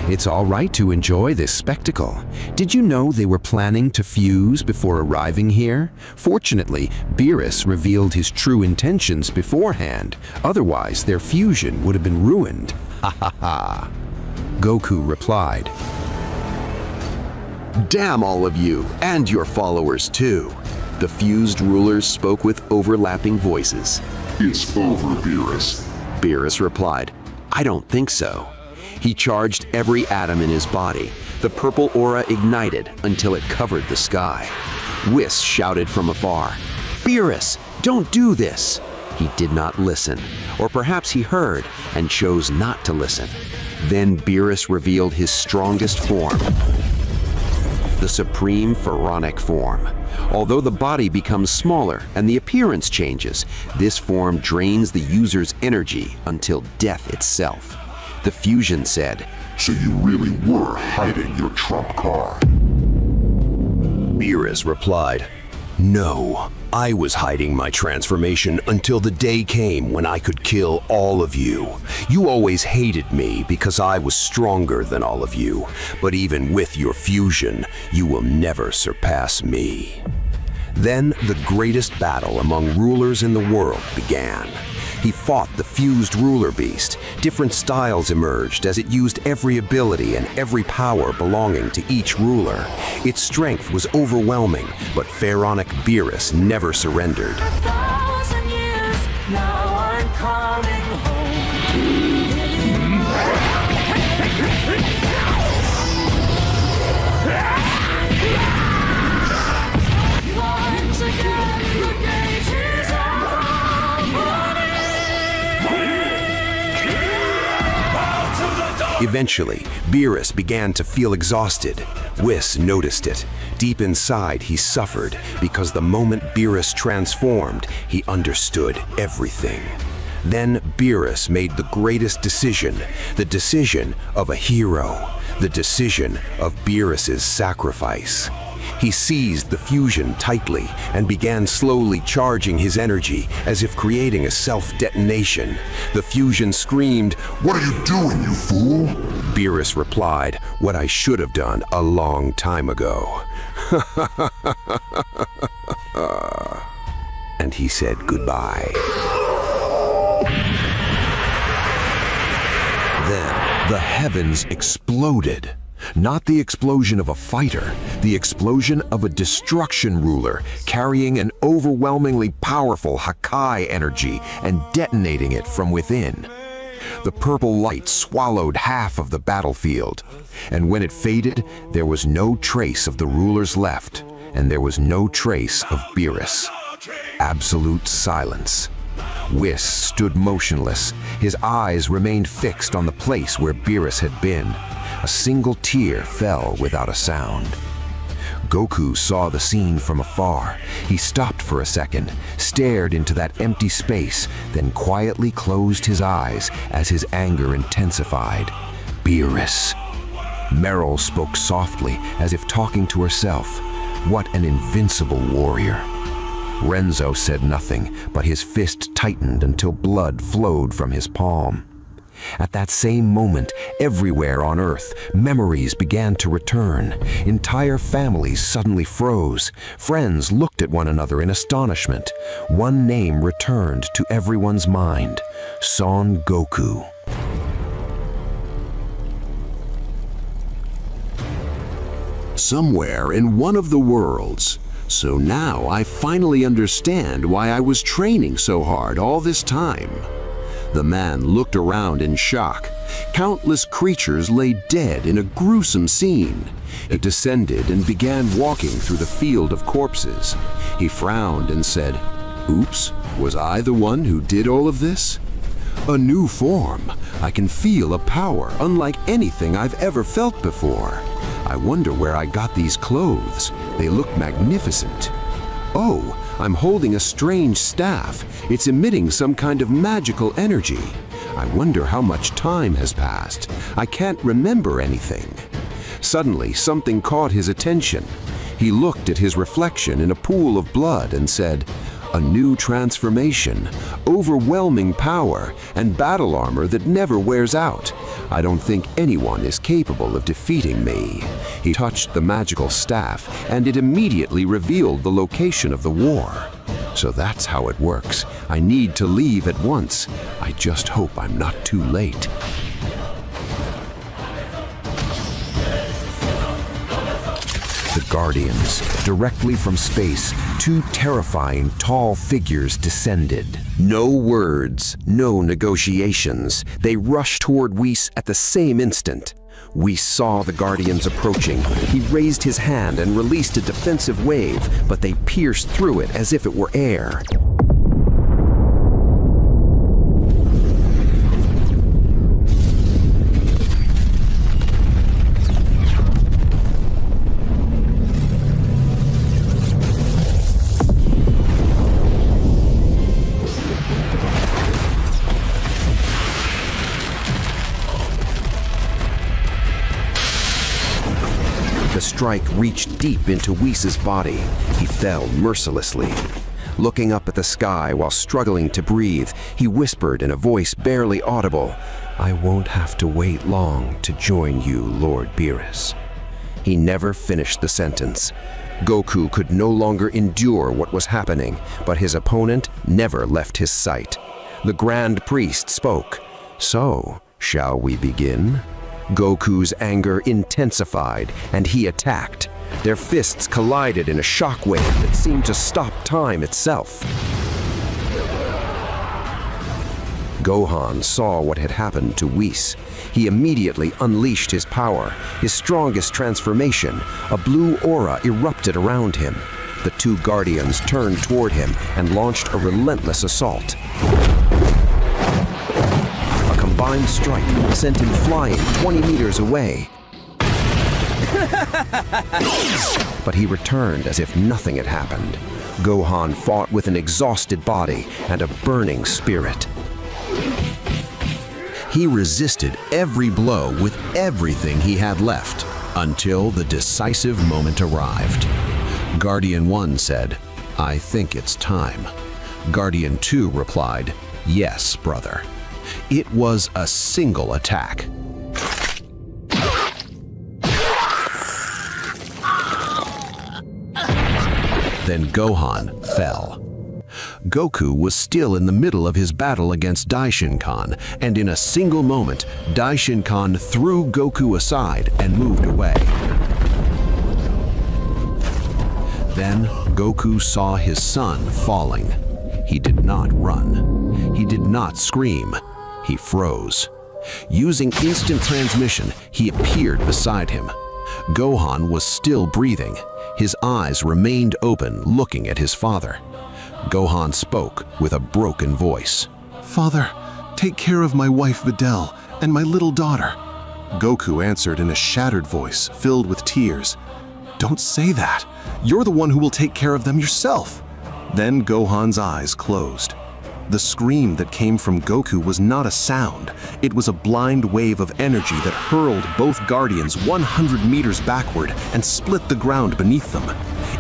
"It's all right to enjoy this spectacle. Did you know they were planning to fuse before arriving here? Fortunately, Beerus revealed his true intentions beforehand. Otherwise, their fusion would have been ruined." "Ha ha ha." Goku replied. "Damn all of you, and your followers too." The fused rulers spoke with overlapping voices. "It's over, Beerus." Beerus replied, "I don't think so." He charged every atom in his body. The purple aura ignited until it covered the sky. Whis shouted from afar, "Beerus, don't do this!" He did not listen, or perhaps he heard and chose not to listen. Then Beerus revealed his strongest form, the Supreme Pharaonic form. Although the body becomes smaller and the appearance changes, this form drains the user's energy until death itself. The fusion said, "So you really were hiding your trump card?" Beerus replied, "No, I was hiding my transformation until the day came when I could kill all of you. You always hated me because I was stronger than all of you, but even with your fusion, you will never surpass me." Then the greatest battle among rulers in the world began. He fought the fused ruler beast. Different styles emerged as it used every ability and every power belonging to each ruler. Its strength was overwhelming, but Pharaonic Beerus never surrendered. Eventually, Beerus began to feel exhausted. Whis noticed it. Deep inside, he suffered because the moment Beerus transformed, he understood everything. Then Beerus made the greatest decision, the decision of a hero, the decision of Beerus's sacrifice. He seized the fusion tightly and began slowly charging his energy as if creating a self-detonation. The fusion screamed, "What are you doing, you fool?" Beerus replied, "What I should have done a long time ago." And he said goodbye. Then the heavens exploded. Not the explosion of a fighter, the explosion of a destruction ruler carrying an overwhelmingly powerful Hakai energy and detonating it from within. The purple light swallowed half of the battlefield, and when it faded, there was no trace of the rulers left, and there was no trace of Beerus. Absolute silence. Whis stood motionless. His eyes remained fixed on the place where Beerus had been. A single tear fell without a sound. Goku saw the scene from afar. He stopped for a second, stared into that empty space, then quietly closed his eyes as his anger intensified. Beerus. Meryl spoke softly, as if talking to herself. What an invincible warrior. Renzo said nothing, but his fist tightened until blood flowed from his palm. At that same moment, everywhere on Earth, memories began to return. Entire families suddenly froze. Friends looked at one another in astonishment. One name returned to everyone's mind: Son Goku. Somewhere in one of the worlds. So now I finally understand why I was training so hard all this time. The man looked around in shock. Countless creatures lay dead in a gruesome scene. It descended and began walking through the field of corpses. He frowned and said, "Oops, was I the one who did all of this?" A new form. I can feel a power unlike anything I've ever felt before. I wonder where I got these clothes. They look magnificent. Oh, I'm holding a strange staff. It's emitting some kind of magical energy. I wonder how much time has passed. I can't remember anything. Suddenly, something caught his attention. He looked at his reflection in a pool of blood and said, "A new transformation, overwhelming power, and battle armor that never wears out. I don't think anyone is capable of defeating me." He touched the magical staff, and it immediately revealed the location of the war. So that's how it works. I need to leave at once. I just hope I'm not too late. The Guardians, directly from space, two terrifying, tall figures descended. No words, no negotiations. They rushed toward Whis at the same instant. Whis saw the Guardians approaching. He raised his hand and released a defensive wave, but they pierced through it as if it were air. The strike reached deep into Whis' body. He fell mercilessly. Looking up at the sky while struggling to breathe, he whispered in a voice barely audible, "I won't have to wait long to join you, Lord Beerus." He never finished the sentence. Goku could no longer endure what was happening, but his opponent never left his sight. The Grand Priest spoke. "So, shall we begin?" Goku's anger intensified, and he attacked. Their fists collided in a shockwave that seemed to stop time itself. Gohan saw what had happened to Whis. He immediately unleashed his power, his strongest transformation. A blue aura erupted around him. The two Guardians turned toward him and launched a relentless assault. A combined strike sent him flying 20 meters away. But he returned as if nothing had happened. Gohan fought with an exhausted body and a burning spirit. He resisted every blow with everything he had left until the decisive moment arrived. Guardian 1 said, "I think it's time." Guardian 2 replied, "Yes, brother." It was a single attack. Then Gohan fell. Goku was still in the middle of his battle against Daishinkan, and in a single moment, Daishinkan threw Goku aside and moved away. Then Goku saw his son falling. He did not run. He did not scream. He froze. Using instant transmission, he appeared beside him. Gohan was still breathing. His eyes remained open, looking at his father. Gohan spoke with a broken voice. "Father, take care of my wife Videl and my little daughter." Goku answered in a shattered voice, filled with tears. "Don't say that. You're the one who will take care of them yourself." Then Gohan's eyes closed. The scream that came from Goku was not a sound. It was a blind wave of energy that hurled both Guardians 100 meters backward and split the ground beneath them.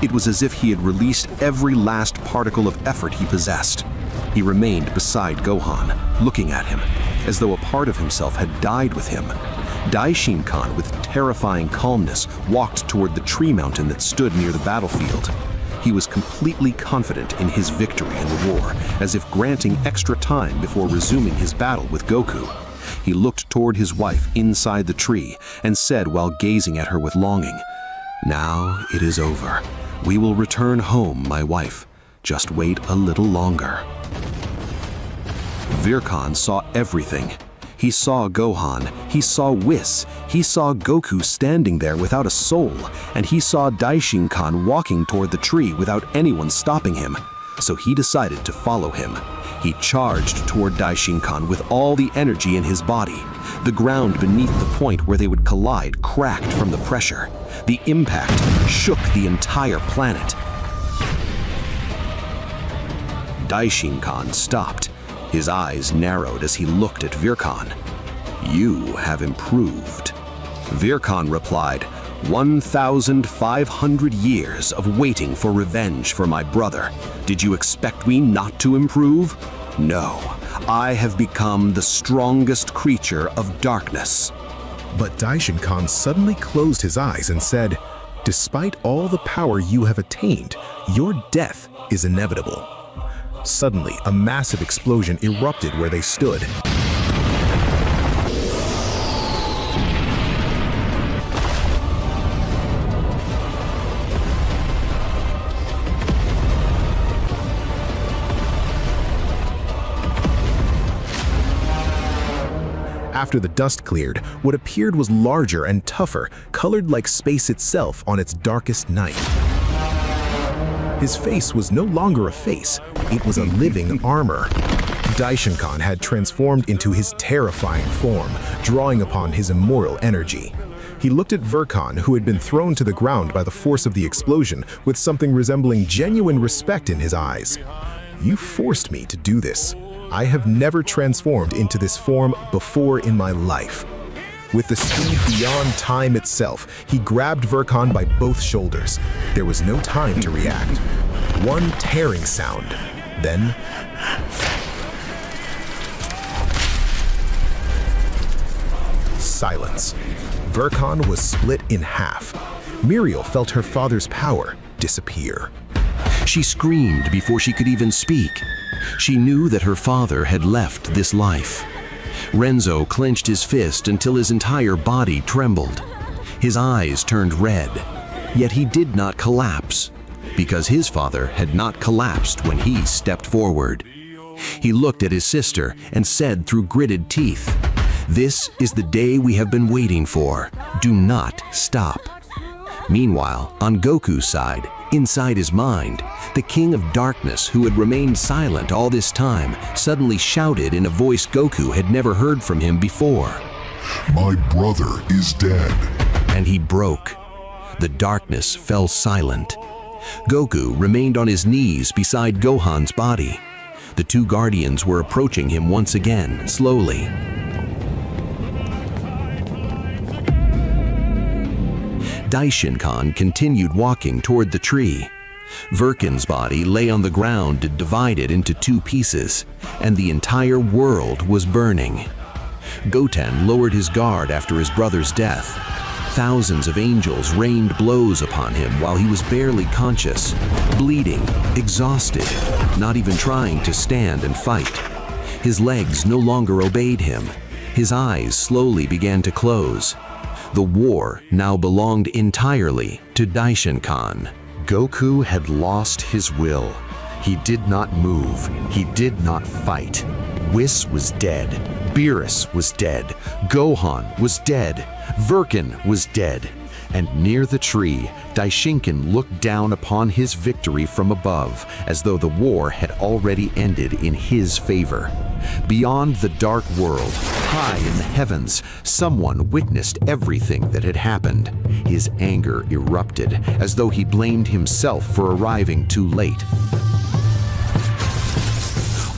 It was as if he had released every last particle of effort he possessed. He remained beside Gohan, looking at him, as though a part of himself had died with him. Daishinkan, with terrifying calmness, walked toward the tree mountain that stood near the battlefield. He was completely confident in his victory in the war, as if granting extra time before resuming his battle with Goku. He looked toward his wife inside the tree and said while gazing at her with longing, "Now it is over. We will return home, my wife. Just wait a little longer." Virkan saw everything. He saw Gohan, he saw Whis, he saw Goku standing there without a soul, and he saw Daishinkan walking toward the tree without anyone stopping him. So he decided to follow him. He charged toward Daishinkan with all the energy in his body. The ground beneath the point where they would collide cracked from the pressure. The impact shook the entire planet. Daishinkan stopped. His eyes narrowed as he looked at Virkan. "You have improved." Virkan replied, 1,500 years of waiting for revenge for my brother. Did you expect me not to improve? No, I have become the strongest creature of darkness." But Daishinkan suddenly closed his eyes and said, "Despite all the power you have attained, your death is inevitable." Suddenly, a massive explosion erupted where they stood. After the dust cleared, what appeared was larger and tougher, colored like space itself on its darkest night. His face was no longer a face, it was a living armor. Daishinkan had transformed into his terrifying form, drawing upon his immortal energy. He looked at Virkan, who had been thrown to the ground by the force of the explosion, with something resembling genuine respect in his eyes. "You forced me to do this. I have never transformed into this form before in my life." With the speed beyond time itself, he grabbed Virkan by both shoulders. There was no time to react. One tearing sound, then silence. Virkan was split in half. Muriel felt her father's power disappear. She screamed before she could even speak. She knew that her father had left this life. Renzo clenched his fist until his entire body trembled. His eyes turned red, yet he did not collapse, because his father had not collapsed when he stepped forward. He looked at his sister and said through gritted teeth, "This is the day we have been waiting for. Do not stop." Meanwhile, on Goku's side, inside his mind, the King of Darkness, who had remained silent all this time, suddenly shouted in a voice Goku had never heard from him before. "My brother is dead." And he broke. The darkness fell silent. Goku remained on his knees beside Gohan's body. The two Guardians were approaching him once again, slowly. Daishinkan continued walking toward the tree. Verkin's body lay on the ground divided into two pieces, and the entire world was burning. Goten lowered his guard after his brother's death. Thousands of angels rained blows upon him while he was barely conscious, bleeding, exhausted, not even trying to stand and fight. His legs no longer obeyed him. His eyes slowly began to close. The war now belonged entirely to Daishinkan. Goku had lost his will. He did not move. He did not fight. Whis was dead. Beerus was dead. Gohan was dead. Verkin was dead. And near the tree, Daishinkan looked down upon his victory from above, as though the war had already ended in his favor. Beyond the dark world, high in the heavens, someone witnessed everything that had happened. His anger erupted, as though he blamed himself for arriving too late.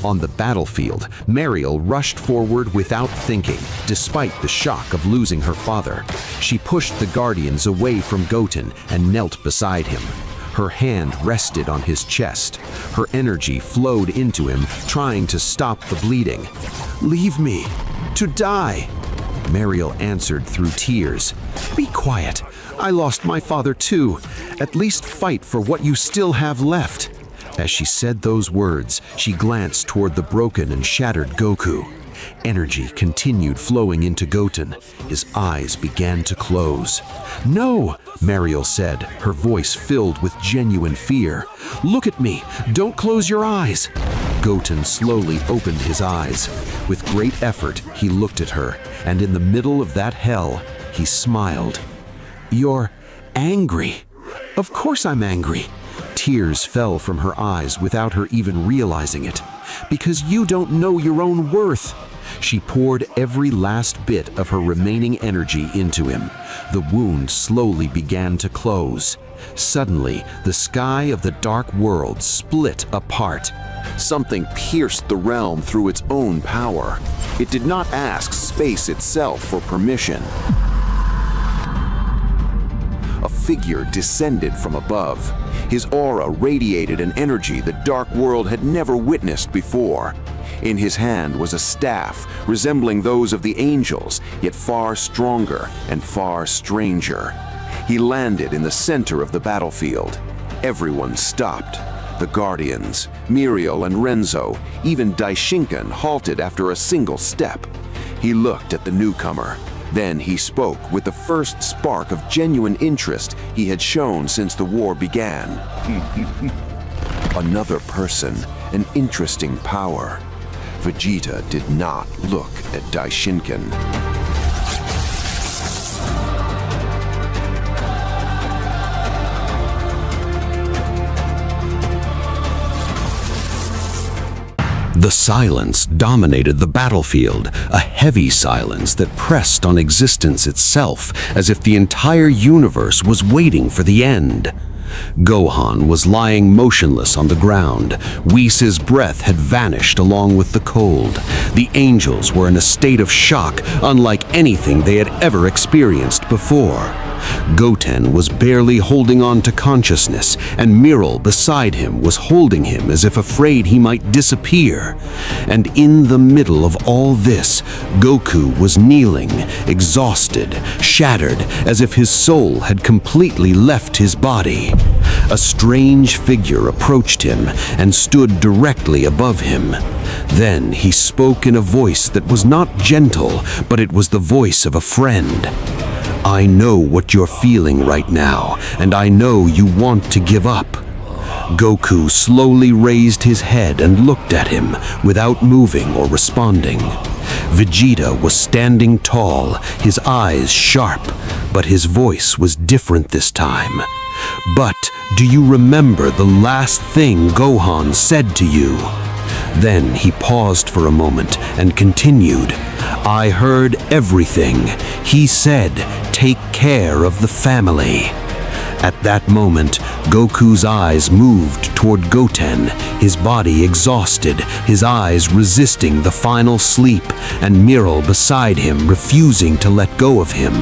On the battlefield, Mariel rushed forward without thinking, despite the shock of losing her father. She pushed the Guardians away from Goten and knelt beside him. Her hand rested on his chest. Her energy flowed into him, trying to stop the bleeding. "Leave me, to die," Mariel answered through tears. "Be quiet. I lost my father too. At least fight for what you still have left." As she said those words, she glanced toward the broken and shattered Goku. Energy continued flowing into Goten. His eyes began to close. "No," Mariel said, her voice filled with genuine fear. "Look at me. Don't close your eyes." Goten slowly opened his eyes. With great effort, he looked at her, and in the middle of that hell, he smiled. "You're angry." "Of course I'm angry." Tears fell from her eyes without her even realizing it. "Because you don't know your own worth." She poured every last bit of her remaining energy into him. The wound slowly began to close. Suddenly, the sky of the dark world split apart. Something pierced the realm through its own power. It did not ask space itself for permission. A figure descended from above. His aura radiated an energy the dark world had never witnessed before. In his hand was a staff resembling those of the angels, yet far stronger and far stranger. He landed in the center of the battlefield. Everyone stopped. The Guardians, Muriel and Renzo, even Daishinkan halted after a single step. He looked at the newcomer. Then he spoke with the first spark of genuine interest he had shown since the war began. Another person, an interesting power. Vegeta did not look at Daishinkan. The silence dominated the battlefield, a heavy silence that pressed on existence itself, as if the entire universe was waiting for the end. Gohan was lying motionless on the ground. Whis' breath had vanished along with the cold. The angels were in a state of shock unlike anything they had ever experienced before. Goten was barely holding on to consciousness, and Muriel beside him was holding him as if afraid he might disappear. And in the middle of all this, Goku was kneeling, exhausted, shattered, as if his soul had completely left his body. A strange figure approached him and stood directly above him. Then he spoke in a voice that was not gentle, but it was the voice of a friend. "I know what you're feeling right now, and I know you want to give up." Goku slowly raised his head and looked at him without moving or responding. Vegeta was standing tall, his eyes sharp, but his voice was different this time. "But do you remember the last thing Gohan said to you?" Then he paused for a moment and continued, "I heard everything. He said, take care of the family." At that moment, Goku's eyes moved toward Goten, his body exhausted, his eyes resisting the final sleep, and Miral beside him refusing to let go of him.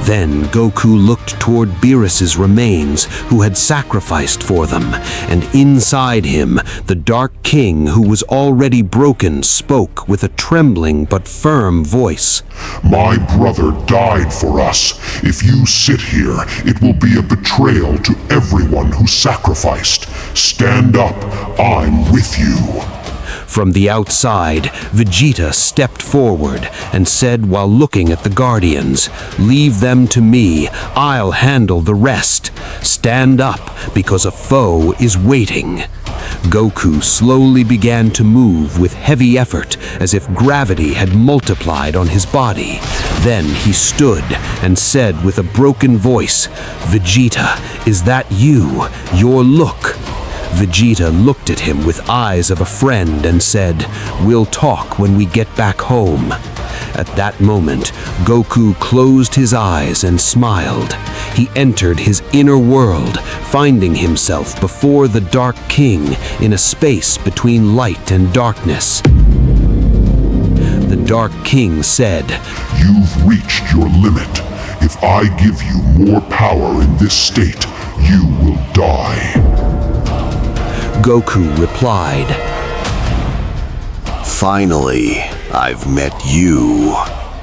Then Goku looked toward Beerus's remains, who had sacrificed for them, and inside him, the Dark King, who was already broken, spoke with a trembling but firm voice. My brother died for us. If you sit here, it will be a betrayal to everyone who sacrificed. Stand up, I'm with you. From the outside, Vegeta stepped forward and said while looking at the Guardians, "Leave them to me, I'll handle the rest. Stand up, because a foe is waiting." Goku slowly began to move with heavy effort, as if gravity had multiplied on his body. Then he stood and said with a broken voice, "Vegeta, is that you? Your look?" Vegeta looked at him with eyes of a friend and said, "We'll talk when we get back home." At that moment, Goku closed his eyes and smiled. He entered his inner world, finding himself before the Dark King in a space between light and darkness. The Dark King said, "You've reached your limit. If I give you more power in this state, you will die." Goku replied, "Finally, I've met you.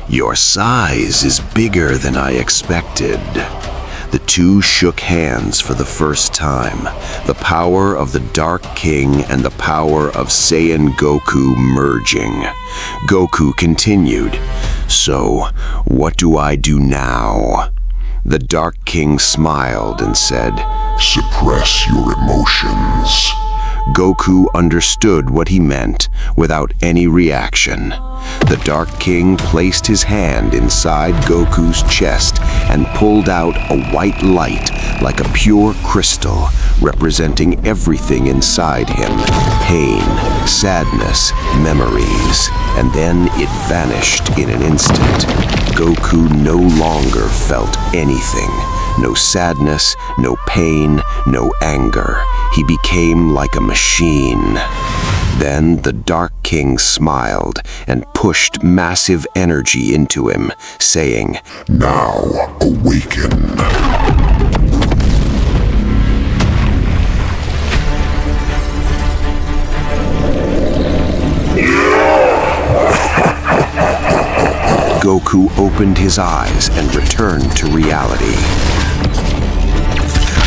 Your size is bigger than I expected." The two shook hands for the first time, the power of the Dark King and the power of Saiyan Goku merging. Goku continued, "So, what do I do now?" The Dark King smiled and said, "Suppress your emotions." Goku understood what he meant without any reaction. The Dark King placed his hand inside Goku's chest and pulled out a white light like a pure crystal, representing everything inside him: pain, sadness, memories, and then it vanished in an instant. Goku no longer felt anything. No sadness, no pain, no anger. He became like a machine. Then the Dark King smiled and pushed massive energy into him, saying, "Now awaken." Goku opened his eyes and returned to reality.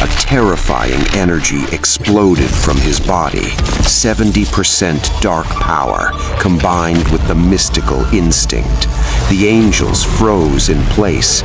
A terrifying energy exploded from his body, 70% dark power combined with the mystical instinct. The angels froze in place.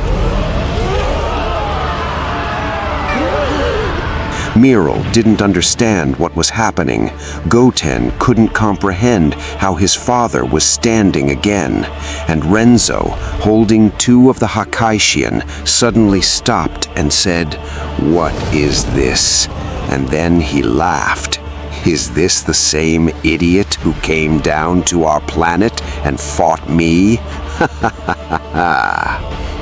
Miral didn't understand what was happening. Goten couldn't comprehend how his father was standing again. And Renzo, holding two of the Hakaishian, suddenly stopped and said, "What is this?" And then he laughed. "Is this the same idiot who came down to our planet and fought me?" Ha ha ha ha ha.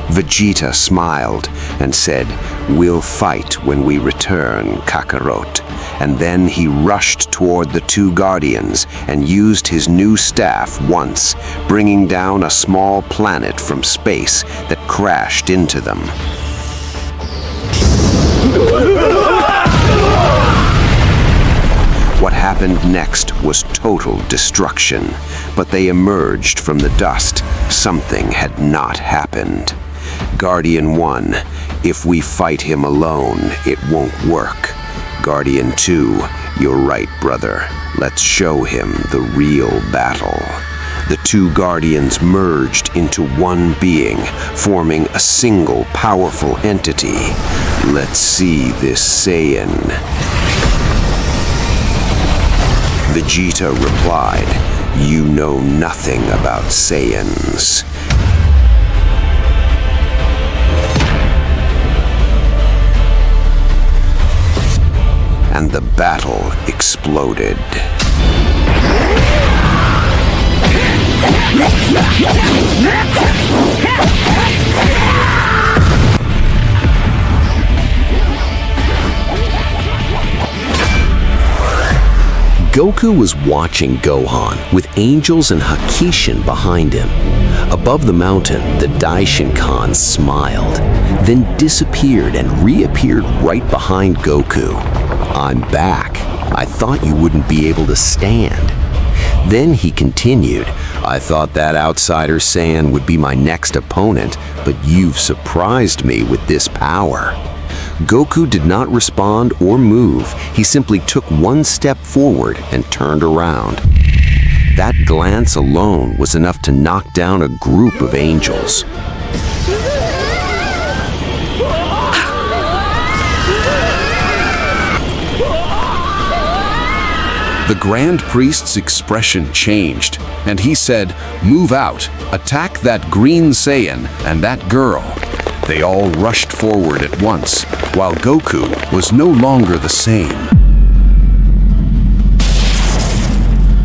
Vegeta smiled and said, "We'll fight when we return, Kakarot." And then he rushed toward the two Guardians and used his new staff once, bringing down a small planet from space that crashed into them. What happened next was total destruction, but they emerged from the dust. Something had not happened. Guardian 1, if we fight him alone, it won't work. Guardian 2, you're right, brother. Let's show him the real battle. The two Guardians merged into one being, forming a single powerful entity. Let's see this Saiyan. Vegeta replied, "You know nothing about Saiyans." And the battle exploded. Goku was watching Gohan with angels and Hakishin behind him. Above the mountain, the Daishinkan smiled, then disappeared and reappeared right behind Goku. "I'm back. I thought you wouldn't be able to stand." Then he continued, "I thought that outsider Saiyan would be my next opponent, but you've surprised me with this power." Goku did not respond or move. He simply took one step forward and turned around. That glance alone was enough to knock down a group of angels. The Grand Priest's expression changed, and he said, "Move out, attack that green Saiyan and that girl." They all rushed forward at once, while Goku was no longer the same.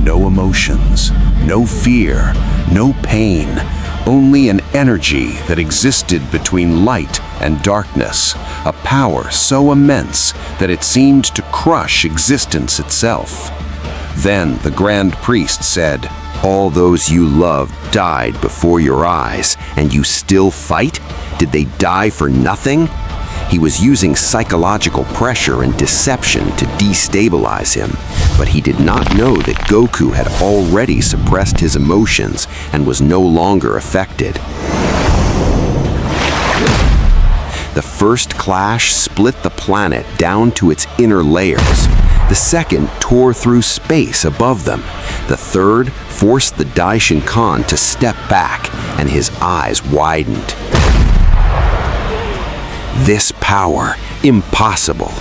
No emotions, no fear, no pain, only an energy that existed between light and darkness, a power so immense that it seemed to crush existence itself. Then the Grand Priest said, "All those you loved died before your eyes, and you still fight? Did they die for nothing?" He was using psychological pressure and deception to destabilize him, but he did not know that Goku had already suppressed his emotions and was no longer affected. The first clash split the planet down to its inner layers. The second tore through space above them. The third forced the Daishinkan to step back, and his eyes widened. This power, impossible.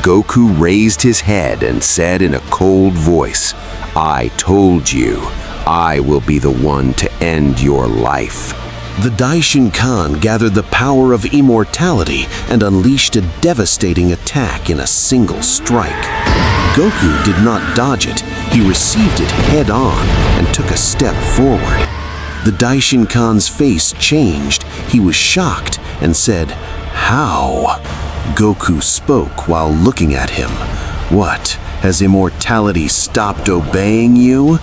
Goku raised his head and said in a cold voice, "I told you, I will be the one to end your life." The Daishinkan gathered the power of immortality and unleashed a devastating attack in a single strike. Goku did not dodge it. He received it head-on and took a step forward. The Daishinkan's face changed. He was shocked and said, "How?" Goku spoke while looking at him. "What, has immortality stopped obeying you?"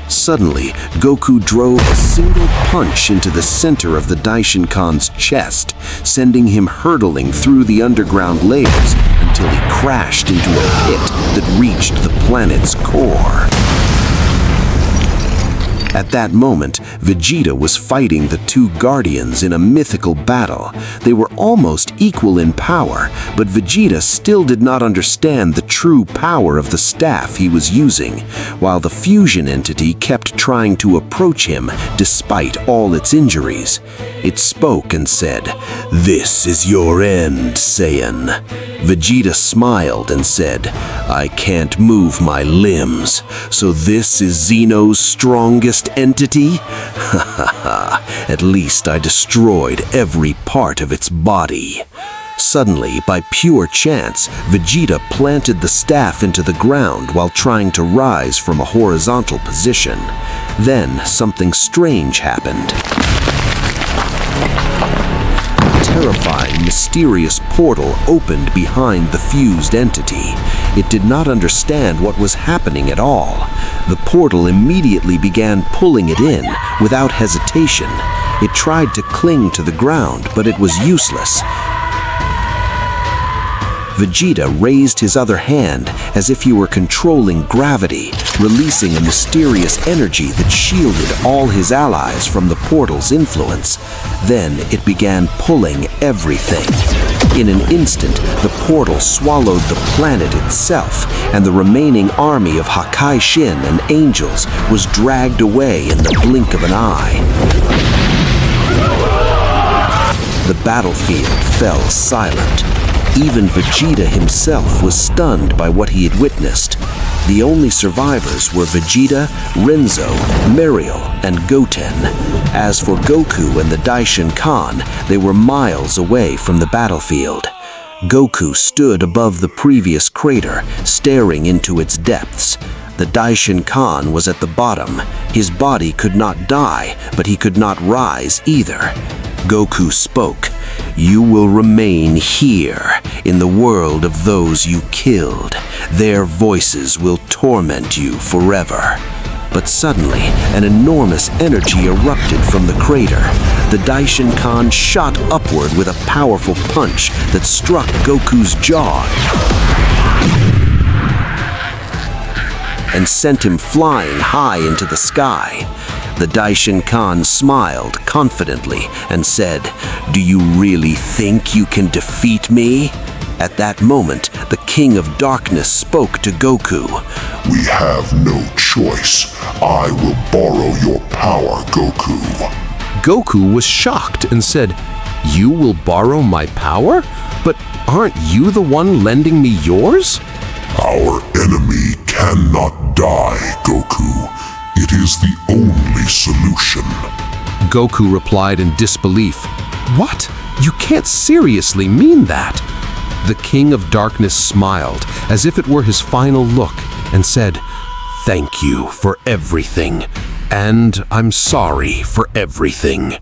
Suddenly, Goku drove a single punch into the center of the Daishinkan's chest, sending him hurtling through the underground layers until he crashed into a pit that reached the planet's core. At that moment, Vegeta was fighting the two Guardians in a mythical battle. They were almost equal in power, but Vegeta still did not understand the true power of the staff he was using, while the fusion entity kept trying to approach him despite all its injuries. It spoke and said, "This is your end, Saiyan." Vegeta smiled and said, "I can't move my limbs, so this is Xeno's strongest entity? Ha ha ha, at least I destroyed every part of its body." Suddenly, by pure chance, Vegeta planted the staff into the ground while trying to rise from a horizontal position. Then something strange happened. A terrifying, mysterious portal opened behind the fused entity. It did not understand what was happening at all. The portal immediately began pulling it in without hesitation. It tried to cling to the ground, but it was useless. Vegeta raised his other hand as if he were controlling gravity, releasing a mysterious energy that shielded all his allies from the portal's influence. Then it began pulling everything. In an instant, the portal swallowed the planet itself, and the remaining army of Hakai Shin and angels was dragged away in the blink of an eye. The battlefield fell silent. Even Vegeta himself was stunned by what he had witnessed. The only survivors were Vegeta, Renzo, Mariel, and Goten. As for Goku and the Daishinkan, they were miles away from the battlefield. Goku stood above the previous crater, staring into its depths. The Daishinkan was at the bottom. His body could not die, but he could not rise either. Goku spoke. "You will remain here, in the world of those you killed. Their voices will torment you forever." But suddenly, an enormous energy erupted from the crater. The Daishinkan shot upward with a powerful punch that struck Goku's jaw and sent him flying high into the sky. The Daishinkan smiled confidently and said, "Do you really think you can defeat me?" At that moment, the King of Darkness spoke to Goku. "We have no choice. I will borrow your power, Goku." Goku was shocked and said, "You will borrow my power? But aren't you the one lending me yours?" "Our enemy cannot die, Goku. It is the only solution." Goku replied in disbelief. "What? You can't seriously mean that." The King of Darkness smiled as if it were his final look and said, "Thank you for everything, and I'm sorry for everything."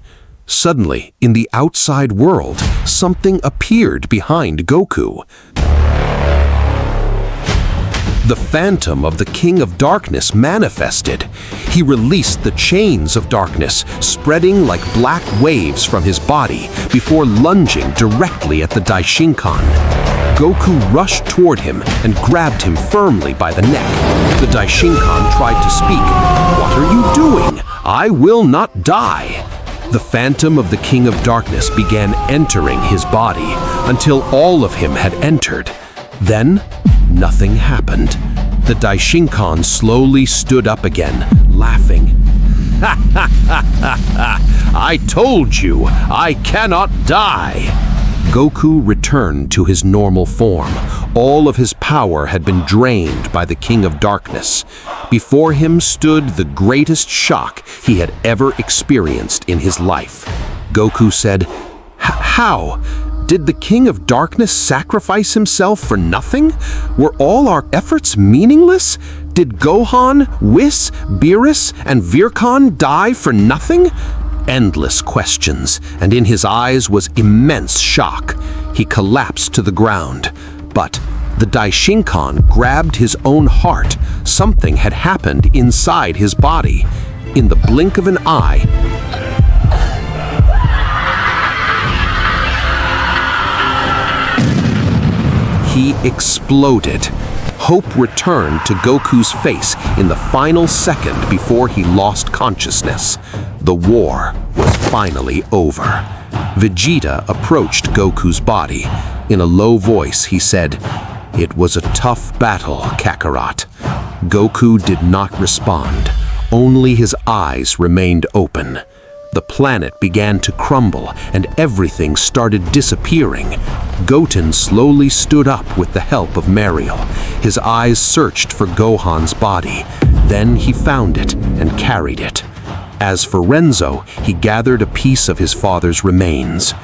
Suddenly, in the outside world, something appeared behind Goku. The phantom of the King of Darkness manifested. He released the chains of darkness, spreading like black waves from his body before lunging directly at the Daishinkan. Goku rushed toward him and grabbed him firmly by the neck. The Daishinkan tried to speak. "What are you doing? I will not die." The phantom of the King of Darkness began entering his body until all of him had entered. Then, nothing happened. The Daishinkan slowly stood up again, laughing. "Ha ha ha ha ha! I told you, I cannot die!" Goku returned to his normal form. All of his power had been drained by the King of Darkness. Before him stood the greatest shock he had ever experienced in his life. Goku said, "How? Did the King of Darkness sacrifice himself for nothing? Were all our efforts meaningless? Did Gohan, Whis, Beerus, and Virkan die for nothing?" Endless questions, and in his eyes was immense shock. He collapsed to the ground. But the Daishinkan grabbed his own heart. Something had happened inside his body. In the blink of an eye, he exploded. Hope returned to Goku's face in the final second before he lost consciousness. The war was finally over. Vegeta approached Goku's body. In a low voice, he said, "It was a tough battle, Kakarot." Goku did not respond. Only his eyes remained open. The planet began to crumble and everything started disappearing. Goten slowly stood up with the help of Mariel. His eyes searched for Gohan's body. Then he found it and carried it. As for Renzo, he gathered a piece of his father's remains.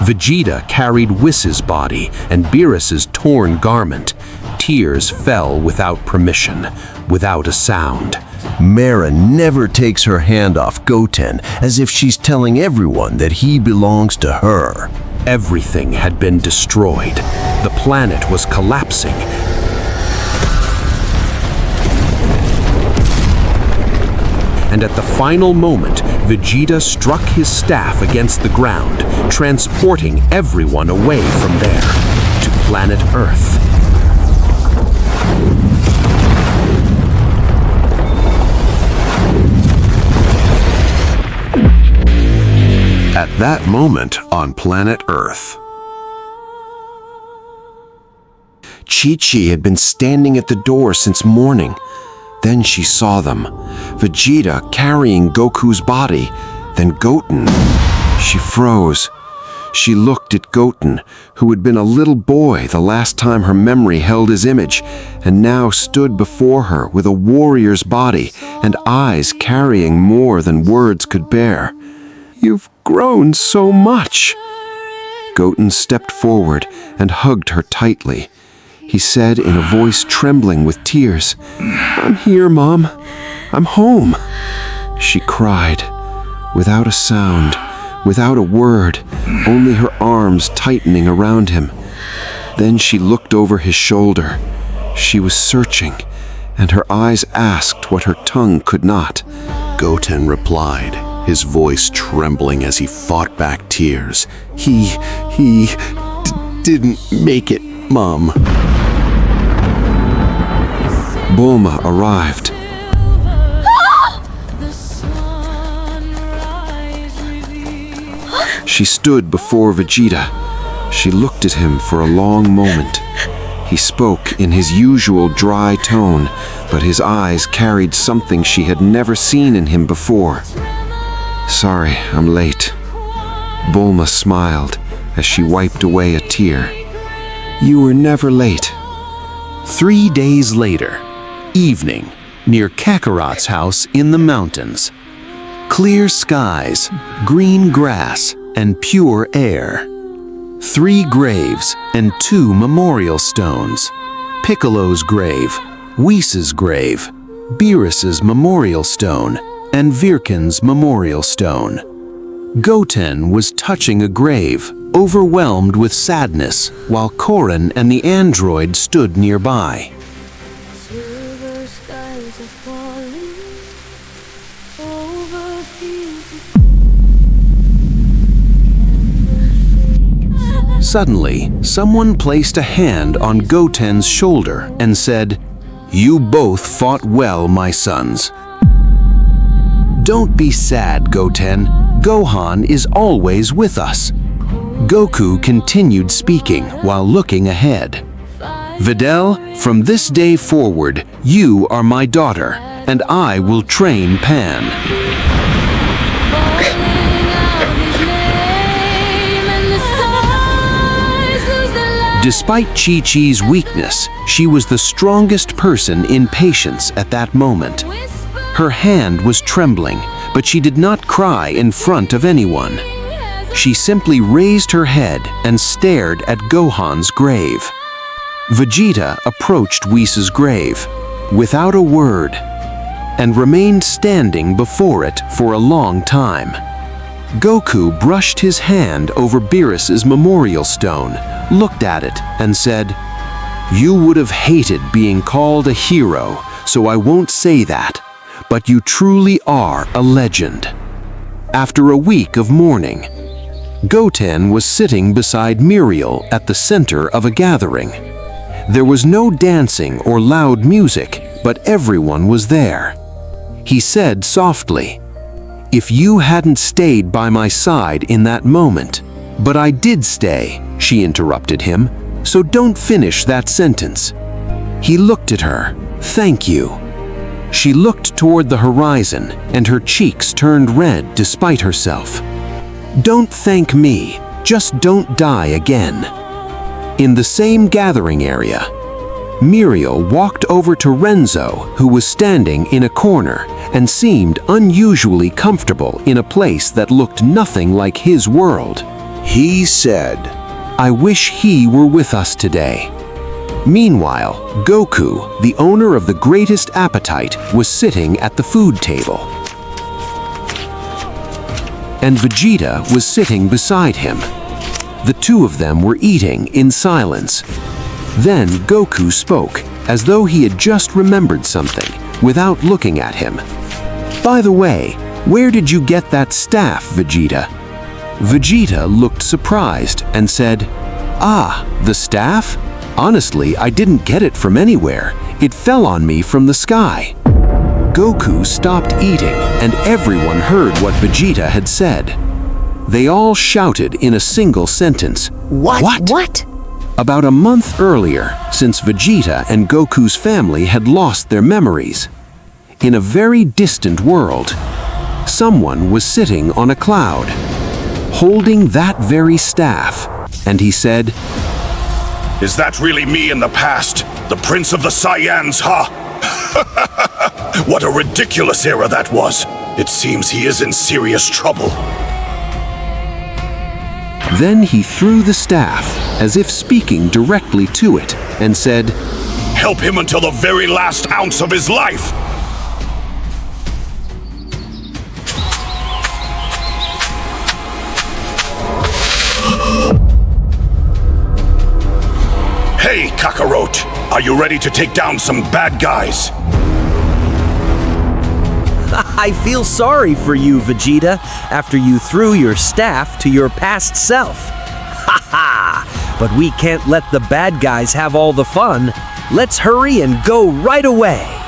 Vegeta carried Whis' body and Beerus' torn garment. Tears fell without permission, without a sound. Mera never takes her hand off Goten, as if she's telling everyone that he belongs to her. Everything had been destroyed. The planet was collapsing. And at the final moment, Vegeta struck his staff against the ground, transporting everyone away from there to planet Earth. At that moment on planet Earth, Chi-Chi had been standing at the door since morning. Then she saw them. Vegeta carrying Goku's body, then Goten. She froze. She looked at Goten, who had been a little boy the last time her memory held his image, and now stood before her with a warrior's body and eyes carrying more than words could bear. "You've grown so much." Goten stepped forward and hugged her tightly. He said in a voice trembling with tears, "I'm here, Mom. I'm home." She cried, without a sound, without a word, only her arms tightening around him. Then she looked over his shoulder. She was searching, and her eyes asked what her tongue could not. Goten replied, his voice trembling as he fought back tears. He didn't make it, Mom. Bulma arrived. She stood before Vegeta. She looked at him for a long moment. He spoke in his usual dry tone, but his eyes carried something she had never seen in him before. "Sorry, I'm late." Bulma smiled as she wiped away a tear. "You were never late." 3 days later, evening, near Kakarot's house in the mountains. Clear skies, green grass, and pure air. 3 graves and 2 memorial stones. Piccolo's grave, Whis' grave, Beerus's memorial stone, and Virken's memorial stone. Goten was touching a grave, overwhelmed with sadness, while Korin and the android stood nearby. Suddenly, someone placed a hand on Goten's shoulder and said, "You both fought well, my sons." "Don't be sad, Goten. Gohan is always with us." Goku continued speaking while looking ahead. "Videl, from this day forward, you are my daughter, and I will train Pan." Despite Chi-Chi's weakness, she was the strongest person in patience at that moment. Her hand was trembling, but she did not cry in front of anyone. She simply raised her head and stared at Gohan's grave. Vegeta approached Whis' grave, without a word, and remained standing before it for a long time. Goku brushed his hand over Beerus's memorial stone, looked at it, and said, "You would have hated being called a hero, so I won't say that, but you truly are a legend." After a week of mourning, Goten was sitting beside Muriel at the center of a gathering. There was no dancing or loud music, but everyone was there. He said softly, "If you hadn't stayed by my side in that moment—" "But I did stay," she interrupted him, "so don't finish that sentence." He looked at her. "Thank you." She looked toward the horizon, and her cheeks turned red despite herself. "Don't thank me, just don't die again." In the same gathering area, Muriel walked over to Renzo, who was standing in a corner and seemed unusually comfortable in a place that looked nothing like his world. He said, "I wish he were with us today." Meanwhile, Goku, the owner of the greatest appetite, was sitting at the food table. And Vegeta was sitting beside him. The two of them were eating in silence. Then Goku spoke, as though he had just remembered something, without looking at him. "By the way, where did you get that staff, Vegeta?" Vegeta looked surprised and said, "Ah, the staff? Honestly, I didn't get it from anywhere. It fell on me from the sky." Goku stopped eating, and everyone heard what Vegeta had said. They all shouted in a single sentence, "What?" About a month earlier, since Vegeta and Goku's family had lost their memories, in a very distant world, someone was sitting on a cloud, holding that very staff, and he said, "Is that really me in the past? The Prince of the Saiyans, huh? What a ridiculous era that was. It seems he is in serious trouble." Then he threw the staff, as if speaking directly to it, and said, "Help him until the very last ounce of his life." Hey, Kakarot! Are you ready to take down some bad guys? I feel sorry for you, Vegeta, after you threw your staff to your past self. Ha ha! But we can't let the bad guys have all the fun. Let's hurry and go right away.